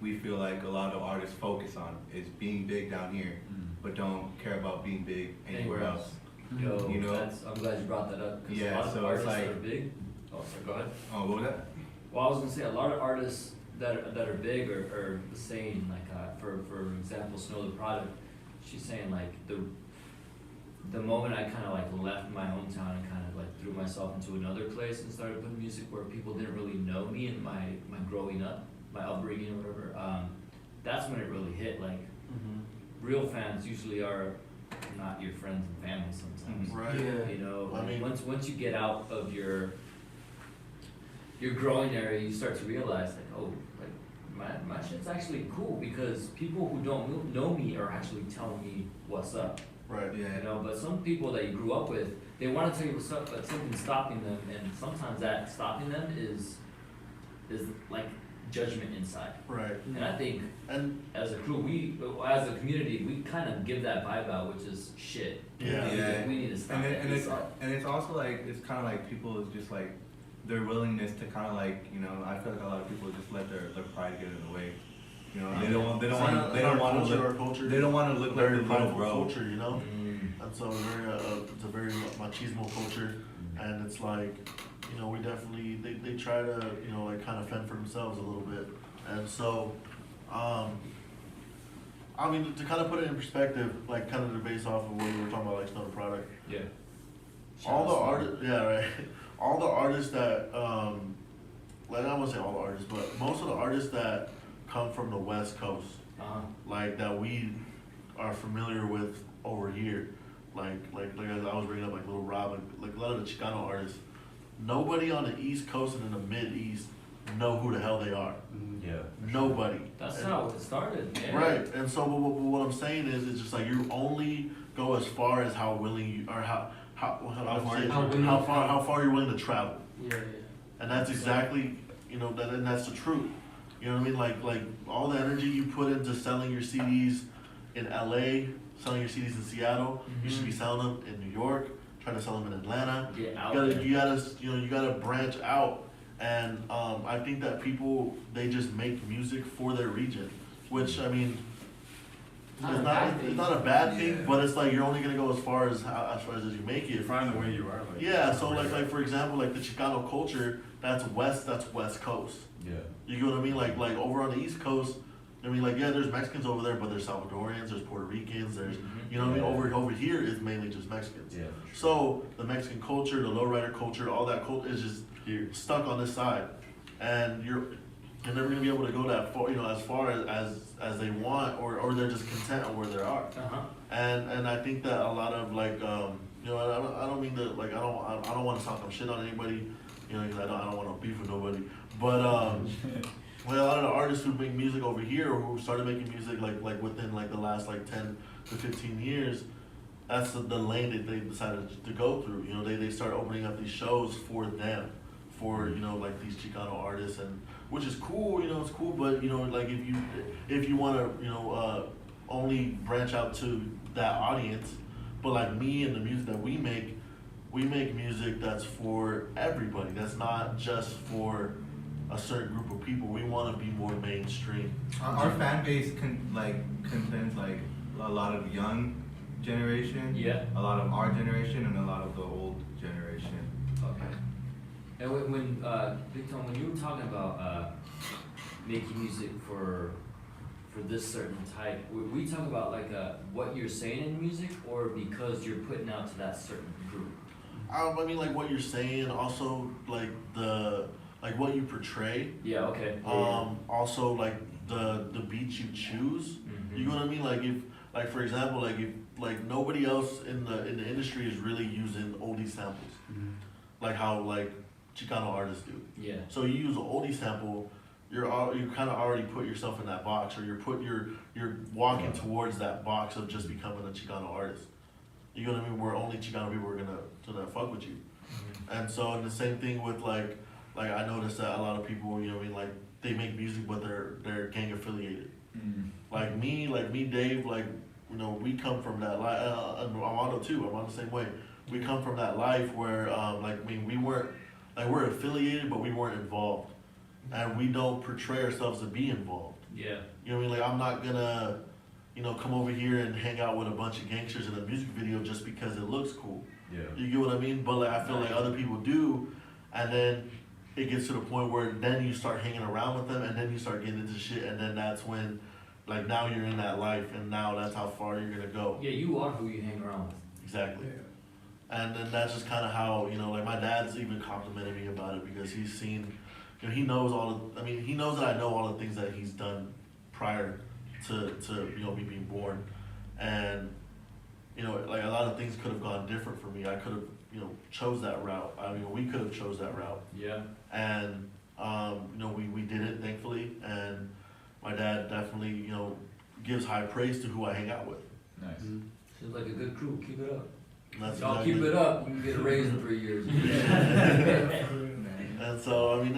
we feel like a lot of artists focus on is being big down here, but don't care about being big anywhere else. Yo, Mm-hmm. I'm glad you brought that up. 'Cause Yeah, a lot of so artists it's like- that are big. Oh, sorry, go ahead. Oh, what was that? Well, I was gonna say a lot of artists that are big are saying like for example, Snow the Product. She's saying like the moment I kind of like left my hometown and kind of like threw myself into another place and started putting music where people didn't really know me and my growing up, my upbringing or whatever. That's when it really hit. Like real fans usually are not your friends and family sometimes. Right. Yeah. I mean- once you get out of your growing area, you start to realize like, oh, like my shit's actually cool because people who don't know me are actually telling me what's up. Right. But some people that you grew up with, they want to tell you what's up, but something's stopping them, and sometimes that stopping them is like judgment inside. Right. And I think And as a crew, as a community, we kind of give that vibe out, which is shit. Yeah. We need to stop And, that. and it's also like it's kind of like people is just like their willingness to kind of like I feel like a lot of people just let their pride get in the way. They don't want to our look culture. they don't want to look like very the little prideful bro. culture, Mm. And so it's a very machismo culture, and it's like, we definitely they try to like kind of fend for themselves a little bit, and so, I mean to kind of put it in perspective, like kind of to base off of what you were talking about, like Snow the Product. Yeah. All the artists, yeah, right. All the artists that, like I won't say all the artists, but most of the artists that come from the West Coast, like that we are familiar with over here, like as I was bringing up, like Lil Rob, like a lot of the Chicano artists. Nobody on the East Coast and in the Mid East know who the hell they are. Yeah. Nobody. That's how it started, man. Right, and so what I'm saying is, it's just like you only go as far as how willing you or how far you're willing to travel. Yeah. And that's exactly you know, and that's the truth. You know what I mean? Like all the energy you put into selling your CDs in LA, selling your CDs in Seattle, you should be selling them in New York, trying to sell them in Atlanta. Get out You gotta branch out. And I think that people, they just make music for their region, which, I mean, it's not a bad thing, but it's like you're only gonna go as far as you make You it. find the way you are. Like, Yeah, so like for example, like the Chicano culture, that's West Coast. Yeah. You get what I mean? Like over on the East Coast, I mean, like, yeah, there's Mexicans over there, but there's Salvadorians, there's Puerto Ricans, there's, you know what I mean? Over here it's mainly just Mexicans. Yeah. So the Mexican culture, the lowrider culture, all that culture is just here. stuck on this side, and you're never gonna be able to go that far, you know, as far as they want, or they're just content on where they are. And I think that a lot of like, you know, I don't mean to, like, I don't want to talk some shit on anybody, you know, because I don't want to beef with nobody, but well, a lot of the artists who make music over here, or who started making music like within like the last like 10 to 15 years, that's the lane that they decided to go through. You know, they start opening up these shows for them, for, you know, like these Chicano artists, and which is cool. You know, it's cool, but you know, like if you want to, you know, only branch out to that audience, but like me and the music that we make music that's for everybody. That's not just for a certain group of people. We want to be more mainstream. Our fan base contains like a lot of young generation, a lot of our generation, and a lot of the old generation. Okay. And when Big Tom, when you were talking about making music for this certain type, were we talking about like what you're saying in music, or because you're putting out to that certain group? I mean, like what you're saying, also like what you portray. Yeah. Okay. Also like the beats you choose. You know what I mean? Like if, like for example, like if like nobody else in the industry is really using oldie samples, like how like Chicano artists do. Yeah. So you use an oldie sample, you kind of already put yourself in that box, or you're walking towards that box of just becoming a Chicano artist. You know what I mean? Where only Chicano people are gonna fuck with you. And so, and the same thing with like I noticed that a lot of people, you know what I mean, like they make music but they're gang affiliated. Like me, Dave, like, you know, we come from that life. Armando too. Armando the same way. We come from that life where like, I mean, we weren't, like, we're affiliated but we weren't involved, and we don't portray ourselves to be involved. Yeah. You know what I mean? Like I'm not gonna, you know, come over here and hang out with a bunch of gangsters in a music video just because it looks cool. Yeah. You get what I mean? But like I feel like other people do, and then it gets to the point where then you start hanging around with them, and then you start getting into shit, and then that's when, like, now you're in that life, and now that's how far you're gonna go. Yeah, you are who you hang around with. Exactly. And then that's just kind of how, you know, like my dad's even complimented me about it, because he's seen, you know, he knows he knows that I know all the things that he's done prior to you know, me being born. And, you know, like a lot of things could have gone different for me. I could have, you know, chose that route. I mean, we could have chose that route. Yeah. And, you know, we did it, thankfully. And my dad definitely, you know, gives high praise to who I hang out with. Nice. Seems like a good crew. Keep it up. And that's Y'all exactly- keep it up. You can get a raise in 3 years. And so, I mean,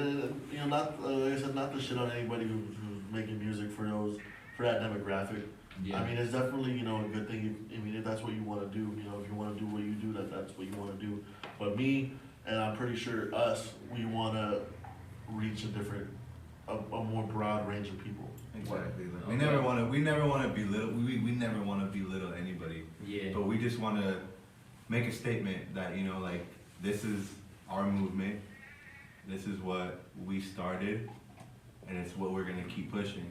you know, not, like I said, not to shit on anybody who's making music for that demographic. Yeah. I mean, it's definitely, you know, a good thing. I mean, if that's what you want to do, you know, if you want to do what you do, that's what you want to do. But me, and I'm pretty sure us, we want to reach a more broad range of people. Exactly. Like, we never want to belittle. We never want to belittle anybody. Yeah. But we just want to make a statement that, you know, like, this is our movement. This is what we started, and it's what we're gonna keep pushing.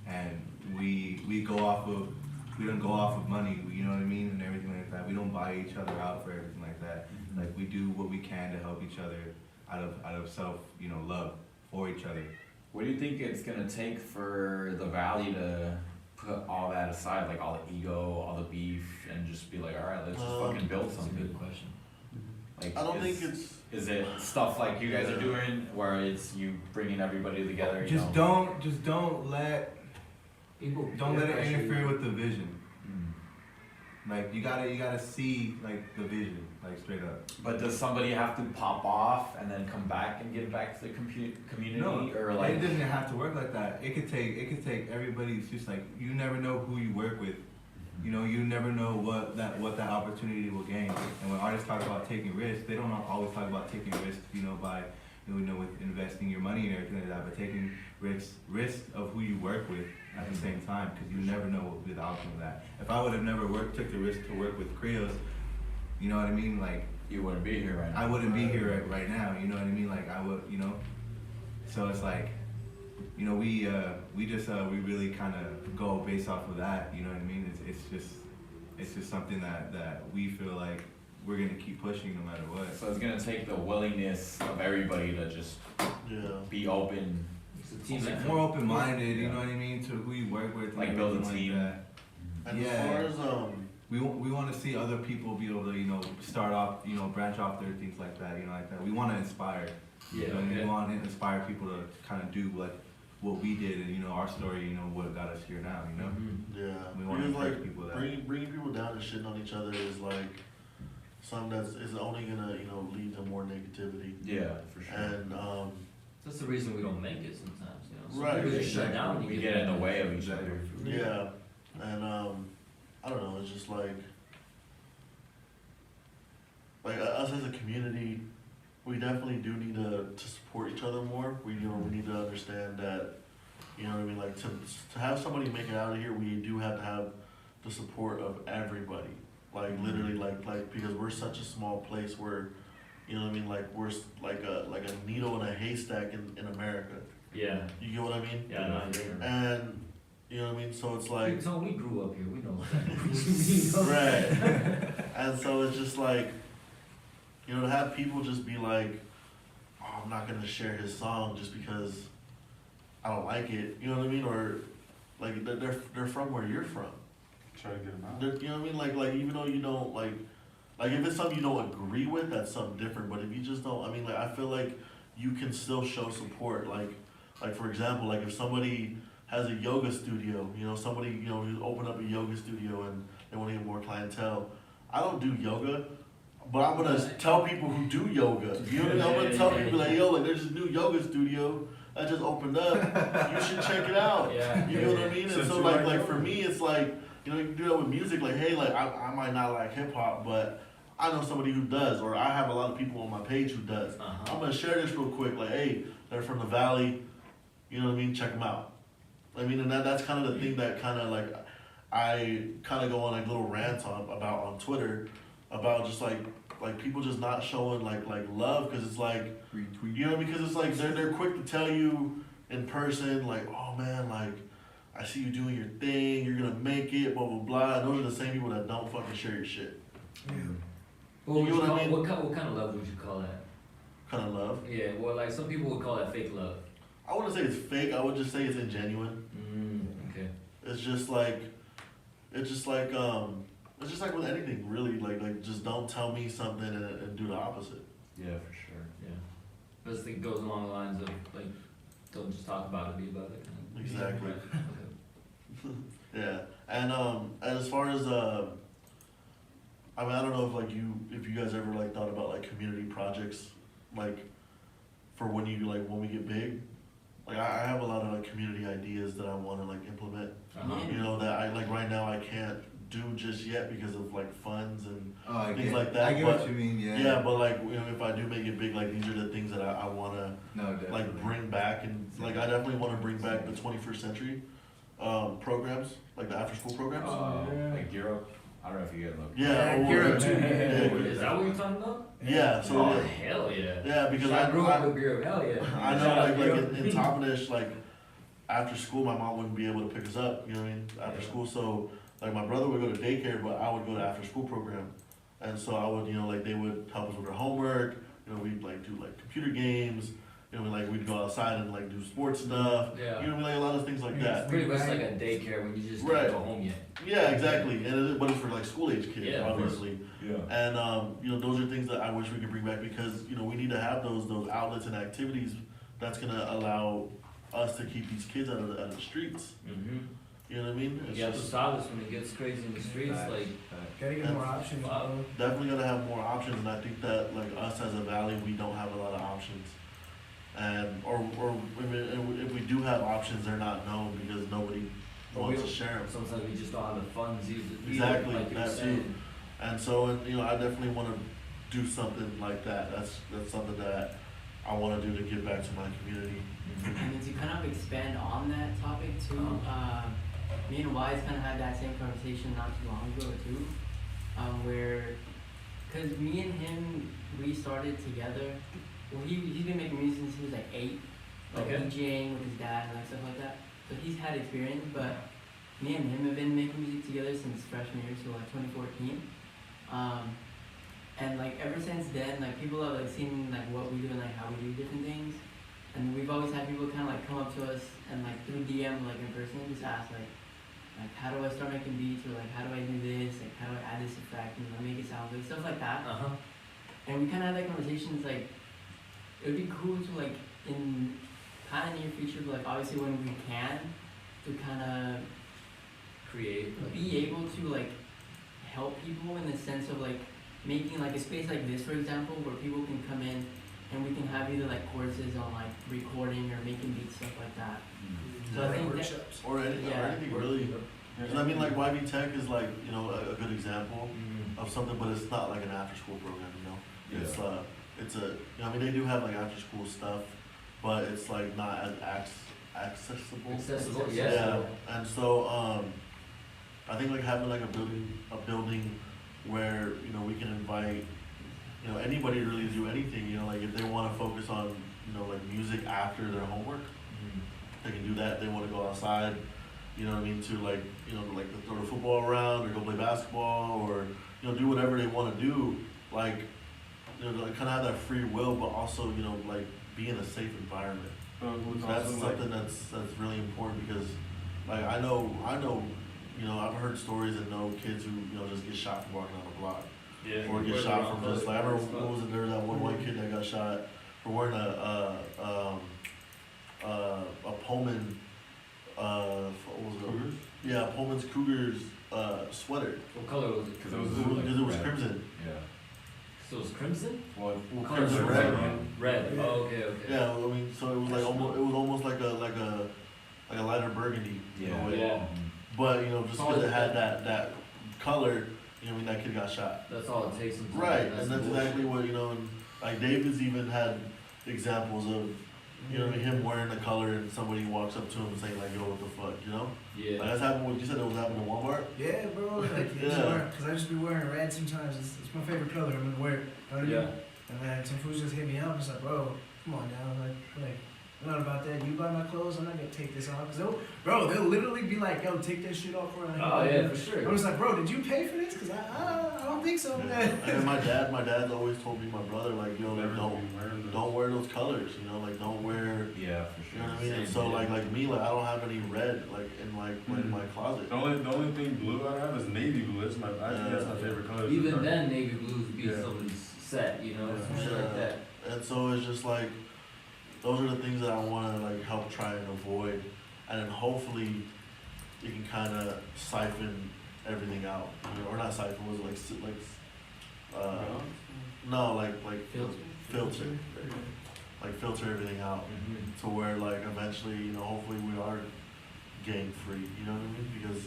And we don't go off of money, you know what I mean, and everything like that. We don't buy each other out for everything like that. Like, we do what we can to help each other out of self, you know, love for each other. What do you think it's gonna take for the Valley to put all that aside, like all the ego, all the beef, and just be like, all right, let's just fucking build That's a something? good question. Like, I don't think it's. Is it stuff like you guys are doing, where it's you bringing everybody together? You know? Don't let People it pressure interfere you. with the vision. Like you gotta see like the vision, like straight up. But does somebody have to pop off and then come back and give back to the community, No, or like? it doesn't have to work like that. It could take everybody. It's just like you never know who you work with. You know, you never know what that opportunity will gain. And when artists talk about taking risks, they don't always talk about taking risks, you know, by with investing your money and everything like that, but taking risks of who you work with at the same time, because you never know what will be the outcome of that. If I would have never took the risk to work with Creos, you know what I mean? Like You wouldn't be here right now. I wouldn't be here right now. You know what I mean? Like I would, you know. So it's like, you know, we really kind of go based off of that. You know what I mean? It's just something that we feel like we're gonna keep pushing no matter what. So it's gonna take the willingness of everybody to just be open. It's a team Like effort. more open-minded, you know what I mean, to who you work with, Like and build a everything team. Like that. And Yeah. as far as We want to see other people be able to, you know, start off, you know, branch off their things like that, you know, like that. We want to inspire. Yeah, You know, okay. we want to inspire people to kind of do like what we did, and you know, our story, you know, what got us here now, you know. Mhm. yeah, We wanna because encourage like people that- bringing people down and shitting on each other is like something is only gonna lead to more negativity. Yeah, for sure. And That's the reason we don't make it sometimes, you know. Some Right. people just shut down when We you get in the way of each other. yeah, and I don't know. It's just like us as a community, we definitely do need to support each other more. We need to understand that, you know what I mean, like to have somebody make it out of here, we do have to have the support of everybody. Like literally, like because we're such a small place where, you know what I mean, like we're like a needle in a haystack in America. Yeah. You get what I mean? Yeah, no, I hear you. And you know what I mean. So it's like So we grew up here, we know what that means. right. And so it's just like, you know, to have people just be like, oh, I'm not gonna share his song just because I don't like it. You know what I mean? Or like they're from where you're from. Try to get them out. You know what I mean? Like even though you don't like if it's something you don't agree with, that's something different. But if you just don't, I mean, like I feel like you can still show support. Like for example, like if somebody has a yoga studio, you know, somebody, you know, who's opened up a yoga studio and they want to get more clientele. I don't do yoga, but I'm gonna tell people who do yoga. You know what I mean? I'm gonna tell people like, yo, like there's this new yoga studio that just opened up. You should check it out. Yeah. You know what I mean? And Since so you like like for me, it's like, you know, you can do that with music. Like, hey, like I might not like hip hop, but I know somebody who does, or I have a lot of people on my page who does. Uh-huh. I'm gonna share this real quick. Like, hey, they're from the Valley. You know what I mean? Check them out. I mean, and that's kind of the thing that kind of like I kind of go on like little rants about on Twitter about just like people just not showing like love, because it's like, you know, because it's like they're quick to tell you in person like, oh man, like I see you doing your thing, you're gonna make it, blah blah blah. And those are the same people that don't fucking share your shit. What, You know what I mean? what kind of love would you call that? Kind of love. Yeah, well, like some people would call that fake love. I wouldn't say it's fake. I would just say it's ingenuine. Okay. It's just like with anything really. Like just don't tell me something and do the opposite. Yeah, for sure. Yeah. This thing goes along the lines of like, don't just talk about it, be about it. Kind of. Exactly. Okay. Yeah, and as far as I mean, I don't know if you guys ever like thought about like community projects, like for when we get big. Like I have a lot of like community ideas that I want to like implement. Uh-huh. You know, that I like right now I can't do just yet because of like funds and I things get, like that. I get but, what you mean. Yeah. Yeah, but like, you know, if I do make it big, like these are the things that I want to No, definitely. like bring back, and like I definitely want to bring back the 21st century programs, like the after school programs. Like Europe. I don't know if you guys look. Yeah, Bureau too. Is that what you're talking about? Yeah, so Oh, yeah. hell yeah. Yeah, because I grew up I with beer. Hell yeah. I know like in Toppenish, like after school my mom wouldn't be able to pick us up, you know what I mean, after school. So like my brother would go to daycare, but I would go to after school program. And so I would, you know, like they would help us with our homework, you know, we'd like do like computer games, you know, like we'd go outside and like do sports stuff. Yeah. You know what I mean, like a lot of things like that. Pretty much like a daycare when you just Right. can't go home yet. Yeah, exactly. And but it's for like school age kids, Yeah, of course. obviously. Yeah. And you know, those are things that I wish we could bring back, because you know we need to have those outlets and activities that's gonna allow us to keep these kids out of the streets. Mm-hmm. You know what I mean? It's Yeah, to just stop this when it gets crazy in the streets, Facts, like, facts. Gotta get more options, bro. definitely gonna have more options, and I think that like us as a valley, we don't have a lot of options. And or I mean, if we do have options, they're not known because nobody Or wants we- to share them. sometimes we just don't have the funds either. Exactly, like you were that too. saying. And so, and, you know, I definitely want to do something like that. That's something that I want to do to give back to my community. And to kind of expand on that topic too, me and Wise kind of had that same conversation not too long ago too, where, cause me and him, we started together. Well, he's been making music since he was like 8, like Okay. DJing with his dad and like stuff like that. So he's had experience, but me and him have been making music together since freshman year, so like 2014. And like ever since then, like people have like seen like what we do and like how we do different things. And we've always had people kind of like come up to us and like through DM like in person just ask like how do I start making beats, or like how do I do this, like how do I add this effect and like, make it sound good, stuff like that. And we kind of had that conversation. It's like it would be cool to like in kind of near future, but like obviously when we can, to kind of Create. be able to like help people in the sense of like making like a space like this, for example, where people can come in and we can have either like courses on like recording or making beats, stuff like that. So I think that, workshops. Or anything really. Because I mean, like YB Tech is like, you know, a good example of something, but it's not like an after school program, you know? It's a, you know, I mean, they do have like after school stuff, but it's like not as accessible. Accessible, yes. Yeah, and so, I think like having like a building where, you know, we can invite, you know, anybody to really do anything, you know, like if they wanna focus on, you know, like music after their homework, they can do that. They wanna go outside, you know what I mean, to like, you know, like throw the football around or go play basketball or, you know, do whatever they wanna do, like, you know, like kinda have that free will, but also, you know, like be in a safe environment. That's something that's really important because, like, I know, you know, I've heard stories and know kids who, you know, just get shot from walking on the block. Yeah. Or get shot from just, like, I remember, what was it, there was that one white kid that got shot for wearing a Pullman, what was it? Cougars? Yeah, Pullman's Cougars, sweater. What color was it? Because it was Because it was red. crimson. Yeah. So it was crimson? What color is it? red? Red. Yeah. Oh, okay, okay. Yeah, I mean, so it was like almost like a lighter burgundy in a way. Yeah. But, you know, just because it had that color, you know, I mean, that kid got shot. That's all it takes. Sometimes. Right, and that's bullshit. exactly what, you know, and like David's even had examples of, you know, him wearing the color and somebody walks up to him and saying like, yo, what the fuck, you know? Like Yeah. that's happened, you said it was happening in Walmart? Yeah, bro. Like, Yeah. Because I just be wearing red sometimes. It's my favorite color. I'm gonna wear it. You know what I mean? Yeah. And then some fools just hit me up. It's like, bro, come on now. Like, I'm not about that. You buy my clothes, I'm not gonna take this off. Cause they'll literally be like, yo, take that shit off for a Oh yeah, for sure. I was like, bro, did you pay for this? Cause I don't think so, Yeah. man. And then my dad's always told me, my brother, like, yo, like, don't wear those colors, you know, like, don't wear, Yeah, for you sure. know what I mean? And Same, so, yeah. like me, like, I don't have any red, like, in my closet. The only thing blue I have is navy blue. I think that's my favorite color. Even then, navy blues be Yeah. somebody's set, you know, some shit like that. And so it's just like, those are the things that I want to like help try and avoid, and then hopefully you can kind of siphon everything out, you know, or not siphon, was it no, like filter, like filter everything out to where like eventually, you know, hopefully we are gang free, you know what I mean? Because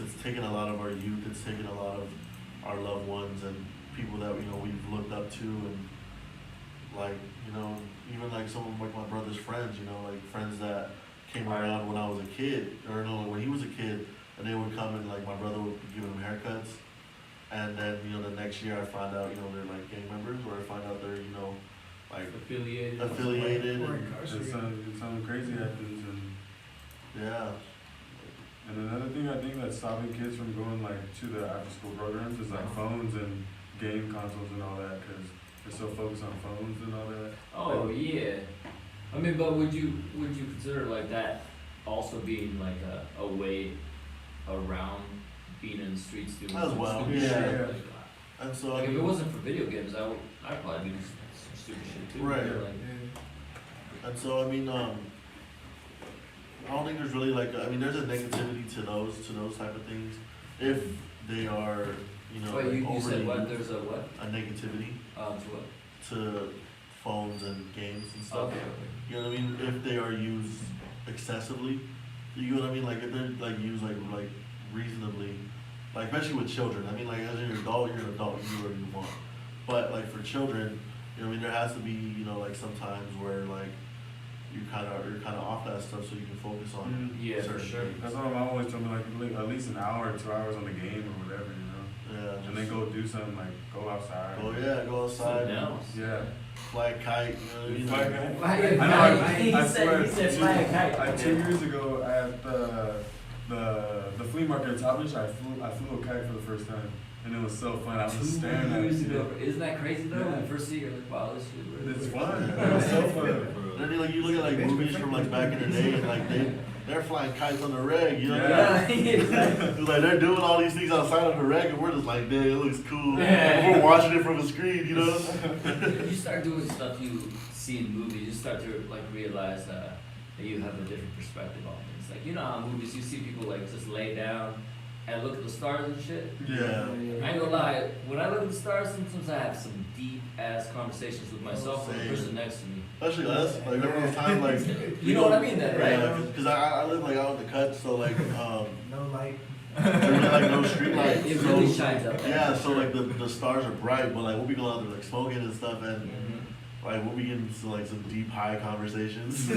it's taken a lot of our youth, it's taken a lot of our loved ones and people that, you know, we've looked up to, and like, you know, even like some of like my brother's friends, you know, like friends that came around when I was a kid, or no, when he was a kid, and they would come and like my brother would be giving them haircuts, and then, you know, the next year I find out, you know, they're like gang members, or I find out they're, you know, like Affiliated. affiliated, Or and incarcerated. something crazy happens, and yeah, another thing I think that's stopping kids from going like to the after school programs is like phones and game consoles and all that, because they're so focused on phones and all that. Oh yeah. I mean, but would you consider like that also being like a way around being in the streets doing As some well, stupid yeah. shit? Like, and so like I if it mean, wasn't for video games, I'd probably do some stupid shit too. Right. Like, and so I mean, I don't think there's really like, I mean, there's a negativity to those type of things. If they are, you know, Wait, like you overly said what? used. There's a what? A negativity To what? to phones and games and stuff. Okay. You know what I mean? If they are used excessively, you know what I mean? Like if they're like used like reasonably, like especially with children. I mean, like as an adult, you're an adult, you do whatever you want. But like for children, you know, I mean, there has to be, you know, like sometimes where like you're kind of off that stuff, so you can focus on Yeah, for certain sure. things. That's what my mom always told me, like at least an hour or 2 hours on the game or whatever, you know. Yeah. And then go do something like go outside. Oh yeah, go outside. Something else. Yeah. Fly a kite. You know what I mean? Fly a Like, kite? Fly a I know. kite. I He said- swear. he said fly a kite. 2 years ago at the flea market in Toppenish, I flew a kite for the first time, and it was so fun. I was just staring at years it. ago. Isn't that crazy though? Yeah. When you first see it, you're like, wow, this shit really It's works. fun. It was so fun. and then like you look at like movies from like back in the day, and like they're flying kites on the reg. You know what I mean? Yeah, exactly. It's like they're doing all these things outside of the reg, and we're just like, man, it looks cool. Yeah. We're watching it from a screen, you know? You start doing stuff you see in movies, you start to like realize that you have a different perspective on things. Like, you know how in movies you see people like just lay down and look at the stars and shit? Yeah. I ain't gonna lie, when I look at the stars, sometimes I have some deep ass conversations with myself and the Same. person next to me. Especially us. Like remember those times like You know what I mean then, right? Yeah, because I live like out in the cut, so like No light. there's really like no street lights. It so, really shines up there. yeah, so like the stars are bright, but like we'll be going out there like smoking and stuff, and Mhm. like we'll be getting into like some deep high conversations.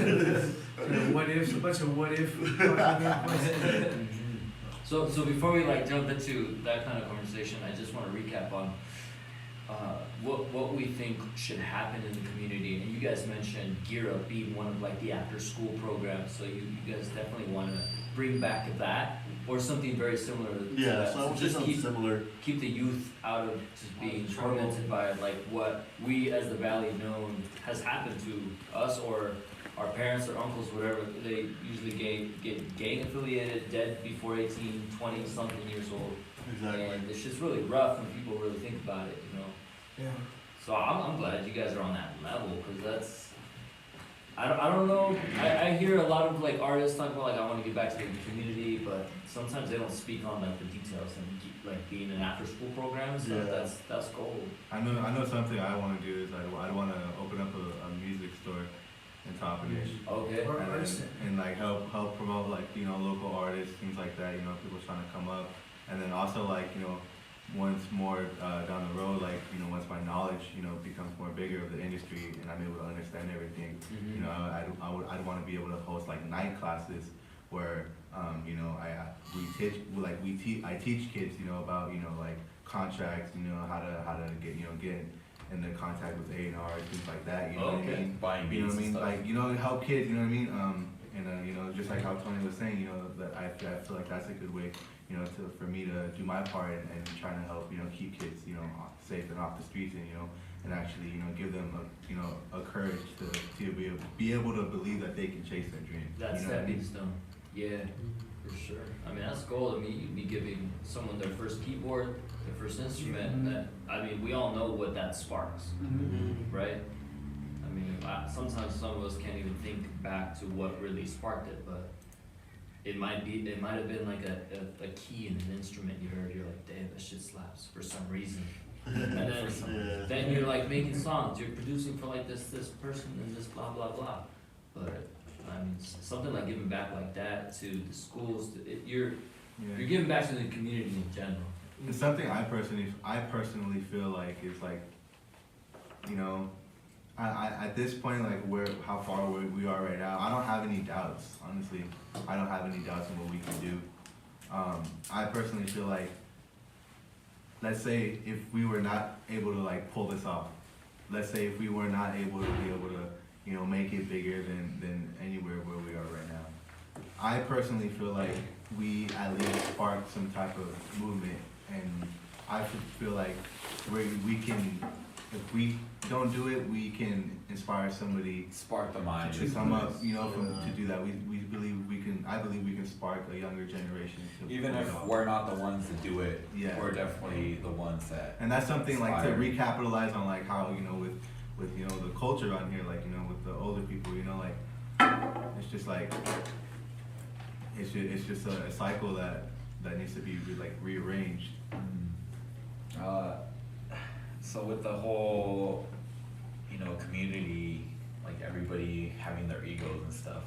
What ifs, a bunch of what if. So before we like jump into that kind of conversation, I just want to recap on what we think should happen in the community. And you guys mentioned Gear Up being one of like the after school programs, so you guys definitely want to bring back that or something very similar to Yeah, that. so I would say just something keep similar. keep the youth out of just being tormented by like what we as the Valley known has happened to us or our parents or uncles, whatever. They usually get gang affiliated, dead before 18, 20 something years old. Exactly. And it's just really rough when people really think about it, you know. Yeah. So I'm glad you guys are on that level, because that's, I don't know, I hear a lot of like artists talk about like I want to get back to the community, but sometimes they don't speak on like the details and like being an after school program, so Yeah. that's gold. I know something I want to do is I want to open up a music store in Toppenish. Okay. Or And, artisan. and like help promote like, you know, local artists, things like that, you know, people trying to come up. And then also like, you know, once more down the road, like, you know, once my knowledge, you know, becomes more bigger of the industry and I'm able to understand everything, you know, I'd want to be able to host like night classes where, you know, I teach kids, you know, about, you know, like contracts, you know, how to get, you know, get into contact with A&R, things like that, you know what I Okay. mean? Buying You know beats what I and mean? stuff. Like, you know, help kids, you know what I mean? And you know, just like how Tony was saying, you know, that I feel like that's a good way, you know, for me to do my part and trying to help, you know, keep kids, you know, safe and off the streets, and you know, and actually, you know, give them a courage to be able to believe that they can chase their dreams. That's you know what I that mean? beats stone. Yeah, for sure. I mean, that's gold. I mean, you'd be giving someone their first keyboard, their first instrument. Mhm. That, I mean, we all know what that sparks, right? I mean, sometimes some of us can't even think back to what really sparked it, but it might have been like a key in an instrument you heard. You're like, damn, that shit slaps for some reason. And then, Yeah. then you're like making songs. You're producing for like this person and this blah blah blah. But I mean, something like giving back like that to the schools. You're giving back to the community in general. It's something I personally feel like is like, you know, I at this point, like how far we are right now, I don't have any doubts, honestly. I don't have any doubts in what we can do. I personally feel like, let's say if we were not able to like pull this off, let's say if we were not able to you know, make it bigger than anywhere where we are right now. I personally feel like we at least sparked some type of movement, and I feel like we can, if we don't do it, we can inspire somebody Spark the mind. to come up, you know, to do that. We believe we can. I believe we can spark a younger generation to Even pull it if off. we're not the ones that do it, Yeah. we're definitely the ones that. And that's something like to Inspired. recapitalize on, like how, you know, with you know the culture on here, like, you know, with the older people, you know, like it's just like it's just a cycle that needs to be rearranged. So with the whole, community, like everybody having their egos and stuff,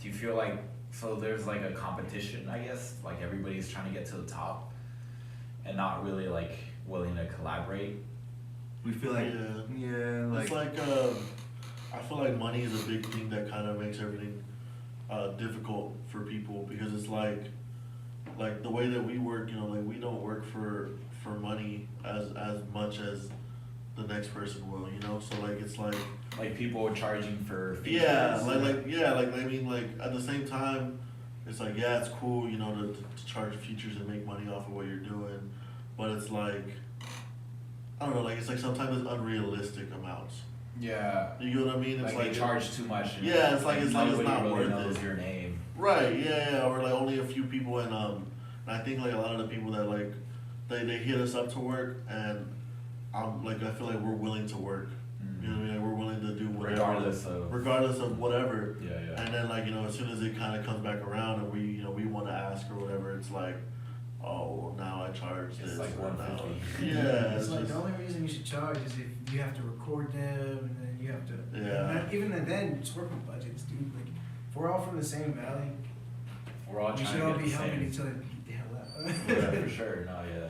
do you feel like, so there's like a competition, I guess, like everybody's trying to get to the top and not really like willing to collaborate? We feel like, It's like, I feel like money is a big thing that kind of makes everything difficult for people, because it's like the way that we work, like we don't work for money as much as the next person will, so like it's like people are charging for features. I mean, like at the same time, it's like, yeah, it's cool, to charge features and make money off of what you're doing, but it's like, I don't know, like it's like sometimes it's unrealistic amounts. Yeah. You know what I mean? It's like they charge too much. Yeah, it's like it's not really worth knows it. your name. Right, yeah, or like only a few people, and I think like a lot of the people that like they hit us up to work, and I feel like we're willing to work. You know what I mean? Like we're willing to do whatever, regardless of whatever. Yeah. And then like as soon as it kind of comes back around and we want to ask or whatever, it's like, oh, well, now I charge this. It's like $150. Yeah, it's like the only reason you should charge is if you have to record them, and then you have to. Yeah. Even then, just work with budgets, dude. Like, if we're all from the same valley, We're all we trying should to all get be the helping same. each other get the hell out. Yeah, for sure. No, yeah.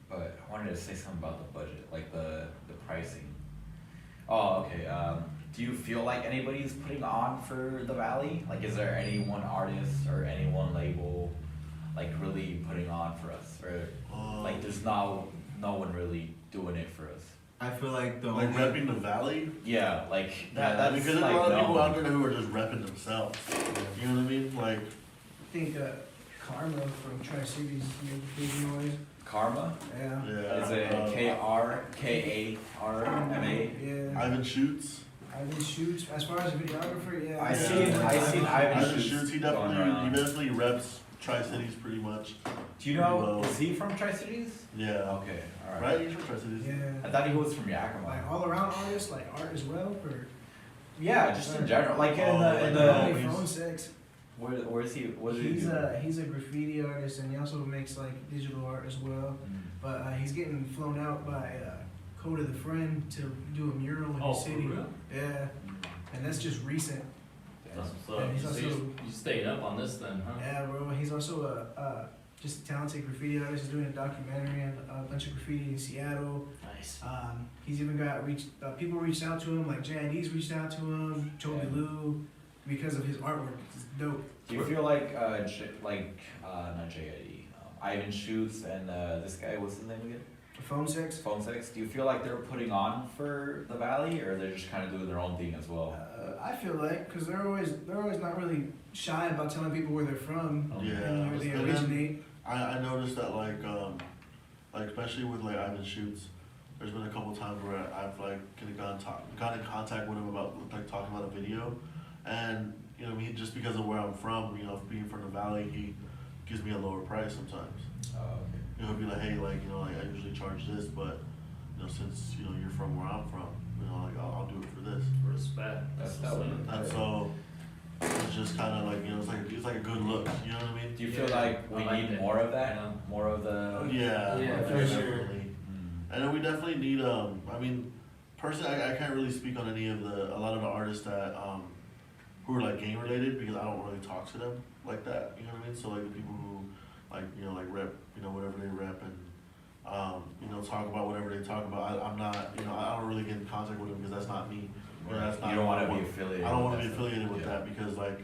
But I wanted to say something about the budget, like the pricing. Oh, okay. Do you feel like anybody's putting on for the Valley? Like, is there any one artist or any one label, like, really putting on for us? Or, like, there's no one really doing it for us? I feel like the like only repping the valley. Yeah, like, that's because there's like, a lot of people no. out there who are just repping themselves. You know what I mean? Like, I think Karma from Tri-Cities made big noise. Karma? Yeah. yeah. Is it KRMA? Yeah. Ivan Shoots. Ivan Shoots. As far as a videographer, yeah. I seen Ivan Ivan Shoots Shoots. He going around. definitely reps Tri-Cities pretty much. Do you know, is he from Tri-Cities? Yeah. Okay, alright. Right? He's from Tri-Cities. Yeah. I thought he was from Yakima. Like all around artists, like art as well, or Yeah, just in general, like in only the phone sex. where is he? What does he He's do? he's a graffiti artist, and he also makes like digital art as well. But he's getting flown out by Coda the Friend to do a mural in his city. real? Yeah, and that's just recent. That's what's And up. he's So also you stayed up on this then, huh? yeah, bro. He's also just a talented graffiti artist. He's doing a documentary on a bunch of graffiti in Seattle. Nice. He's even got people reached out to him, like J&D's reached out to him, Toby Lou, because of his artwork. It's dope. Do you feel like not JID, Ivan Shoots and this guy, what's his name again? Phone sex. Phone Sex. Do you feel like they're putting on for the Valley, or they're just kind of doing their own thing as well? I feel like, because they're always not really shy about telling people where they're from Yeah. and where they And then originate. I noticed that like especially with like Ivan Shoots, there's been a couple times where I've like got in contact with him about like talking about a video, and just because of where I'm from, being from the Valley, he gives me a lower price sometimes. Okay. He'll be like, hey, like I usually charge this, but since you're from where I'm from, like I'll do it for this. Respect. That's what's dope. up. And so it's just kind of like it's like a good look. You know what I mean? Do you feel Yeah, like we I like need it. more of that? Yeah. More of the. Yeah, Yeah, for for sure. sure. And then we definitely need I mean, personally, I can't really speak on any of a lot of the artists that who are like gang related, because I don't really talk to them like that. You know what I mean? So like the people who like rep whatever they rep, and talk about whatever they talk about. I'm not I don't really get in contact with them because that's not me. That's not You don't want to be affiliated. I don't want to with be that affiliated stuff. with Yeah. that, because like,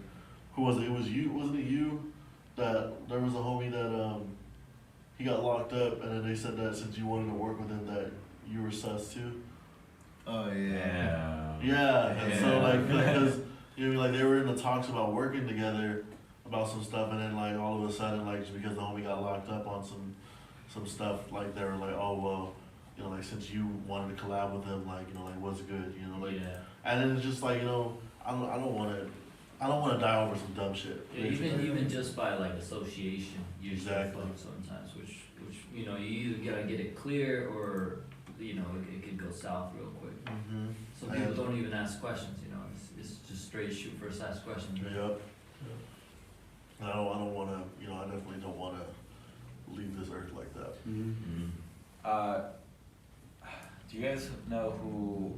who was it? It was you, wasn't it you? That there was a homie that he got locked up, and then they said that since you wanted to work with him, that you were sus too. Oh yeah. Yeah, and so Yeah. like because like they were in the talks about working together about some stuff, and then like all of a sudden, like just because the homie got locked up on some stuff, like they were like, oh well, like since you wanted to collab with him, like like what's good, like. Yeah. And then it's just like, I don't want to die over some dumb shit. Yeah, even just by like association, usually Exactly. sometimes, which you either gotta get it clear, or it could go south real quick. Mm-hmm. So people don't even ask questions, you know, it's just straight shoot first ask questions. Yep. I don't wanna, you know, I definitely don't wanna leave this earth like that. Mm-hmm. Do you guys know who?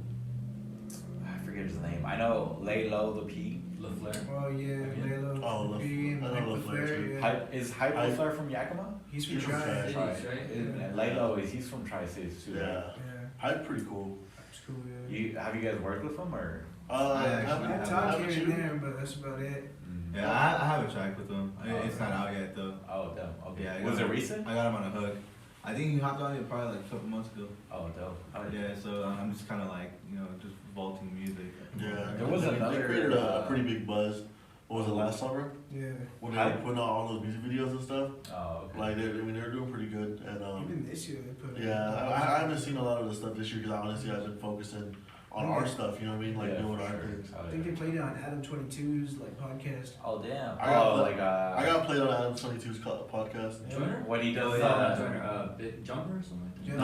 I forget his name. I know Lay Low the P. LaFleur. Oh yeah, Laylo. Oh, B and I know Mike LaFleur, too. yeah. Is Hype Hype. LaFleur from Yakima? He's from He's from Tri. Tri. Cities, right? And Lay Low he's from Tri-States too. Yeah. Right? Yeah, Hype pretty cool. it's cool. Yeah. Have you guys worked with him or? I actually I have talk haven't here you? and there, but that's about it. Yeah, I have a track with him. It's not out yet though. Oh, damn. Okay. Yeah, I Was got it him. recent? I got him on a hook. I think he hopped on it probably like a couple months ago. Oh, dope. Oh, Yeah, so I'm just kind of like, you know, just vaulting music. Yeah. There was They another, created a pretty big buzz. What was it, last summer? Yeah. When they were Hype. putting out all those music videos and stuff. Oh, okay. Like, they were doing pretty good. And, Even this year they put. yeah, I haven't seen a lot of the stuff this year because honestly I've been focusing on our stuff, you know what I mean? Like Yeah, doing for our sure. things. Oh, I think yeah. they played it on Adam 22's like podcast. Oh, damn. I got Oh, the- like I got played on Adam 22's podcast. Joiner? when he does Joiner, big jumper or something like that? Yeah,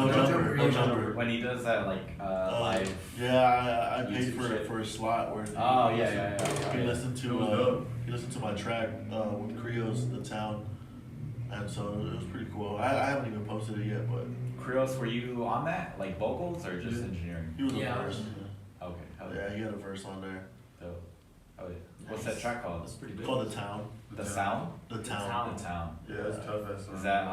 No jumper. when he does that like live. Yeah, I paid YouTube shit. for a slot where Oh he yeah. listened to my track with Creos, The Town, and so it was pretty cool. I haven't even posted it yet, but Krios, were you on that? Like vocals or just engineering? he was a Yeah. verse. Okay. Hell Yeah, he had a verse on there. Dope. Oh, yeah. What's that track called? That's pretty It's big. called The Town. The Sound? The Town. Town. The Town. Yeah, it's tough as Is that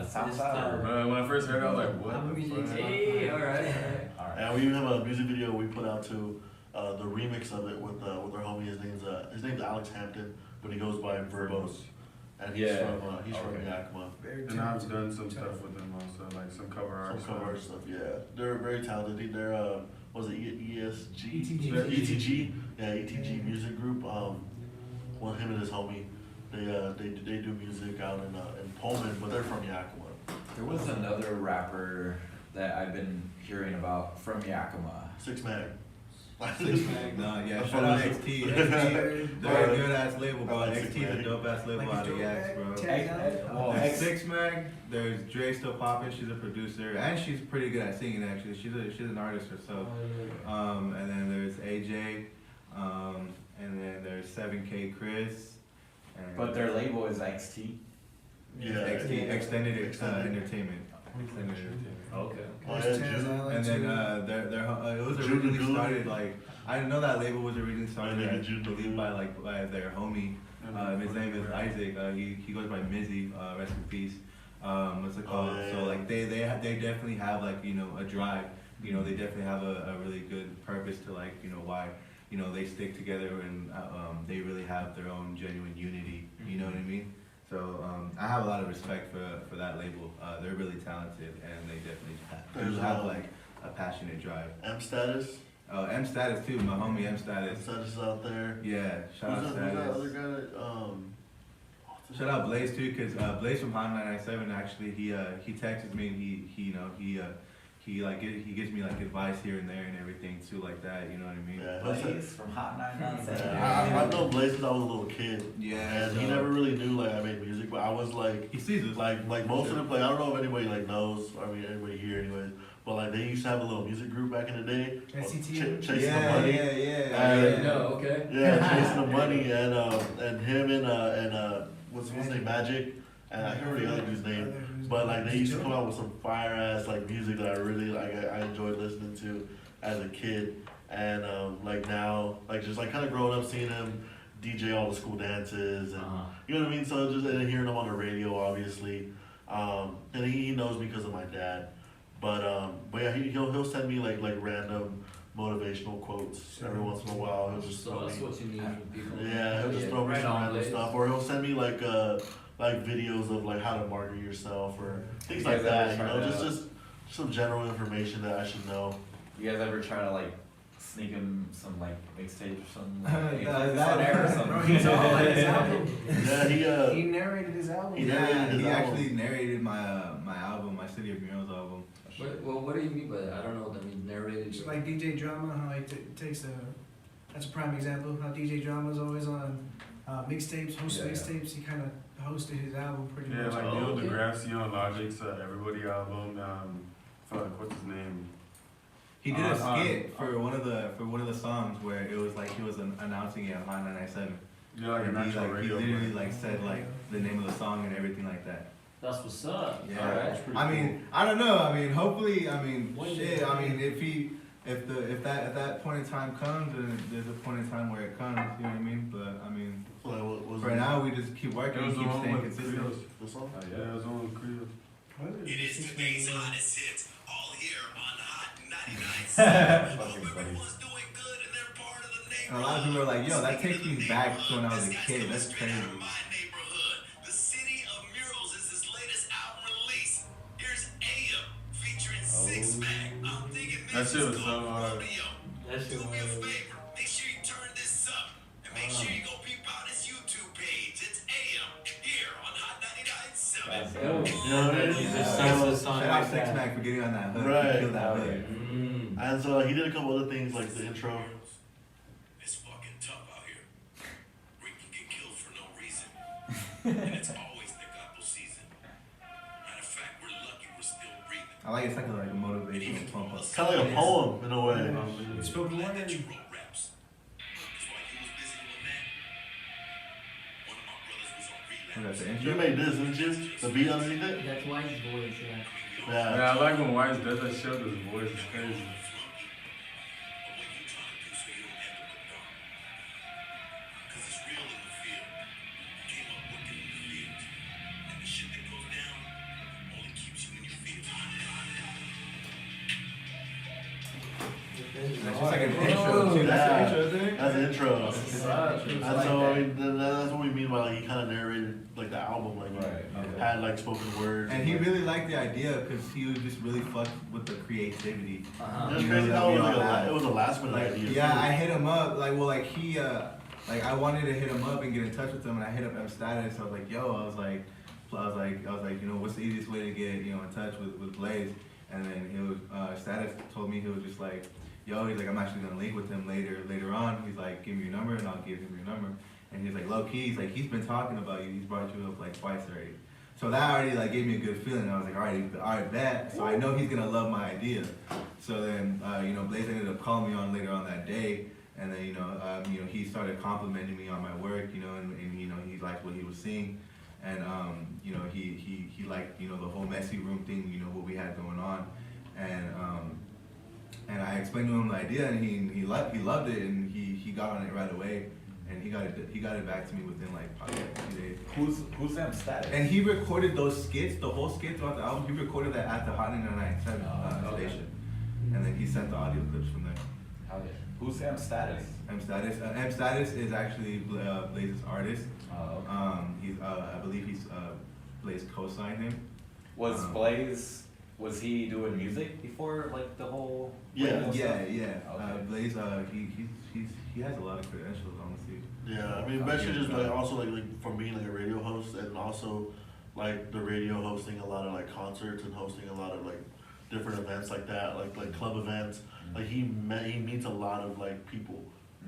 It's SoundCloud or? When I first heard it, I was like, what? I'm the music fuck? Hey, alright. Alright. And we even have a music video we put out to the remix of it with our homie. His name's Alex Hampton, but he goes by Verbose, and he's Yeah. from Okay. Yakima. Very And I've talented. done some stuff with them also, like some cover art. Some cover stuff, yeah. They're very talented. They're what was it, ESG? ETG. ETG. Yeah, ETG music group. Well, him and his homie, they do music out in Pullman, but they're from Yakima. There was another rapper that I've been hearing about from Yakima. 6 Mag. No, yeah, shout out XT. XT, they're a good ass label, bro. I like XT's a 6 Mag. dope ass label Like out a of dope Yaks, bag? bro. Well, There's 6 Mag, there's Dre Still Poppin', she's a producer, and she's pretty good at singing actually. She's an artist herself. And then there's AJ, and then there's 7K Chris. And But their label is XT. Yeah. XT, Extended Extended. Entertainment. Extended Entertainment. Okay. Oh, yeah, There's June. Taz Allen, And then too. it was June originally Lagoon. started like I know that label was originally started Yeah, I June believe Lagoon. by their homie. His name is Isaac. He goes by Mizzy. Rest in peace. What's it called? yeah, So yeah. like they definitely have like a drive. They definitely have a really good purpose to like why they stick together and they really have their own genuine unity. You know what I mean? So I have a lot of respect for that label. They're really talented and they definitely have like a passionate drive. M Status. M Status too, my homie M Status. M Status is out there. Yeah, shout out Who's that other Status. guy that, Shout out Blaze too, cause Blaze from Hot 997 actually he texts me and he gives me like advice here and there and everything too like that. You know what I mean? Yeah, Blaze from Hot 997. I've known Blaze since I was a little kid. Yeah, And he so- never really knew like I made music, but I was like, He sees us. like most of them play. I don't know if anybody like knows. I mean, everybody here, anyways. But like they used to have a little music group back in the day. NCT. Chasing the money. Yeah, no, okay. Yeah, chasing the money, and him and what's his name, Magic, and I can't remember the other dude's name. But like they used to come out with some fire ass like music that I really like. I enjoyed listening to as a kid, and like now, like just like kind of growing up, seeing him DJ all the school dances, and you know what I mean. So just and hearing him on the radio, obviously, and he knows me because of my dad. But yeah, he'll send me like random motivational quotes every once in a while. He'll just So throw that's me. what you need from people. Yeah, he'll just throw me right some on, random Blaze. stuff, or he'll send me like videos of like how to market yourself or things You like guys ever that. You tried know, to- just some general information that I should know. You guys ever try to like sneak him some like mixtape or something? That- on air or something? Bro, he's all like his album. Yeah, He narrated his album. He narrated Yeah, his he album. actually narrated my album, my City of Murals album. What do you mean by that? I don't know what that means. Narrated. Just like DJ Drama, how he takes that's a prime example. How DJ Drama's always on mixtapes, host Yeah. mixtapes. He kind of hosted his album pretty Yeah, much. like Oh, Neil okay. deGrasse on Logic's Everybody album. Fuck, what's his name? He did a skit for one of the songs where it was like he was announcing it on Hot 997. Yeah, like an And actual he radio. literally like said like the name of the song and everything like that. That's what's up. Yeah. Alright. I mean, I don't know. I mean, hopefully, I mean, One shit. day. I mean, if that point in time comes, then there's a point in time where it comes. You know what I mean? But I mean, So like, what was for now, we just keep working, It was and the keep one staying with consistent. Creos. the song? Yeah, it was the one with Creos. It is today's hottest hits, all here on Hot 99. Fucking Hope funny. everyone's doing good and they're part of the And a lot of people are like, yo, that takes me back to when I was a kid. That's crazy. My neighborhood, the City of Murals is his latest album release. Here's AM featuring Six Pack. I'm thinking That this shit is was so called hard. Rodeo. That shit Do me a was. favor, make sure you turn this up and make sure you go peep out his YouTube page. It's AM here on Hot 99.7. That's Yo, dope. You know what I mean? He just So- starts the song Shout out like Six that. Mac for getting on that hook. Right. He killed that hook. And so he did a couple other things like the intro. It's fucking tough out here. We can get killed for no reason. And it's always Tecapo season. Matter of fact, we're lucky we're still breathing. I like it's like a motivational pump up. Kind of like a poem in a way. Spoken Glad word. that you wrote raps. Because while you was busy doing that, one of my brothers was on Was that relapse. the You intro? made this, didn't you? The beat underneath it? That's why his voice, yeah. Yeah. Yeah, I like when Wise does that shit with his voice. It's crazy. But what you trying to do so you don't end up with dark? Because it's real in the field. Came up working in the field. And the shit that goes down only keeps you in your field. That's just like an intro too. That's the intro, isn't it? That's the intro. It's like And that. so I mean, that's what we mean by like he kind of narrated like the album, like Right, he okay. had like spoken words. And he really liked the idea because he was just really fucked with the creativity. It Uh-huh. was You crazy know, how it was, we like all had- it was a last minute Like, idea. yeah, too. I hit him up. Like, well, like he, like I wanted to hit him up and get in touch with him, and I hit up M Status. I was like, yo, I was like, you know, what's the easiest way to get, you know, in touch with Blaze? And then he was, Status told me he was just like, yo, he's like, I'm actually gonna link with him later on. He's like, give me your number, and I'll give him your number. And he's like, low key, he's like, he's been talking about you. He's brought you up like twice already. So that already like gave me a good feeling. I was like, all right, bet. So I know he's gonna love my idea. So then, you know, Blaze ended up calling me on later on that day, and then you know, he started complimenting me on my work, you know, and you know, he liked what he was seeing, and you know, he liked, you know, the whole messy room thing, you know, what we had going on, and I explained to him the idea, and he loved it, and he got on it right away. And he got it back to me within like probably like 2 days. Who's them Status? And he recorded those skits, the whole skit throughout the album. He recorded that at the Hot 997 okay. station, and then he sent the audio clips from there. Hell yeah. Who's them Status? M Status is actually Blaze's artist. Oh, okay. He's I believe he's Blaze co-signed him. Was Blaze, was he doing music before like the whole? Yeah. radio stuff? Yeah. Okay. Blaze he has a lot of credentials, honestly. Yeah, I mean, especially just like also like from being like a radio host and also like the radio hosting a lot of like concerts and hosting a lot of like different events like that, like club events. Like he meets a lot of like people,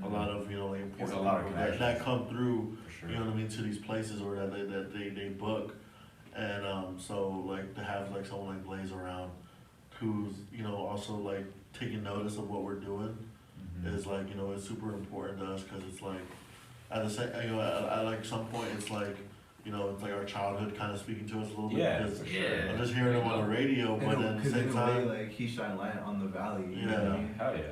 a lot of you know like There's important a lot of people that connections. come through. For sure. You know what I mean, to these places or that they book, and so like to have like someone like Blaze around, who's you know also like taking notice of what we're doing, is like you know it's super important to us because it's like at the same you know at like some point it's like you know it's like our childhood kind of speaking to us a little bit. Yeah, because for sure. I'm just hearing him on the radio, but then at the Because same in a way, time. like he shined light on the valley. You know Yeah. what I mean? Hell yeah.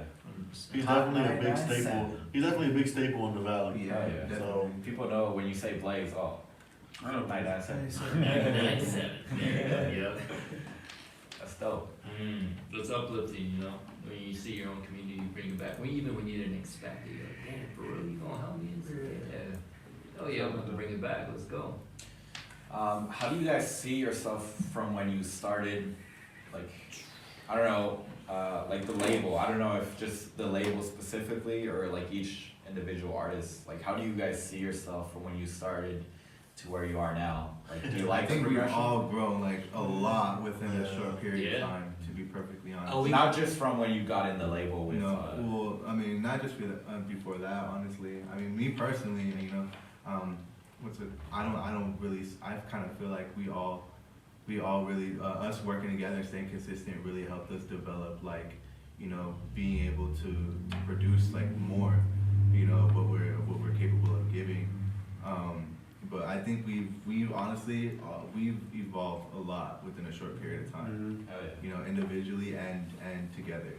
He's Hot definitely a big 997. staple. He's definitely a big staple in the valley. Yeah, Oh, yeah. definitely. So- People know when you say Blaze, oh, I don't know. 997. 97. Yeah. That's dope. It's uplifting, you know, when you see your own community, you bring it back. Even when you didn't expect it, you're like, damn, for real, you gonna help me? Yeah. Oh yeah, I'm gonna bring it back. Let's go. How do you guys see yourself from when you started, like, I don't know, like the label? I don't know if just the label specifically or like each individual artist. Like, how do you guys see yourself from when you started to where you are now? Like, do you I like the think we've progression? all grown like a lot within a short period Yeah. of time. To be perfectly honest. Oh, Not just from when you got in the label with. You know, well, I mean, not just before that, honestly. I mean, me personally, you know, I don't really, I kind of feel like we all really, us working together and staying consistent really helped us develop, like, being able to produce like more, what we're capable of giving. But I think we've honestly we've evolved a lot within a short period of time. Individually and together.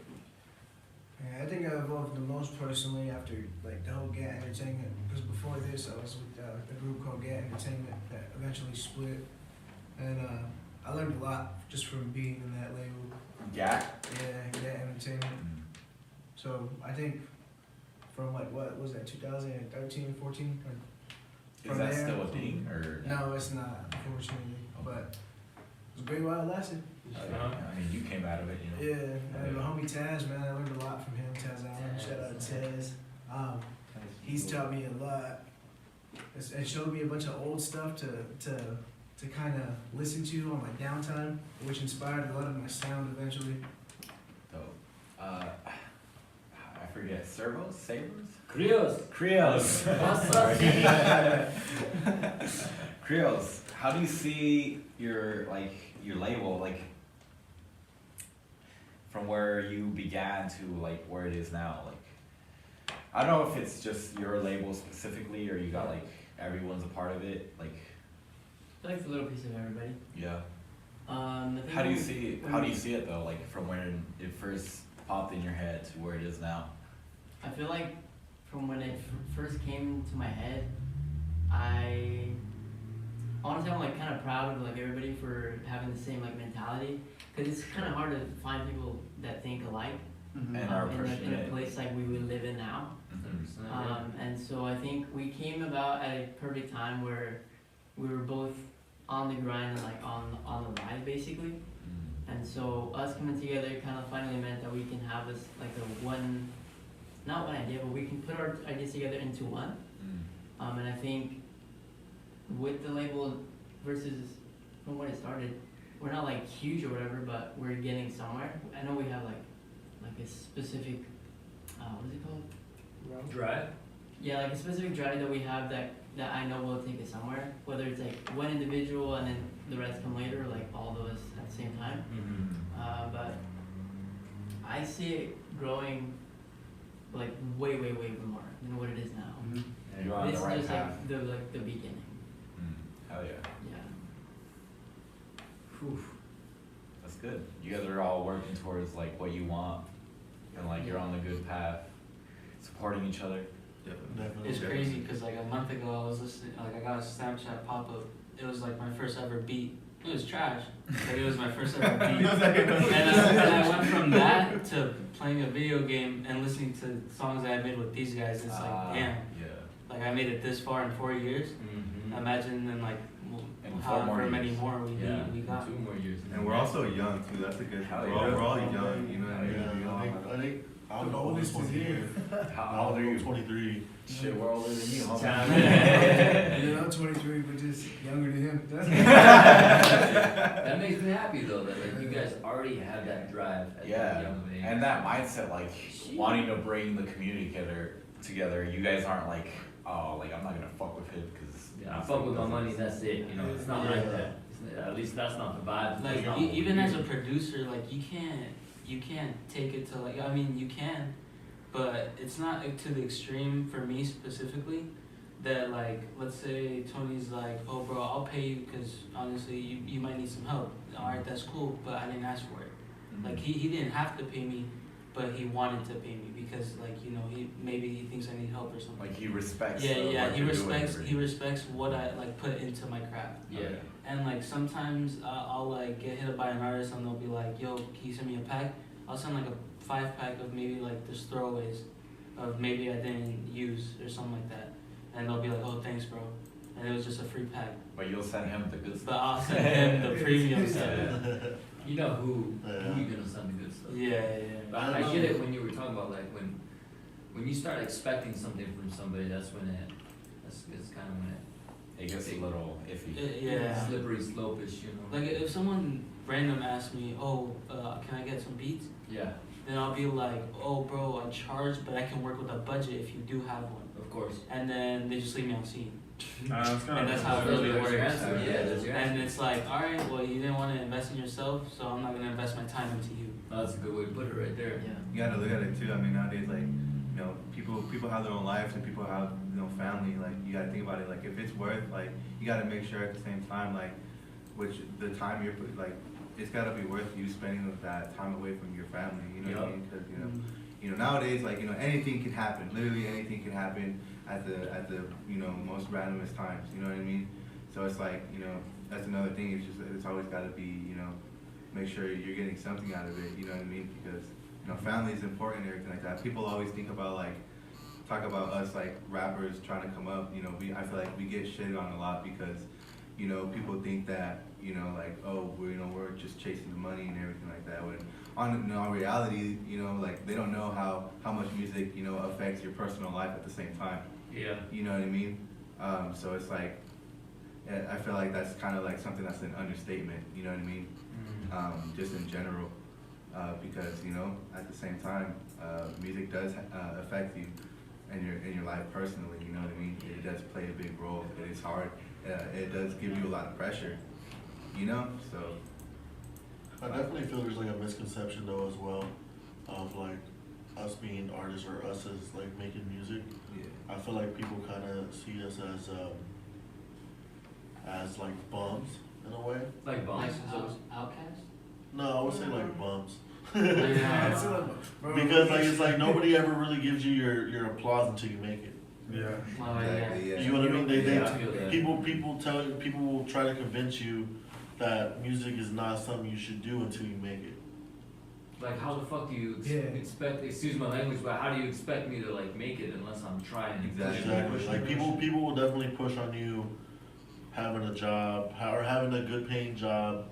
Yeah, I think I evolved the most personally after like the whole Gat Entertainment. Because before this, I was with a group called Gat Entertainment that eventually split, and I learned a lot just from being in that label. Gat? Yeah, Gat Entertainment. So I think from like what was that 2013, 14? Is that still a thing or? No, it's not, unfortunately. But it was great while it lasted. I mean, you came out of it, Yeah, and my homie Taz, man, I learned a lot from him. Taz Allen, shout out to Taz. He's taught me a lot. It showed me a bunch of old stuff to kind of listen to on my downtime, which inspired a lot of my sound eventually. Dope. I forget. Servos? Sabers? Creos. Creos. What's up? Creos. How do you see your label, like, from where you began to like where it is now? Like, I don't know if it's just your label specifically or you got like everyone's a part of it. Like, I feel like it's a little piece of everybody. yeah. I think How do you see it though? Like from when it first popped in your head to where it is now? I feel like from when it first came to my head, I honestly I'm like kind of proud of like everybody for having the same like mentality, because it's kind of hard to find people that think alike And are in a place like we would live in now. And so I think we came about at a perfect time where we were both on the grind and like on the ride basically. And so us coming together kind of finally meant that we can have this like not one idea, but we can put our ideas together into one. And I think with the label versus from when it started, we're not like huge or whatever, but we're getting somewhere. I know we have like a specific, what is it called? Drive? Yeah, like a specific drive that we have that I know will take us somewhere. Whether it's like one individual and then the rest come later, or like all of us at the same time. But I see it growing like way more than what it is now. And you're on This the right is just path. like the beginning. Hell yeah. Yeah. Whew. That's good. You guys are all working towards like what you want, and like you're on the good path, supporting each other. Definitely. It's crazy because like a month ago I was listening, like I got a Snapchat pop up. It was like my first ever beat. It was trash, but it was my first ever beat. and I went from that to playing a video game and listening to songs that I made with these guys. It's like, damn, like I made it this far in 4 years. Imagine in like however many more we got. 2 more years. And we're also young too. That's a good. We're all young. You know what I mean? I think I'm The the oldest oldest one is here. How old are you? 23. Shit, we're older than you, homie. And then I'm 23, but just younger than him. That makes me happy though, that like you guys already have that drive at that young age. And that mindset, like wanting to bring the community together. You guys aren't like, oh, like I'm not gonna fuck with him because I fuck with my money, that's it. You know, it's not like that. At least that's not the vibe. Like even as a producer, like you can't take it to like, I mean you can, but it's not to the extreme for me specifically. That like, let's say Tony's like, oh bro, I'll pay you because honestly you might need some help. Alright, that's cool, but I didn't ask for it. Like he didn't have to pay me, but he wanted to pay me because like, you know, he thinks I need help or something. like he respects. He respects what I like put into my craft. Yeah. And like sometimes I'll like get hit up by an artist and they'll be like, yo, can you send me a pack? I'll send like a 5-pack of maybe like just throwaways of maybe I didn't use or something like that. And they'll be like, oh thanks bro. And it was just a free pack. But you'll send him the good But stuff. I'll send him the premium stuff. You know who you're gonna send the good stuff. Yeah. But I get it when you were talking about like when you start expecting something from somebody, that's when it's kind of when It gets a little iffy. Yeah. slippery slope-ish, you know. Like if someone random asks me, oh, can I get some beats? Yeah. Then I'll be like, oh bro, I charge, but I can work with a budget if you do have one. Of course. and then they just leave me on scene. That's kinda And that's how it That's really your works. answer. Yeah, that's your answer. And it's like, alright, well, you didn't want to invest in yourself, so I'm not gonna invest my time into you. That's a good way to put it right there. Yeah. You gotta look at it too. I mean, nowadays, like, you know, people have their own lives and people have, you know, family. Like, you gotta think about it. Like, if it's worth, like, you gotta make sure at the same time, like, which the time you're put, like, it's gotta be worth you spending that time away from your family. You know what I mean? Because you know, nowadays, like, you know, anything can happen. Literally anything can happen at the you know, most randomest times. You know what I mean? So it's like, you know, that's another thing. It's just it's always gotta be, you know, make sure you're getting something out of it. You know what I mean? Because you know, family is important and everything like that. People always think about like, talk about us like rappers trying to come up. You know, I feel like we get shitted on a lot because, you know, people think that, you know, like, oh, we're just chasing the money and everything like that. When in all reality, you know, like, they don't know how much music, you know, affects your personal life at the same time. Yeah. You know what I mean? So it's like, I feel like that's kind of like something that's an understatement. You know what I mean? Just in general, because, you know, at the same time, music does affect you in your life personally. You know what I mean? It does play a big role. It is hard. It does give you a lot of pressure. You know, so. I definitely feel there's like a misconception though as well of like us being artists or us as like making music. Yeah. I feel like people kind of see us as like bums in a way. Like Like bumps. Outcast? No, I would say like bums. Yeah. Because like it's like nobody ever really gives you your applause until you make it. Yeah. Oh, Exactly, yeah. You know what I mean? Yeah, I feel that. People will try to convince you that music is not something you should do until you make it. Like, how the fuck do you expect, excuse my language, but how do you expect me to, like, make it unless I'm trying? Exactly. Like people will definitely push on you having a job, or having a good paying job,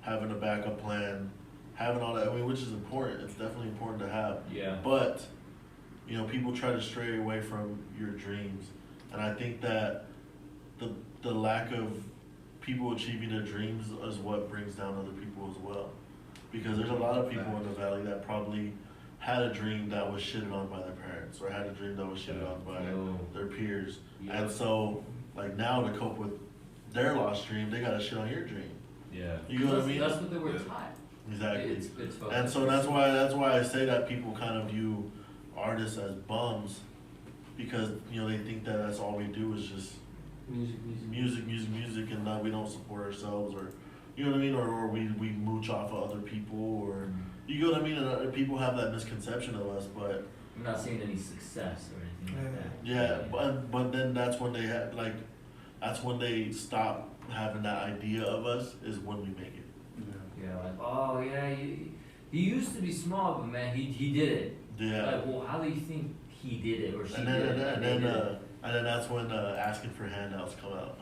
having a backup plan, having all that. I mean, which is important. It's definitely important to have. Yeah. But, you know, people try to stray away from your dreams. And I think that the lack of people achieving their dreams is what brings down other people as well. Because there's a lot of people in the valley that probably had a dream that was shitted on by their parents, or had a dream that was shitted on by their peers. Yeah. And so, like, now to cope with their lost dream, they gotta shit on your dream. Yeah. You know what I mean? That's what they were taught. Exactly. It's fucked And up. so that's why I say that people kind of view artists as bums, because, you know, they think that that's all we do is just music, and that we don't support ourselves, or, you know what I mean, or we mooch off of other people, or, you know what I mean, and people have that misconception of us, but. I'm not seeing any success or anything like that. Yeah, but then that's when they stop having that idea of us, is when we make it. Yeah, like, oh yeah, he used to be small, but man, he did it. Yeah. Like, well, how do you think he did it or she And did it? then that's when asking for handouts come out.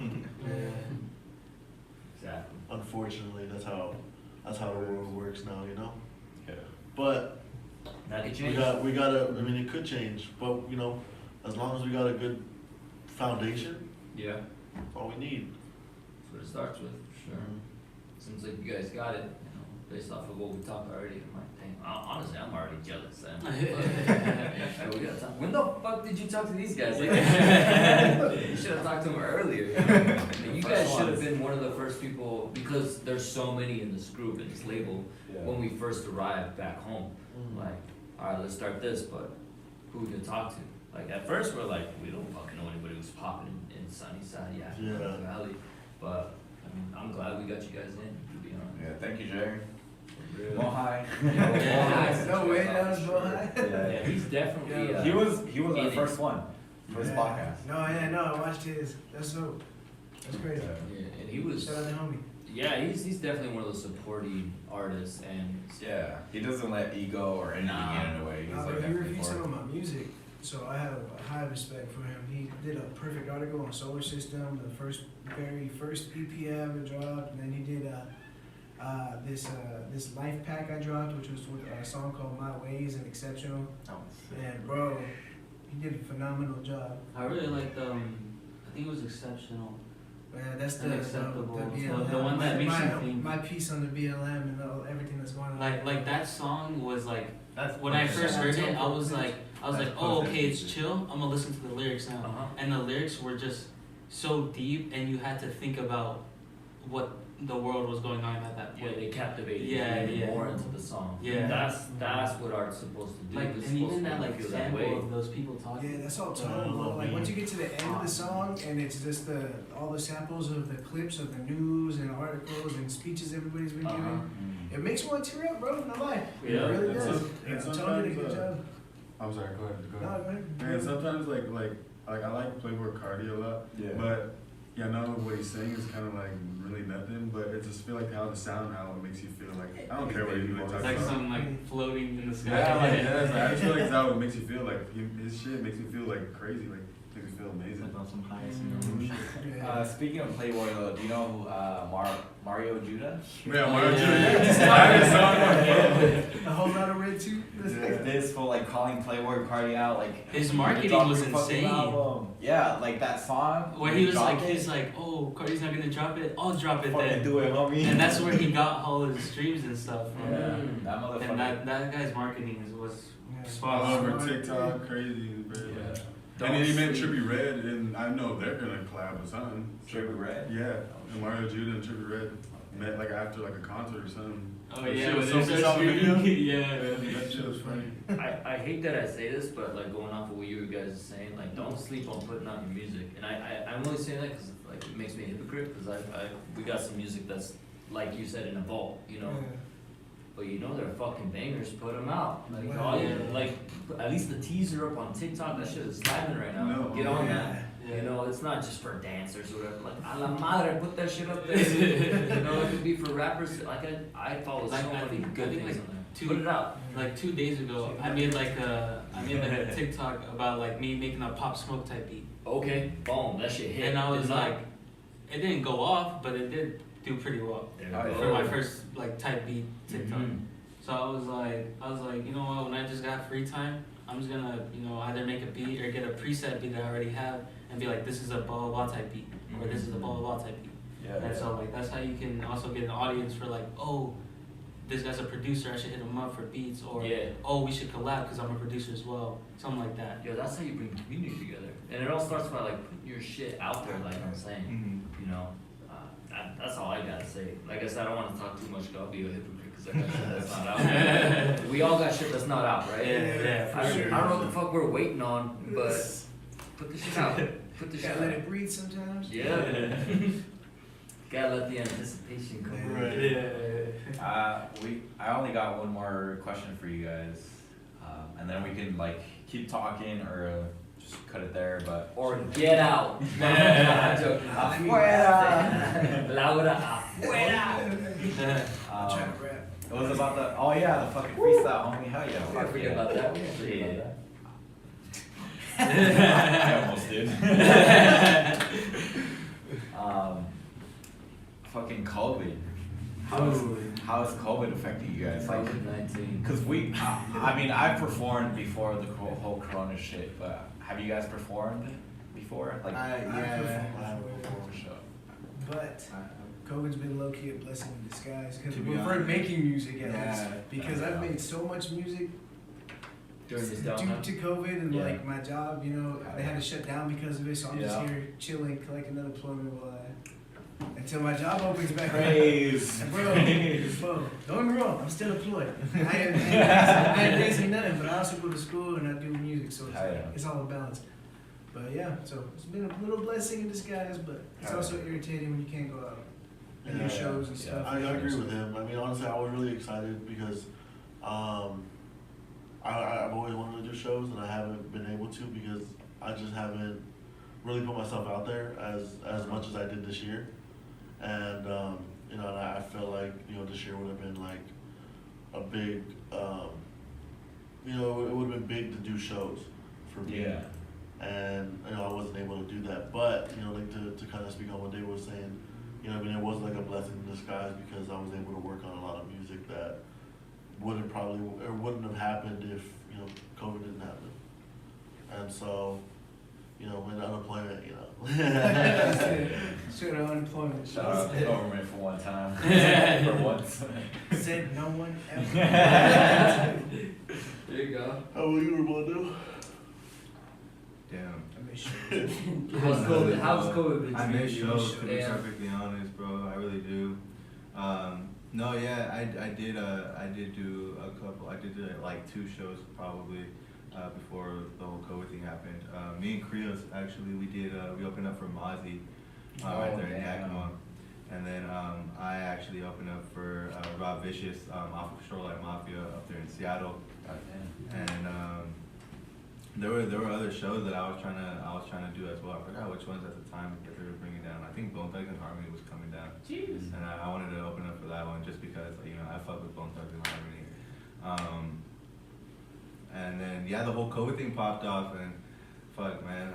Exactly. Unfortunately, that's how the world works now, you know. Yeah. But That could we change. gotta. I mean, it could change, but, you know, as long as we got a good foundation, Yeah, that's all we need. that's what it starts with, for sure. Seems like you guys got it, you know, based off of what we talked already. I'm like, dang, honestly, I'm already jealous. Hey, we gotta talk. When the fuck did you talk to these guys? Like, you should have talked to them earlier. You guys should have been one of the first people, because there's so many in this group, in this label, when we first arrived back home. Like, alright, let's start this, but who we gonna talk to? Like, at first we're like, we don't fucking know anybody who's popping in Sunnyside, Yeah. Valley. But, I mean, I'm glad we got you guys in, to be honest. Yeah, thank you, Jerry. Really. Mohai. Yeah. No way, that was Mohai. Yeah, he's definitely. He was our in first one, first podcast. No, I watched his. That's dope. That's crazy. Yeah, and he was. Shout out to homie. Yeah, he's definitely one of those supporting artists, and Yeah, he doesn't let ego or anything Nah. get in the way. He's Nah, like but he definitely reviews for some it. of my music, so I have a high respect for him. He did a perfect article on Solar System, the very first EP I ever dropped, and then he did this life pack I dropped, which was with a song called My Ways and Exceptional. Oh, And bro, he did a phenomenal job. I really liked I think it was Exceptional. Man, that's the Unacceptable. the The BLM. one that makes you my, think. my piece on the BLM and everything that's going on. Like that song was like, That's when I first heard it, I was like, I was That's like, oh, process okay, it's music. chill. I'm gonna listen to the lyrics now. Uh-huh. And the lyrics were just so deep, and you had to think about what the world was going on at that Yeah, point. they captivated Yeah, you even yeah. more into the song. Yeah. That's what art's supposed to do. Like, It's and supposed even to that make like you feel that way. sample of those people talking. Yeah, that's all I tone, bro. love Like me. once you get to the end of the song and it's just all the samples of the clips of the news and articles and speeches everybody's been Uh-huh. giving, it makes you want to tear up, bro. No lie. Yeah, it really and does. some- and Tone did a sometimes, good job. I'm sorry, go ahead, go No, ahead. go ahead. And sometimes like I like Playboy Cardi a lot, but yeah, I know what he's saying is kind of like really nothing, but it just feel like how the sound, how it makes you feel like, I don't care what he really talks Like about. some like floating in the sky. Yeah, like, I just feel like that's how it makes you feel, like his shit makes me feel like crazy, like makes me feel amazing. Like on some high Yeah. Speaking of Playboy though, do you know who Mario Judah? Yeah, why don't you Yeah. just tie this on my phone? A whole lot of red too. This for like calling Playboy Cardi out, like His marketing drop was your fucking insane. album. Yeah, like that song. Where he was dropped like, it, he's like, oh, Cardi's not gonna drop it. I'll drop it fucking then. do it, homie. And that's where he got all his streams and stuff from. Yeah, that motherfucker. And that guy's marketing was Yeah. spot All on. over TikTok, crazy, bro. Yeah. And then he met Trippie Redd, and I know they're gonna collab or something. Trippie Redd? Yeah, and Mario Judah and Trippie Redd met like after like a concert or something. Oh That yeah, shit was when so they big start on the video. streaming. Yeah. That shit was funny. I hate that I say this, but like going off of what you guys are saying, like don't sleep on putting out your music. And I'm only saying that because like it makes me a hypocrite because we got some music that's like you said in a vault, you know. But you know they're fucking bangers. Put them out. Like, Wow. like at least the teaser up on TikTok. That shit is slapping right now. No. Get on Yeah. that. Yeah. You know, it's not just for dancers or whatever. Like, a la madre, put that shit up there. You know, it could be for rappers. Like, I follow Like, so I many think- good I think, things like, on two- there. Put it out. Like 2 days ago, I made like a TikTok about like me making a Pop Smoke type beat. Okay, boom, that shit hit. And I was It's like, it didn't go off, but it did do pretty well there Oh, we yeah. go. for my first like type beat TikTok. Mhm. So I was like, you know what? When I just got free time, I'm just gonna, you know, either make a beat or get a preset beat that I already have, and be like, this is a blah blah blah type beat, or this is a blah blah blah type beat. Yeah. And so like that's how you can also get an audience for like, oh, this guy's a producer, I should hit him up for beats, or Yeah. oh, we should collab because I'm a producer as well, something like that. Yo, that's how you bring community together. And it all starts by like putting your shit out there, like I'm saying. Mm-hmm. You know, that's all I gotta say. Like I said, I don't want to talk too much. 'Cause I'll be a hypocrite because I got shit that's not out. We all got shit that's not out, right? Yeah, for I sure. don't know what the fuck we're waiting on, but put the shit out. Put the shit Gotta let out. it breathe sometimes. Yeah. Gotta let the anticipation come. Right. I only got one more question for you guys, and then we can like keep talking or just cut it there. But Or get out. I'm joking. Afuera. Laura, afuera. I'm trying to rap. it was about the fucking freestyle, homie. Hell yeah! I forget about that. Yeah. Yeah. I almost did. Fucking COVID. How has COVID affected you guys? Like, COVID-19. cause I mean, I've performed before the whole Corona shit, but have you guys performed before? Like, for sure. But COVID's been low key a blessing in disguise because To be we're honest. making music at Yeah. least. Because I've made so much music During this due downtime. to COVID and Yeah. like my job, you know, they had to shut down because of it. So I'm just Yeah. here chilling, collecting unemployment until my job opens back up. Praise. Bro, don't get me wrong, I'm still employed. I ain't raising nothing, but I also go to school and I do music, so it's, Oh, yeah. it's all a balance. But yeah, so it's been a little blessing in disguise, but it's Oh, also irritating when you can't go out and do Yeah, shows and yeah. stuff. I agree with him. I mean, honestly, I was really excited because I've always wanted to do shows and I haven't been able to because I just haven't really put myself out there as much as I did this year. And you know, and I felt like, you know, this year would have been like a big, you know, it would have been big to do shows for me. Yeah. And you know, I wasn't able to do that. But you know, like to kind of speak on what Dave was saying, you know, I mean, it was like a blessing in disguise because I was able to work on a lot of music that wouldn't have happened if, you know, COVID didn't happen. And so, you know, when unemployment, you know. Straight out unemployment. Shout out to the government for one time. For once. Said no one ever. There you go. How will you, Armando? miss shows. How's COVID been I miss treating you? shows, to be Yeah. perfectly honest, bro. I really do. No, yeah, I did do a couple. I did like 2 shows probably before the whole COVID thing happened. Me and Krios actually we opened up for Mozzie right there in Yakima, and then I actually opened up for Rob Vicious off of Shoreline Mafia up there in Seattle. And there were other shows that I was trying to do as well. I forgot which ones at the time that they were bringing down. I think Bone Thugs and Harmony was coming down. Jeez. And I wanted to open up for that one just because, you know, I fuck with Bone Thugs and Harmony. And then yeah, the whole COVID thing popped off, and fuck, man,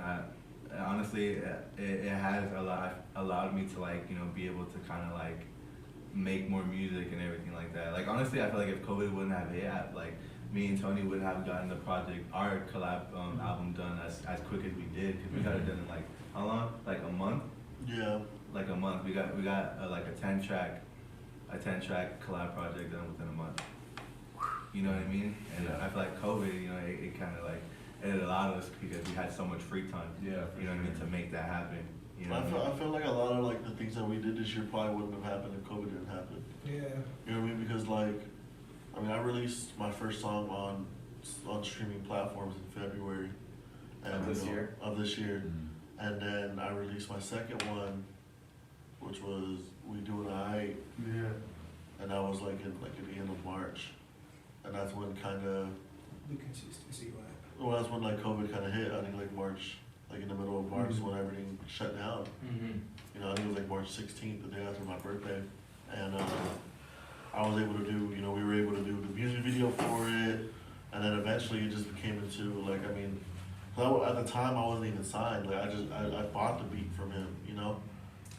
honestly, it has allowed me to, like, you know, be able to kind of like make more music and everything like that. Like, honestly, I feel like if COVID wouldn't have hit, like, me and Tony would have gotten the project, our collab album done as quick as we did, because we got it done in like, how long? Like a month? Yeah. Like a month. We got like a 10-track collab project done within a month. You know what I mean? And I feel like COVID, you know, it kind of like, it allowed us, because we had so much free time. Yeah, You know what I mean? To make that happen. You know I feel like a lot of like the things that we did this year probably wouldn't have happened if COVID didn't happen. Yeah. You know what I mean? Because like, I mean, I released my first song on streaming platforms in February. Of this year? Of this year. And then I released my second one, which was We Doing Aight. Yeah. And that was like in the end of March. And that's when kind of, The consistency, right? well, that's when like COVID kind of hit. I think like March, like in the middle of March is when everything shut down. You know, I think it was like March 16th, the day after my birthday. And I was able to do, you know, we were able to do the music video for it. And then eventually it just became into like, I mean, at the time I wasn't even signed. Like I bought the beat from him, you know?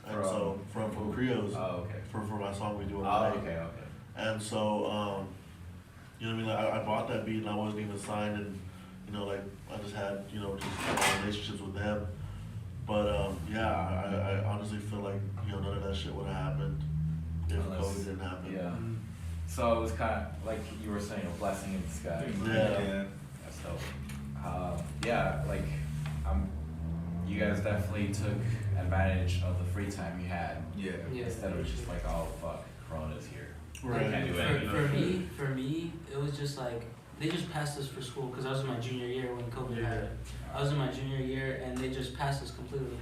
And so, from Krios. Oh, okay. For my song We Do It Oh, Right. okay. And so, you know what I mean? Like I bought that beat and I wasn't even signed, and you know, like I just had, you know, just relationships with them. But yeah, I honestly feel like, you know, none of that shit would have happened if COVID didn't happen. Yeah. So it was kind of like you were saying, a blessing in disguise. Yeah. That's dope. Yeah, like you guys definitely took advantage of the free time you had. Yeah. Instead of just like, oh fuck, Corona's here. Right. Can't do anything. For me, it was just like, they just passed us for school, because I was in my junior year when COVID happened. I was in my junior year and they just passed us completely.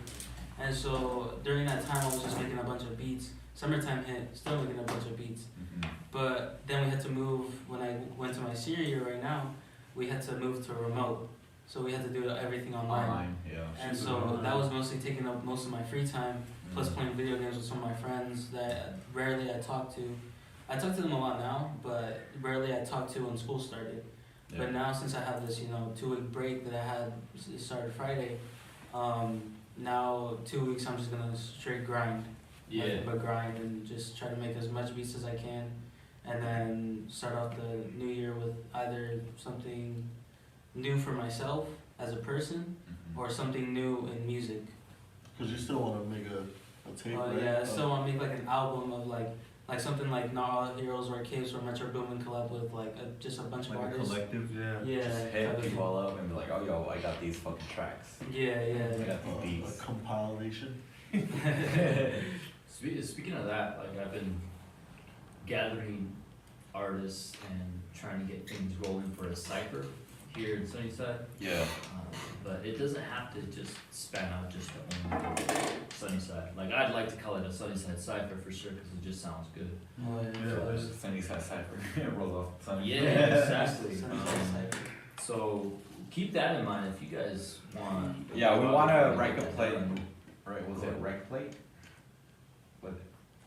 And so during that time I was just making a bunch of beats. Summertime hit, still making a bunch of beats. But then we had to move, when I went to my senior year right now, we had to move to remote. So we had to do everything online. Yeah. And so that was mostly taking up most of my free time, plus playing video games with some of my friends that rarely I talk to. I talk to them a lot now, but rarely I talk to when school started. Yeah. But now, since I have this, you know, 2-week break that I had, it started Friday, now 2 weeks I'm just gonna straight grind. Yeah. Nothing but grind and just try to make as much beats as I can, and then start off the new year with either something new for myself as a person, or something new in music. Because you still want to make a tape, right? Yeah, I still want to make like an album of like something like Not All Heroes Wear Capes, or Metro Boomin collab with like just a bunch Like of a artists. collective. Yeah. Yeah, Just type hit of people thing. all up and be like, oh yo, I got these fucking tracks. Yeah, I got these A beats. compilation. Speaking of that, like I've been gathering artists and trying to get things rolling for a cypher here in Sunnyside. Yeah. But it doesn't have to just span out just to only Sunnyside. Like I'd like to call it a Sunnyside cypher for sure, because it just sounds good. Sunnyside Cypher. It rolls off the sun. Yeah, exactly. Sunnyside Cypher. So keep that in mind if you guys want. Yeah, we want to replicate. Right? Was it replicate? What?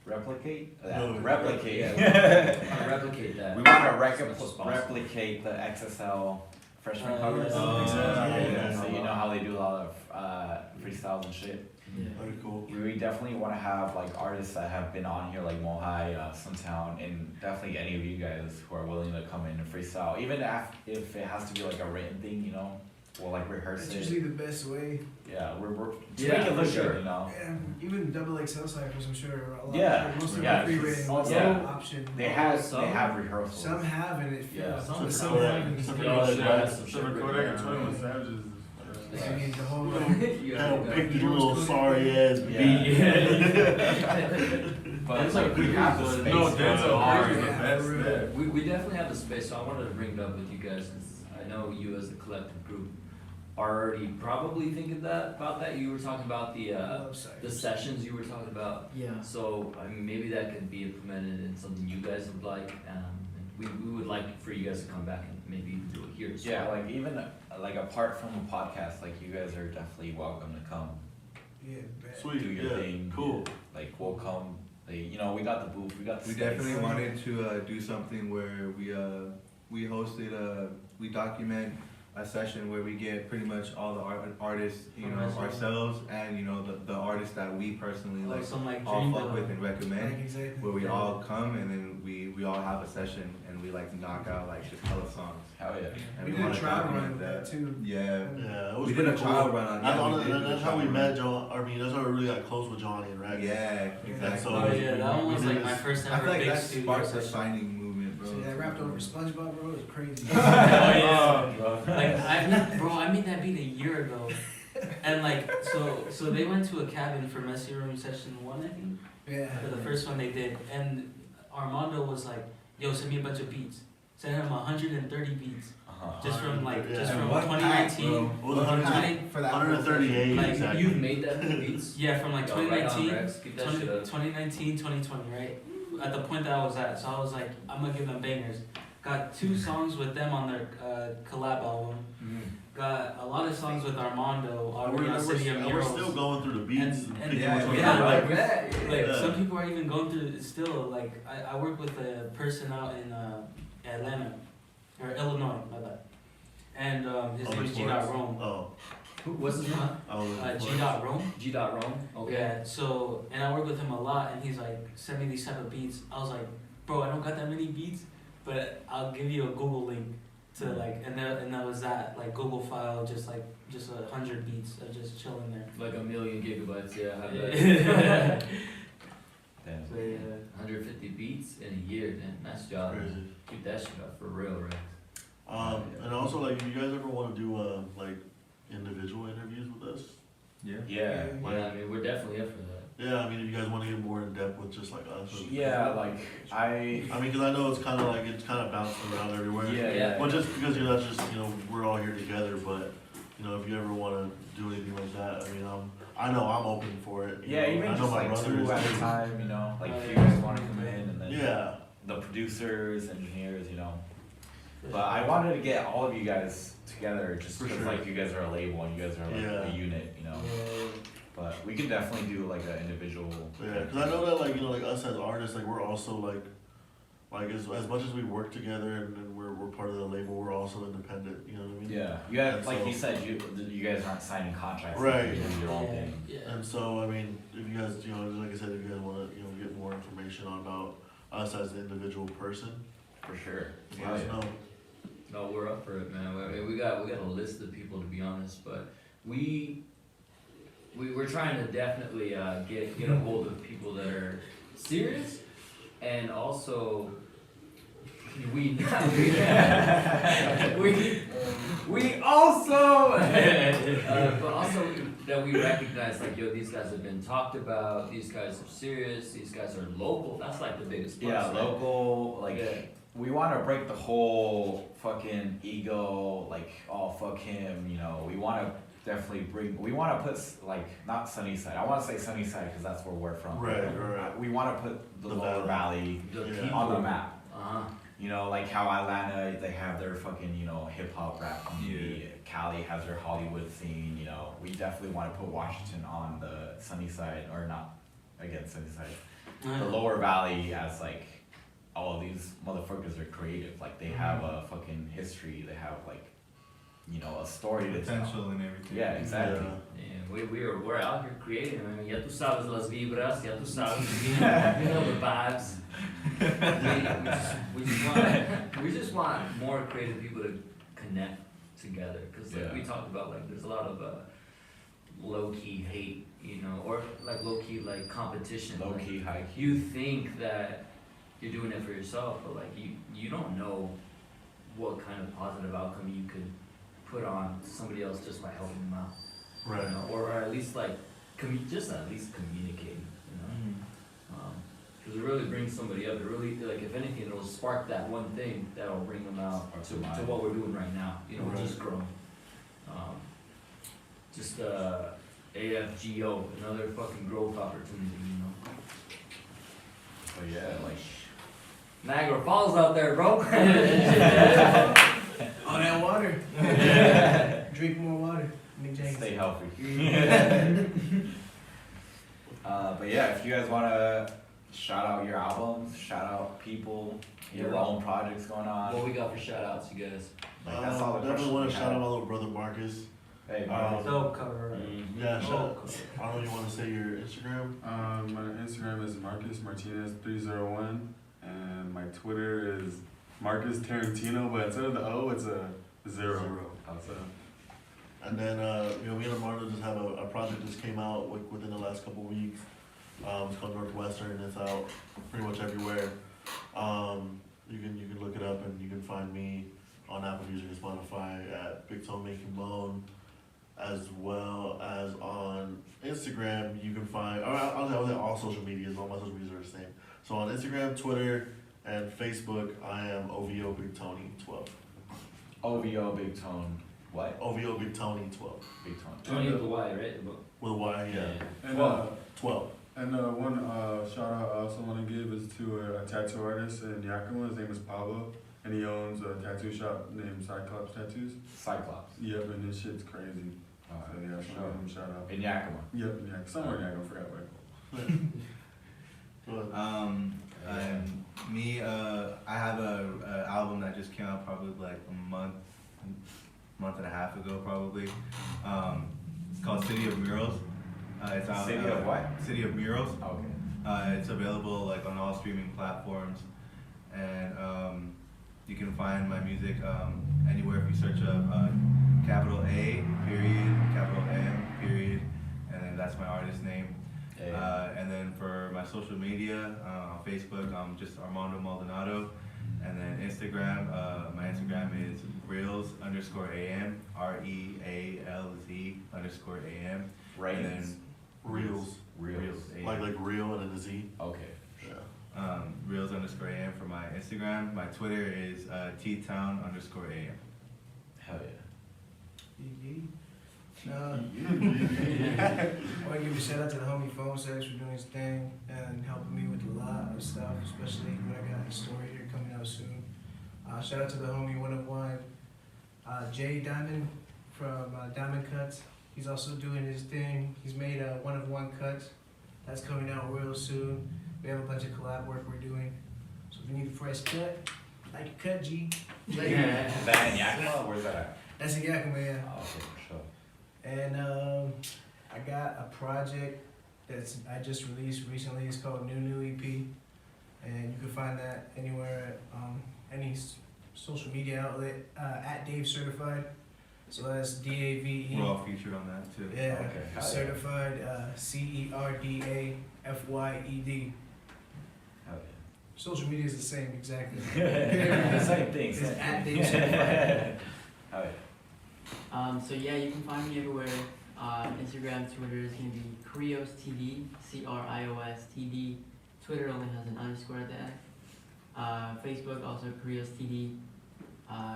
Replicate? No, replicate. Yeah, replicate that. We want to as much as possible. replicate the XSL freshman covers. Oh, yeah. So yeah. you know how they do a lot of freestyles and shit. Yeah. Very cool. We definitely want to have like artists that have been on here, like Mohai, Suntown, and definitely any of you guys who are willing to come in and freestyle. Even if it has to be like a written thing, you know, we'll like rehearse That's it. usually the best way. Yeah, we're to Yeah, make it look for sure. good, you know. And even XXL ciphers, I'm sure, are a lot. Yeah, Most of yeah, them are free it's- rating. yeah. Option. They have rehearsals. Some have, and it Yeah, feels. some but have. some haven't. Some Yeah, people yeah, said, some some shit Kodak and written 21 down. Savages. I mean, the whole You Hell, gotta pick go. these little sorry ass Yeah. beat. But it's like we have the space. No, for Denzel ours. Curry's the best there. We definitely have the space, so I wanted to bring it up with you guys, since I know you as a collective group are already probably thinking about that. You were talking about the sessions you were talking about. Yeah. So, I mean, maybe that could be implemented in something you guys would like, and we would like for you guys to come back and maybe even do it here as Yeah, well. like even like apart from the podcast, like you guys are definitely welcome to come yeah, bad. do Sweet, your yeah, thing. cool. Like we'll come. Like, you know, we got the booth, we got the We space. definitely wanted to do something where we hosted we document a session where we get pretty much all the artists, you know, ourselves, and you know the artists that we personally like Some like all dream fuck with and recommend. Like, exactly. Where we all come and then we all have a session and we like knock out like just hella songs. Hell yeah. And We did a wanna trial document run with that too. Yeah. Yeah, it was We did a pretty trial cool. run on That's, yeah, we honestly, did do a that's how we trial met run. John. I mean, that's how we really got close with Johnny and Rex. Yeah, exactly. So- Oh yeah, that one was we like did my this- first I ever feel like big that studio sparked the session. signing movement, bro. See that rapped over SpongeBob, bro, is crazy. Oh, yeah. Oh, Like I made that beat a year ago, and like so they went to a cabin for Messy Room session 1, I think. Yeah. For the first one they did, and Armando was like, "Yo, send me a bunch of beats." Sent him 130 beats, just from like Yeah. just And from one pack, 2019. bro. What was 100, For that 138 Like, exactly. You've made that many beats? Yeah, from like Yo, right on, 2019, Rex. Keep that shit up. 2019, 2020, right? At the point that I was at, so I was like, I'm gonna give them bangers. Got 2 songs with them on their collab album. Got a lot of songs with Armando, already on City of And we're Murals. still going through the beats. And- and and- picking yeah, which ones yeah, we like like. that. Like Yeah. some people are even going through it still. Like I work with a person out in Atlanta or Illinois, my bad. And his Oh, name is G. Sports. Rome. Oh, What's his name? G. Rome. G. Rome. Okay. Yeah. So and I work with him a lot, and he's like, send me these type of beats. I was like, bro, I don't got that many beats, but I'll give you a Google link to like, and that was that like Google file, just 100 beats of just chilling there. Like 1,000,000 gigabytes, yeah. I bet. Damn. So, yeah. 150 beats in a year, man. Nice job. crazy. Keep that shit up for real, Rex. And also, like, if you guys ever want to do like individual interviews with us, Yeah. Yeah, I mean, we're definitely up for that. yeah, I mean, if you guys want to get more in depth with just like us. Yeah, like I. I mean, because I know it's kind of bouncing around everywhere. Yeah, Yeah. Well, just because that's just we're all here together, but if you ever want to do anything like that, I mean, I know I'm open for it. Yeah, even I know just my like brother 2 is at a too. time, you know, like if you guys want to come in and then Yeah. the producers, engineers, you know. But I wanted to get all of you guys together just For because sure. like you guys are a label and you guys are like Yeah. a unit, you know. But we can definitely do like an individual. Yeah, because I know that like us as artists, like we're also like as much as we work together and we're part of the label, we're also independent. You know what I mean? Yeah, you guys, And like so- you said, you guys aren't signing contracts. Right. You do your own thing. Yeah. And so I mean, if you guys like I said, if you guys want to get more information about us as an individual person, For sure. let us know. No, we're up for it, man. I mean, we got a list of people, to be honest, but we're trying to definitely get a hold of people that are serious, and also we also but also that we recognize like, yo, these guys have been talked about, these guys are serious, these guys are local. That's like the biggest plus, Yeah, right? local, like, Yeah. we want to break the whole fucking ego, like, oh, fuck him, you know, we want to definitely we want to put, like, not Sunnyside, I want to say Sunnyside because that's where we're from. Right, right. We want to put the The lower valley. valley Yeah. on the map. Uh-huh. You know, like how Atlanta, they have their fucking, hip hop rap community. Cali has their Hollywood scene, we definitely want to put Washington on the sunny side, or not, again, sunny side, the lower valley as like, all of these motherfuckers are creative. Like, they have a fucking history, they have like, a story to tell. Potential and everything. Yeah, exactly. Yeah. Yeah, we're out here creating. I mean, ya tú sabes las vibras, ya tú sabes, you know the vibes. We just want more creative people to connect together, because like we talked about, like there's a lot of low key hate, or like low key like competition. Low Like, key, high key. you think that you're doing it for yourself, but like you don't know what kind of positive outcome you could put on somebody else just by helping them out. Right. You know, or at least like, just at least communicating, you know? Because it really brings somebody up. It really, like, if anything, it'll spark that one thing that'll bring them out to what we're doing right now. You know, Right. just growing. Just AFGO, another fucking growth opportunity, you know? But yeah, like, Niagara Falls out there, bro. All that water. Drink more water. Nick Jenkins. stay healthy. But yeah, if you guys wanna shout out your albums, shout out people, your own projects going on. What we got for shout outs, you guys? Like, that's all the Definitely questions want we to shout have. out my little brother Marcus. Hey, Dope cover. Yeah, shout. I don't know. You want to say your Instagram? My Instagram is Marcus Martinez 301, and my Twitter is Marcus Tarantino, but instead of the O, it's a 0. So, And then, me and Amardo just have a project just came out within the last couple weeks. It's called Northwestern, and it's out pretty much everywhere. You can look it up, and you can find me on Apple Music and Spotify at Big Tone Making Bone, as well as on Instagram. You can find, I'll say all social medias. All my social medias are the same. So on Instagram, Twitter, and Facebook, I am OVO Big Tony 12. OVO Big Tone. What? OVO Big Tony 12. Big Tone. Tony with the Y, right? With a Y, yeah. and 12. one shout out I also want to give is to a tattoo artist in Yakima. His name is Pablo, and he owns a tattoo shop named Cyclops Tattoos. Cyclops. Yep, and this shit's crazy. So yeah, I want to give him a shout out. In Yakima. Yep, in Yakima. Somewhere in Yakima, I forgot where. Go ahead. I have a album that just came out probably like a month and a half ago probably. It's called City of Murals. It's out. City of what? City of Murals. Okay. It's available like on all streaming platforms, and you can find my music anywhere if you search up capital A period capital M period, and then that's my artist name. And then for my social media, on Facebook, I'm just Armando Maldonado. And then Instagram, my Instagram is reels_am, REALZ_am. Ratings. Reels. Reels. Like real and then a Z. Okay. Yeah. Reels_am for my Instagram. My Twitter is ttown_am. Hell yeah. I want to give a shout out to the homie Phone Sex for doing his thing and helping me with a lot of stuff, especially when I got a story here coming out soon. Shout out to the homie One of One, Jay Diamond from Diamond Cuts. He's also doing his thing. He's made One of One cuts. That's coming out real soon. We have a bunch of collab work we're doing. So if you need a fresh cut, like a cut, G. Is that in Yakima? Where's that at? That's in Yakima, yeah. Oh, okay, for sure. And I got a project I just released recently. It's called New EP, and you can find that anywhere, any social media outlet at Dave Certified. So that's DAVE. We're all featured on that too. Yeah, Okay. Certified CERDAFYED. Hell yeah. Social media is the same exactly. Same thing. It's at Dave Certified. Hell yeah. So yeah, you can find me everywhere. Instagram, Twitter is gonna be Krios TV, Krios TV. Twitter only has an underscore at the end. Facebook also Krios TV.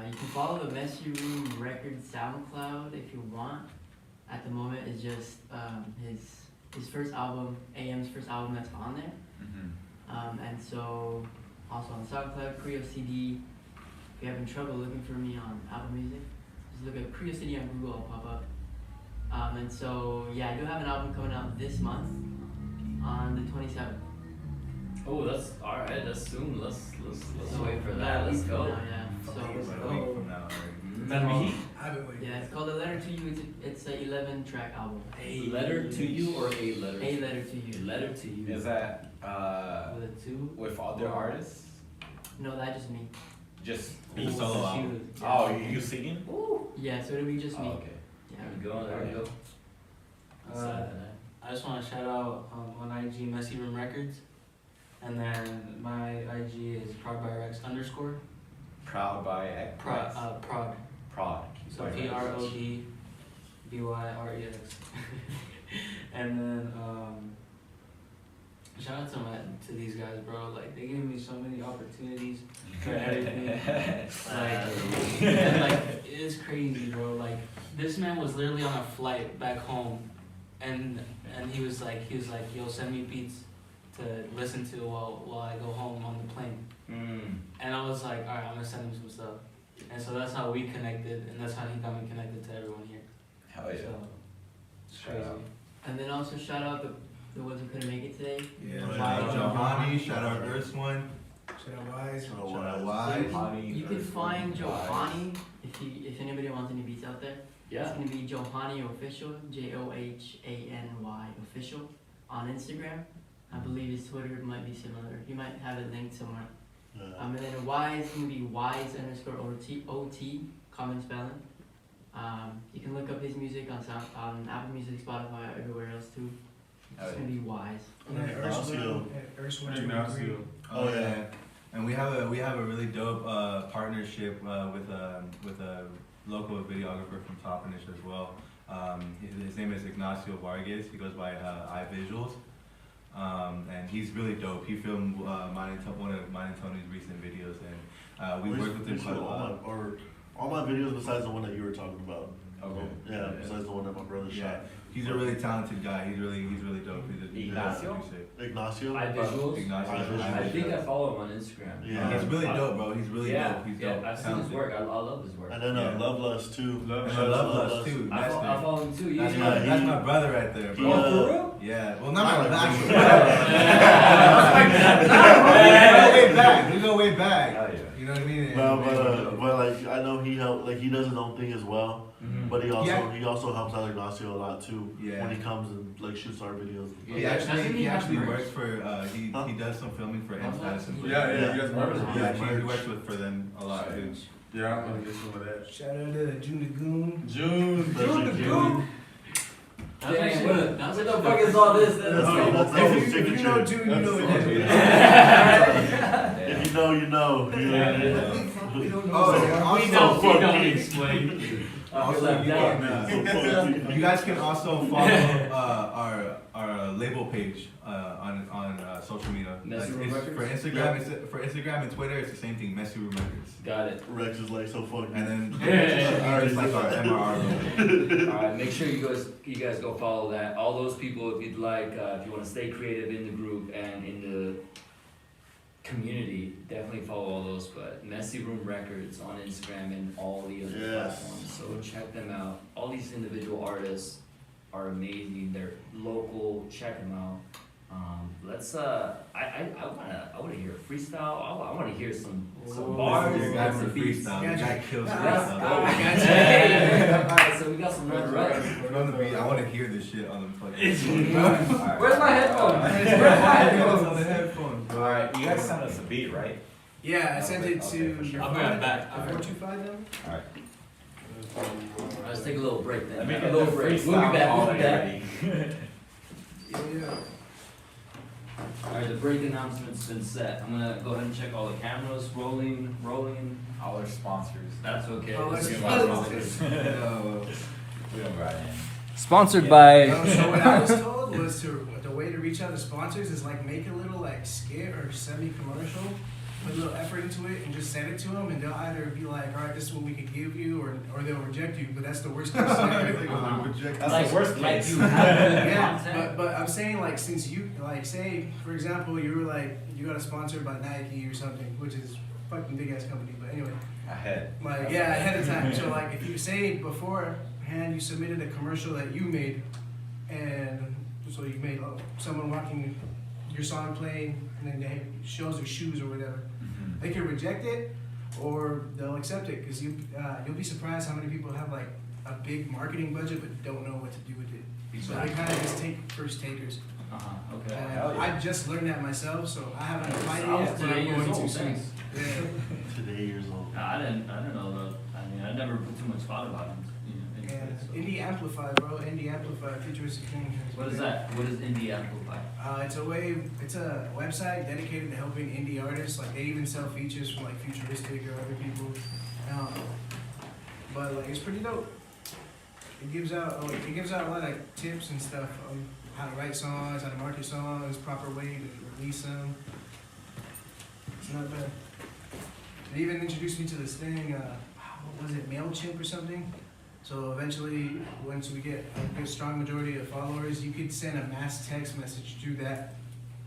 You can follow the Messy Room Records SoundCloud if you want. At the moment, it's just his first album, AM's first album that's on there. And so also on SoundCloud, Krios TV. If you're having trouble looking for me on Apple Music, just look at Krios TV on Google, I'll pop up. And so yeah, I do have an album coming out this month on the 27th. Oh, that's alright, that's soon. Let's So, wait for about that. a Let's week go. from now, yeah. So About a week from now, already. Better be heat. I've been waiting. yeah, it's called A Letter to You. It's an 11-track album. A letter to you or a letter? A Letter to You. A letter to you. Is that With a 2? with other artists? No, that's just me. Just It's a solo album. Oh, you singing? Yeah, so it'll be just me. Oh, okay. Yeah. There we go, there we go. I just want to shout out on IG Messy Room Records, and then my IG is prodbyrex_. Proud by X. Prod. Prod. So PRODBYREX. And then shout out to these guys, bro. Like they gave me so many opportunities for everything. like it's crazy, bro. Like this man was literally on a flight back home, and he was like, yo, send me beats to listen to while I go home on the plane. And I was like, alright, I'm gonna send him some stuff. And so that's how we connected, and that's how he got me connected to everyone here. Hell yeah. So, it's Shout crazy. out. And then also shout out the ones who couldn't make it today. Yeah, Right. shout out Johanny, shout out Earthswan, Shout out Wise. So, shout out So Wise. you can find Johani if anybody wants any beats out there. Yeah. It's gonna be Johani Official, JOHANY Official on Instagram. I believe his Twitter might be similar. He might have it linked somewhere. Yeah. And then Wise can be Wise_OT, common spelling. You can look up his music on Apple Music, Spotify, everywhere else too. It's gonna be Wise. And then Ignacio. Ignacio. Oh, yeah. And we have a really dope partnership with a local videographer from Toppenish as well. His name is Ignacio Vargas. He goes by iVisuals. And he's really dope. He filmed one of mine and Tony's recent videos, and we worked with him quite a lot. All my videos besides the one that you were talking about. Okay. Yeah, besides the one that my brother shot. He's a really talented guy. He's really dope. He's Ignacio? Ignacio? iVisuals? Ignacio. I think I follow him on Instagram. Yeah. He's really dope, bro. He's really yeah, dope. He's yeah, dope. I've seen his work. I love his work. And then Yeah. Love Lust too. And I love Lust too. I That's follow him too. That's, Yeah. that's my brother right there, bro. He, Oh, for real? Yeah. Well, not my actual brother. We go way back. Hell yeah. You know what I mean? No, but like I know he helped. Like he does his own thing as well. But he also helps out Ignacio a lot too. Yeah. When he comes and like shoots our videos. He actually works for he does some filming for M Status and Yeah, he does merch. he works for them a lot too. Yeah, I'm gonna get some of that. Shout out to June the Goon. June. Dang, what the fuck is all this? That's If you know June, you know what that is. If you know, you know. We don't know. Oh, Explain. Also, you guys can also follow our label page on social media. Messy Room For Records? Instagram and Twitter, it's the same thing. Messy Room Records. Got it. Rex is like so fucking. And then Yeah. just like our MRR logo. Alright, make sure you guys go follow that. All those people, if you'd like, if you want to stay creative in the group and in the community, definitely follow all those. But Messy Room Records on Instagram and all the other platforms. So check them out. All these individual artists are amazing. They're local. Check them out. Let's I wanna hear a freestyle. I wanna hear some bars. Your guy some for beats. freestyle. Gotcha. The guy kills Let's freestyle. go. Alright, so we got some red rights. We're on the beat. I want to hear this shit on the fucking. Where's my headphones? Where's my headphones? on the headphones. Alright, you guys sent us a beat, right? Yeah, I sent it to Okay, for sure. I'll bring it back. 425 number. Alright. Let's take a little break then. Let me A get little the break. freestyle We'll be back. all We'll be back. ready. Yeah. Alright, the break announcement's been set. I'm gonna go ahead and check all the cameras. Rolling. All our sponsors. That's okay. Oh, Let's let's get go. my sponsors. We don't ride in. Sponsored by. So what I was told was the way to reach out to sponsors is like make a little like skit or semi-commercial, put a little effort into it, and just send it to them, and they'll either be like, all right, this is what we could give you, or they'll reject you. But that's the worst case scenario. That's the worst like case. you have good Yeah, content. but I'm saying like since you like say for example you were like you got a sponsored by Nike or something, which is fucking big ass company, but anyway, Ahead. like yeah, ahead of time. So like if you say beforehand you submitted a commercial that you made, and so you made someone walking your song playing, and then they shows their shoes or whatever, they can reject it or they'll accept it, because you'll be surprised how many people have like a big marketing budget but don't know what to do with it. So they kind of just take first takers. Okay. And Hell yeah. I just learned that myself, so I haven't applied it I was yet, but today I'm years going to old. soon. Thanks. Yeah. Today years old. I didn't know though. I mean, I never put too much thought about it. And Indie Amplify, bro. Indie Amplify, futuristic thing. What is that? What is Indie Amplify? It's a website dedicated to helping indie artists. Like they even sell features from like Futuristic or other people. but like it's pretty dope. It gives out a lot of like tips and stuff on how to write songs, how to market songs, proper way to release them. It's not bad. It even introduced me to this thing, what was it, MailChimp or something? So eventually, once we get a good strong majority of followers, you could send a mass text message through that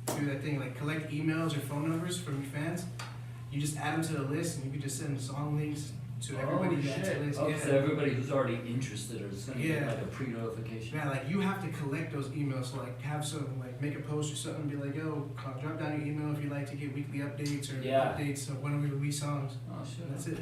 thing, like collect emails or phone numbers from your fans. You just add them to the list, and you can just send song links to everybody that's the list. Oh, Yeah. so everybody who's already interested is gonna get like a pre-notification. Yeah, like you have to collect those emails. So like have some, like make a post or something, be like, yo, drop down your email if you'd like to get weekly updates or updates of when we release songs. Oh shit. And that's it.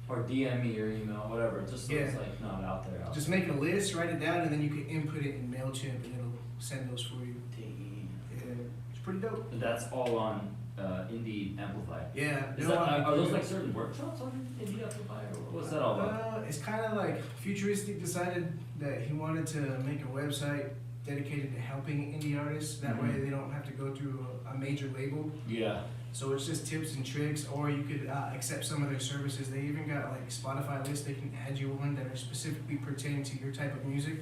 Or DM me your email, whatever, just so it's like not out there. Just make a list, write it down, and then you can input it in MailChimp, and it'll send those for you. Yeah, it's pretty dope. But that's all on Indie Amplify. Yeah. Are those like certain workshops on Indie Amplify, or what's that all about? It's kind of like Futuristic decided that he wanted to make a website dedicated to helping indie artists. That way they don't have to go through a major label. Yeah. So it's just tips and tricks, or you could accept some of their services. They even got like Spotify lists they can add you on that are specifically pertaining to your type of music.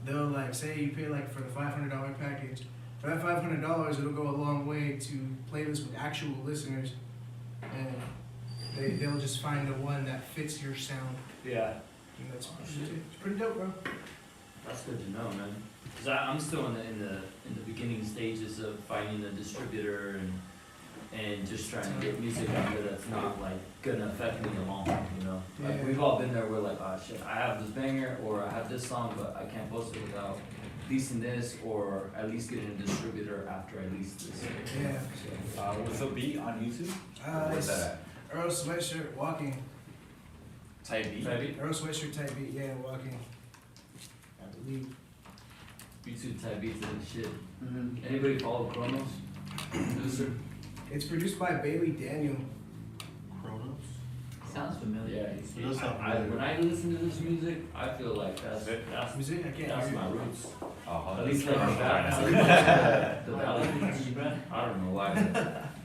They'll like say you pay like for the $500 package. For that $500, it'll go a long way to playlists with actual listeners, and they'll just find the one that fits your sound. Yeah. And that's it's pretty dope, bro. That's good to know, man. Cause I'm still in the beginning stages of finding a distributor and just trying to get music out there that's not like gonna affect me in the long run, you know. Like Yeah. we've all been there. We're like, oh shit, I have this banger or I have this song, but I can't post it without leasing this, or at least getting a distributor after I lease this. Yeah. What's the beat on YouTube? Where's It's that Earl Sweatshirt Walking. at? Type beat? Type Earl Sweatshirt type beat, yeah, Walking. I believe. YouTube type beats and shit. Anybody follow Chronos? Producer? It's produced by Bailey Daniel. Chronos? Sounds familiar. Yeah, It does sound familiar. when I listen to this music, I feel like that's Music? I can't that's hear my you. roots. Oh, At least like the right valley. I don't know why.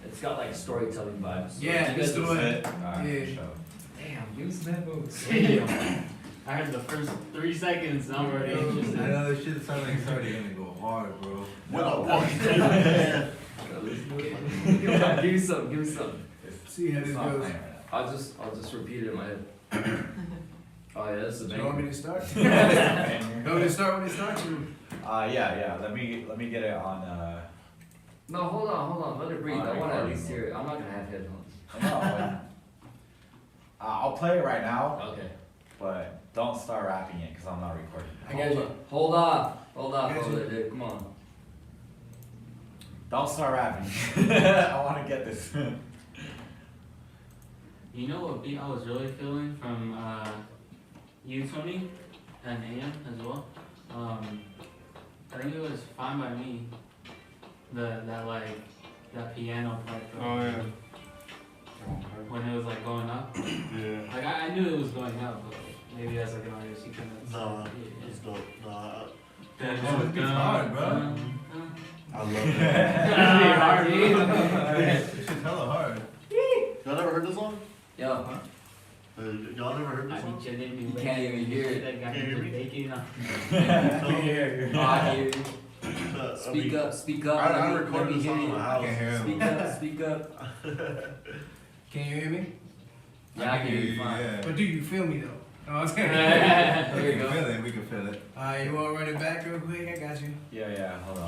It's got like storytelling vibes. Yeah, You it's guys the will one. say- Alright, Yeah. for sure. Damn, give me some headphones. I heard the first 3 seconds, I'm already interested. I know this shit sounds like it's already gonna go hard, bro. Give me some. See how It's this not goes. playing right I'll just repeat it in my head. Oh yeah, that's the Do you want me banger. to start? now. You want me to start when it starts? Or? Yeah. Let me get it on. No, hold on. Let it breathe. I want to at recording least hear it. I'm not gonna have headphones. No, I'll play it right now, Okay. but don't start rapping it because I'm not recording. I got you. Hold on, I got you. dude. Come on. Don't start rapping. I want to get this. You know what beat I was really feeling from you, Tony, and AM as well? I think it was Fine By Me. That piano part. Oh yeah. When it was like going up. Yeah. Like I knew it was going up, but maybe as like an artist you couldn't. No, Yeah. it's dope. No, Oh, this beat's hard, bro. I love it. This shit's hella hard. Y'all never heard this song? Yo, Y'all never heard I this be song? chilling, You can't even hear it. That guy Can't hear me? baking up. I hear you. I mean, Speak up. I Let me recorded this hear song in you. my I house. can hear him. Speak up. Can you hear me? Yeah, I can hear you fine. Yeah. But do you feel me though? No, I was kidding. There We you can go. feel it. We can feel it. Alright, you want to run it back real quick? I got you. Yeah. Hold on.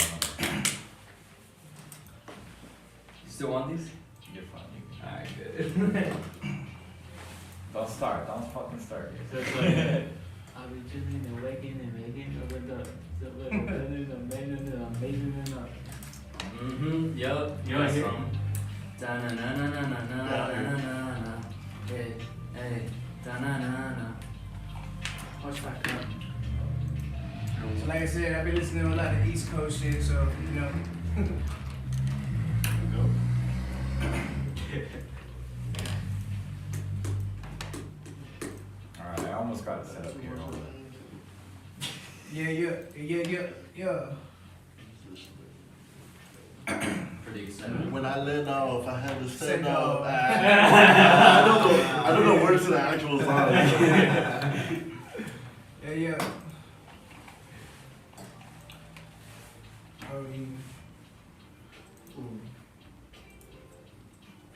You still want these? You're fine. Alright, good. Don't start. Don't fucking start. So it's like, I'll be chilling and waking and making over the amazing enough. Mm-hmm. Yup. You wanna hear it? song. Da na na na na na na na na na. Hey, da na na na. Watch my cup. So like I said, I've been listening to a lot of East Coast shit, so you know. Alright, I almost got it set up here. Hold on. Yeah. pretty excited. When I let off, I had to say Say no. no. I don't know words to the actual song. Yeah. Oh, you. Ooh.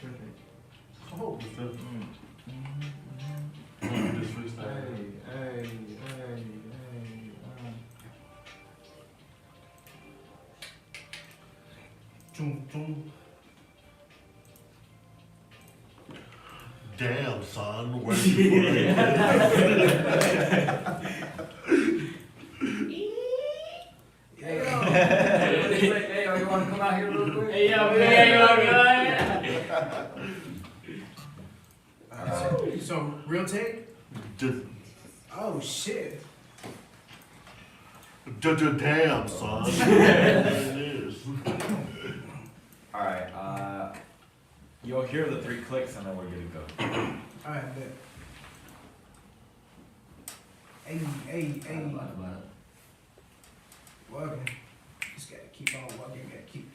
Perfect. Oh, what's that? Just freestyle. Hey. Chum, chum. Damn, son, where you from? Hey, yo, you want to come out here real quick? Hey, yo, So, real take? Just, Oh, shit. damn, son. There it is. Alright, you'll hear the 3 clicks and then we're good to go. Alright, bet. Hey. Walking. Just gotta keep on walking, gotta keep.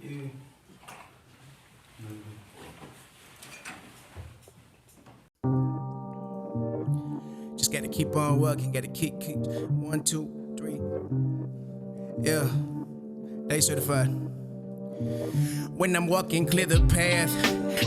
Yeah. Just gotta keep on walking, gotta keep. 1, 2, 3. Yeah. They certified. When I'm walking, clear the path.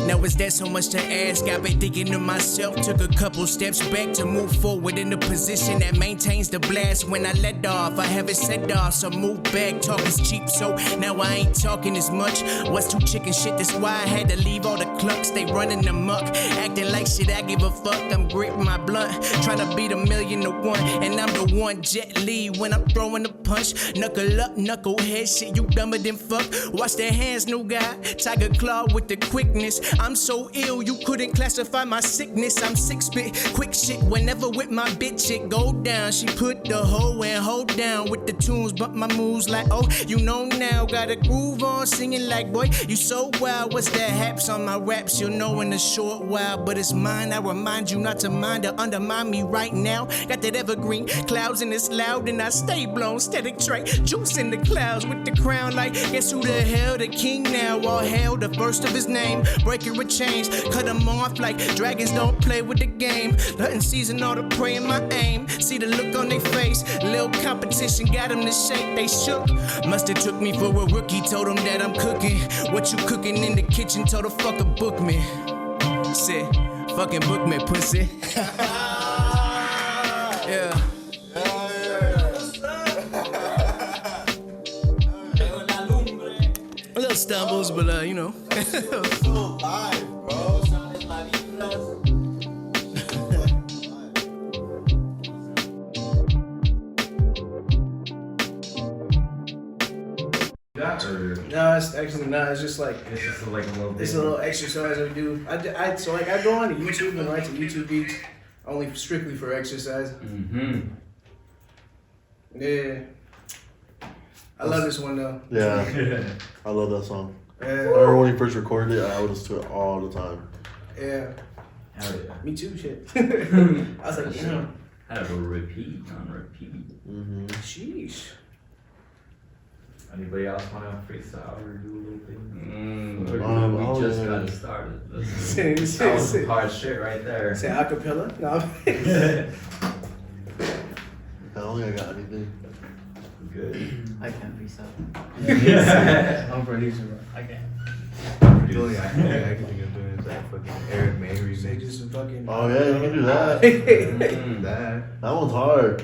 Now is that so much to ask? I've been thinking to myself, took a couple steps back to move forward in a position that maintains the blast. When I let off, I haven't set off, so move back. Talk is cheap, so now I ain't talking as much. What's too chicken shit? That's why I had to leave all the clucks. They running amok, acting like shit. I give a fuck. I'm gripping my blunt, trying to beat 1,000,000-1, and I'm the one Jet Li when I'm throwing a punch. Knuckle up, knucklehead shit. You dumber than fuck. Watch their hands, new guy. Tiger claw with the quickness. I'm so ill, you couldn't classify my sickness. I'm 6-bit, quick shit. Whenever with my bitch, it go down. She put the hoe and hold down with the tunes, but my moves like, oh, you know now. Got a groove on, singing like, boy, you so wild. What's that haps on my raps? You'll know in a short while, but it's mine. I remind you not to mind or undermine me right now. Got that evergreen clouds and it's loud and I stay blown. Static tray, juice in the clouds with the crown. Like, guess who the hell the king now? All hail the first of his name. Breaking with chains, cut them off like dragons don't play with the game. Nothing season all the prey in my aim. See the look on their face, little competition got them to shake. They shook, must have took me for a rookie. Told them that I'm cooking. What you cooking in the kitchen? Told the fucker book me. Said, fucking book me, pussy. Yeah. A little stumbles, but you know. So live, bro. No, it's actually not. It's just like It's just like a little it's a little exercise I do. I go on to YouTube and write to YouTube beats only strictly for exercise. Mm-hmm. Yeah. I love this one though. Yeah, I love that song. I Yeah. remember when he first recorded it, I would listen to it all the time. Yeah. Hell yeah. Me too, shit. I was like, yeah. I have a repeat on repeat. Mm-hmm. Sheesh. Anybody else want to freestyle or do a little thing? We just yeah. got started. Say, That was say, some hard shit right there. say acapella? No. I don't think I got anything. Good. I can't freestyle. I'm producer, bro. I can't. The only thing I can think of doing is that fucking Aaron May Say remix. just some fucking. Oh yeah, you can do that. That, That one's hard.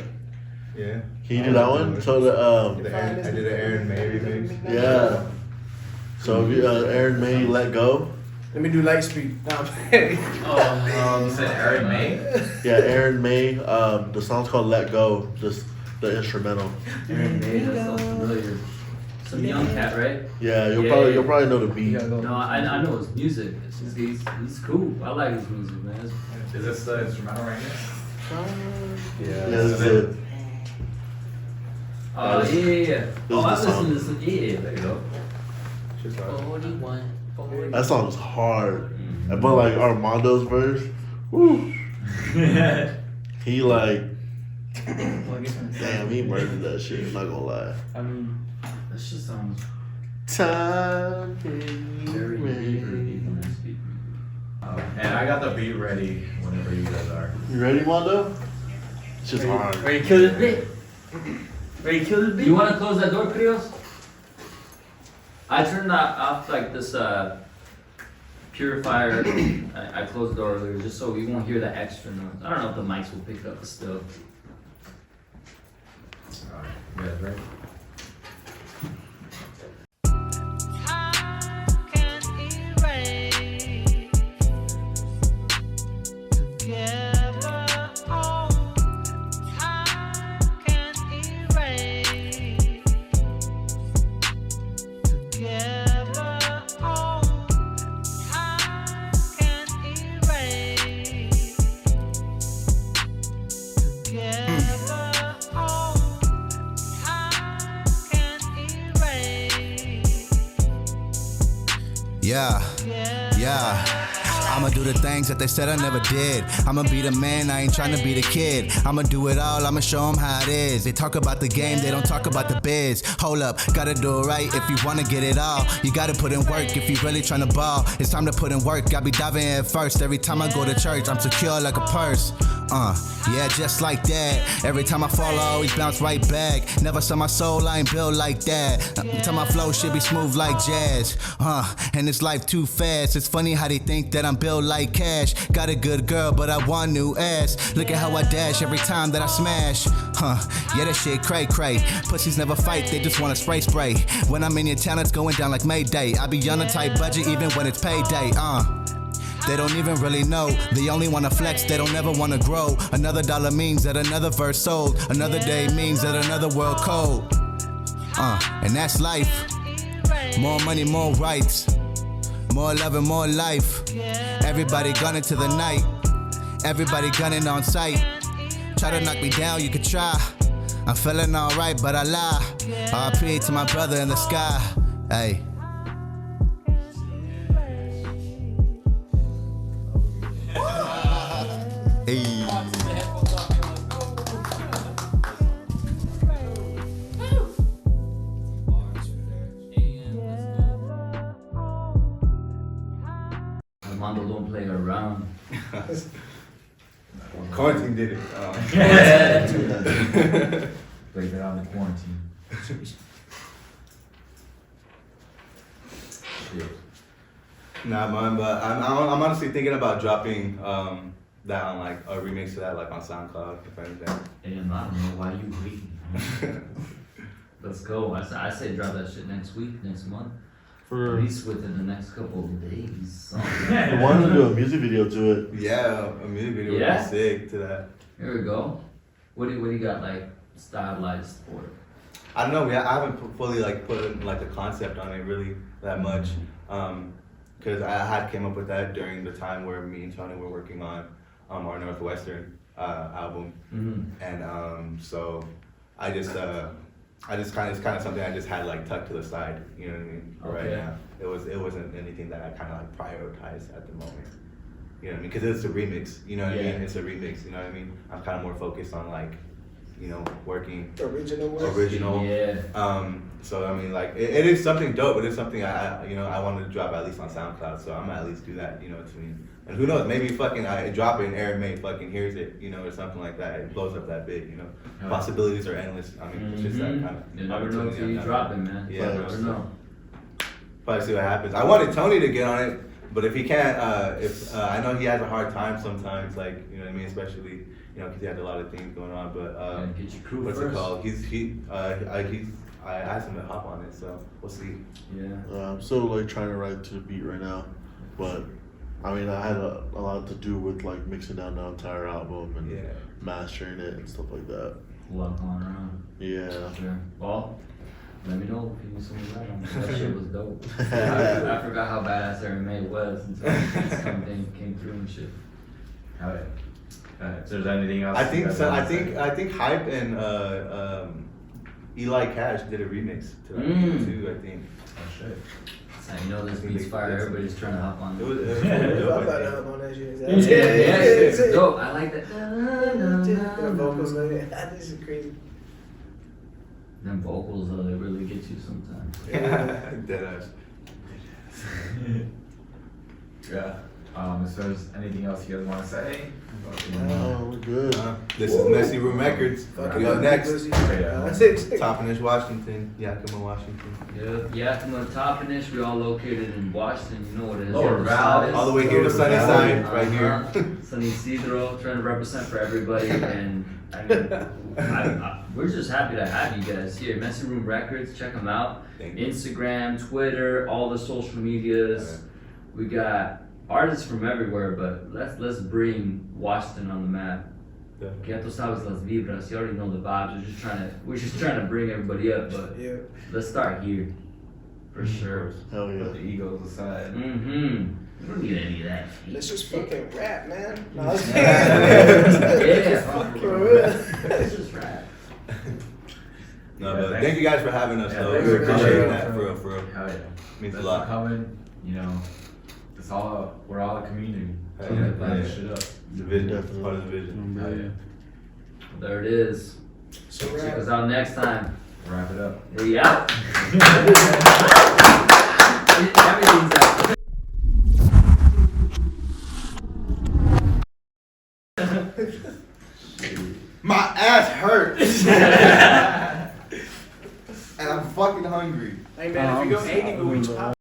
yeah. Can you do that one? So the I did an Aaron May remix. yeah. So Aaron May Let Go. Let me do light speed. No. You said Aaron May? Yeah, Aaron May. The song's called Let Go. Just the instrumental. Aaron May, that sounds familiar. Some young cat, right? Yeah, you'll Yeah. probably know the beat. No, I know his music. It's just, he's cool. I like his music, man. Is this the instrumental right here? Yeah, this is it. Oh, yeah. Oh, I This is the listened to some. Yeah, there you go. Just like, 41. That song was hard. But like Armando's verse, woo. He like, Well, I guess I'm damn, he murdered that shit. I'm not gonna lie. I mean, that shit sounds Time very deep when I speak. And I got the beat ready whenever you guys are. You ready, Mondo? It's just hard. Ready to kill this bit? Ready to kill this bit? You want to close that door, Krios? I turned that off, like this purifier. I closed the door earlier just so we won't hear the extra noise. I don't know if the mics will pick up, but still. Alright, you guys ready? Yeah. I'ma do the things that they said I never did. I'ma be the man, I ain't tryna be the kid. I'ma do it all, I'ma show them how it is. They talk about the game, they don't talk about the biz. Hold up, gotta do it right if you wanna get it all. You gotta put in work if you really tryna ball. It's time to put in work, I be diving in first. Every time I go to church, I'm secure like a purse. Yeah, just like that. Every time I fall, I always bounce right back. Never saw my soul, I ain't built like that. Tell my flow should be smooth like jazz. And this life too fast. It's funny how they think that I'm built like cash. Got a good girl, but I want new ass. Look at how I dash every time that I smash. Yeah, that shit cray. Pussies never fight, they just wanna spray. When I'm in your town, it's going down like Mayday. I be on a tight budget even when it's payday. They don't even really know. They only wanna flex, they don't ever wanna grow. Another dollar means that another verse sold. Another day means that another world cold. And that's life. More money, more rights. More love and more life. Everybody gunning to the night. Everybody gunning on sight. Try to knock me down, you could try. I'm feeling alright, but I lie. RP to my brother in the sky. Hey. Hey. Armando don't play around. Quarantine did it. Blame it on the quarantine. Shit. Nah, man, but I'm honestly thinking about dropping that on like a remix to that like on SoundCloud if anything. And I don't know why you waiting. Let's go. I say drop that shit next week, next month. For At least within the next couple of days. I wanted to do a music video to it. Yeah, a music video would Yeah? be sick to that. Here we go. What do you got like stylized for it? I don't know. I haven't fully like put like the concept on it really that much, because I had came up with that during the time where me and Tony were working on our Northwestern album, and so it's kind of something I just had like tucked to the side. You know what I mean? For right now, it wasn't anything that I kind of like prioritized at the moment. You know what I mean? Because it's a remix. You know what I mean? It's a remix. You know what I mean? I'm kind of more focused on like, you know, working original. Yeah. So I mean, like, it is something dope. It is something I wanted to drop at least on SoundCloud. So I'm gonna at least do that. You know what I mean? And who knows? Maybe fucking I drop it and Aaron May fucking hears it. You know, or something like that. It blows up that big. You know, possibilities are endless. I mean, it's just that kind of. You never know until you drop it, man. Yeah, You never know. Probably see what happens. I wanted Tony to get on it, but if he can't, I know he has a hard time sometimes. Like, you know what I mean? Especially, you know, because he had a lot of things going on. But Get your crew what's first. it called? I asked him to hop on it, so we'll see. Yeah. I'm still like trying to write to the beat right now, but I mean I had a lot to do with like mixing down the entire album and mastering it and stuff like that. A lot going around. Yeah. Sure. Well, let me know if you need some right on that. That shit was dope. I forgot how badass Aaron May was until this came through and shit. Alright. If there's anything else? I think you guys so. wanna I say? think Hype and Eli Cash did a remix to that beat too. I think. Oh shit. So you know this beat's fire. Everybody's trying to hop on It it. was I'm dope, about I to think. hop on that shit. Yeah, It's dope. I like that. The vocals like that. This is crazy. Them vocals, they really get you sometimes. Deadass. Yeah. If there's anything else you guys want to say? Oh, we're good. This is Messy Room Records. We up next. That's it. Toppenish, Washington. Yakima, Washington. Yeah, Yakima, Toppenish. We all located in Washington. You know what it is. Lower Valley. All the way here to Sunnyside, right here. San Isidro, trying to represent for everybody. And I mean, we're just happy to have you guys here. Messy Room Records, check them out. Thank you. Instagram, Twitter, all the social medias. We got artists from everywhere, but let's bring Washington on the map. Que tú sabes las vibras. You already know the vibes. We're just trying to bring everybody up, but Yeah. let's start here for sure. Hell Put yeah. the egos aside. We don't need any of that. Let's just fucking rap, man. No, I was Yeah. For real. Let's just rap. No, Yeah, but thanks. thank you guys for having us, Yeah, though. thanks We for appreciate coming. that, for real, for real. Hell yeah. Means a Thanks lot. for coming. You know, we're all a community. Hell Trying to yeah. plan this Yeah. shit up. The vision, Definitely. part of the vision. Hell yeah. There it is. So Check rap. us out next time. Wrap it up. We out. Everything's out. My ass hurts. And I'm fucking hungry. Hey man, if you go 80, but we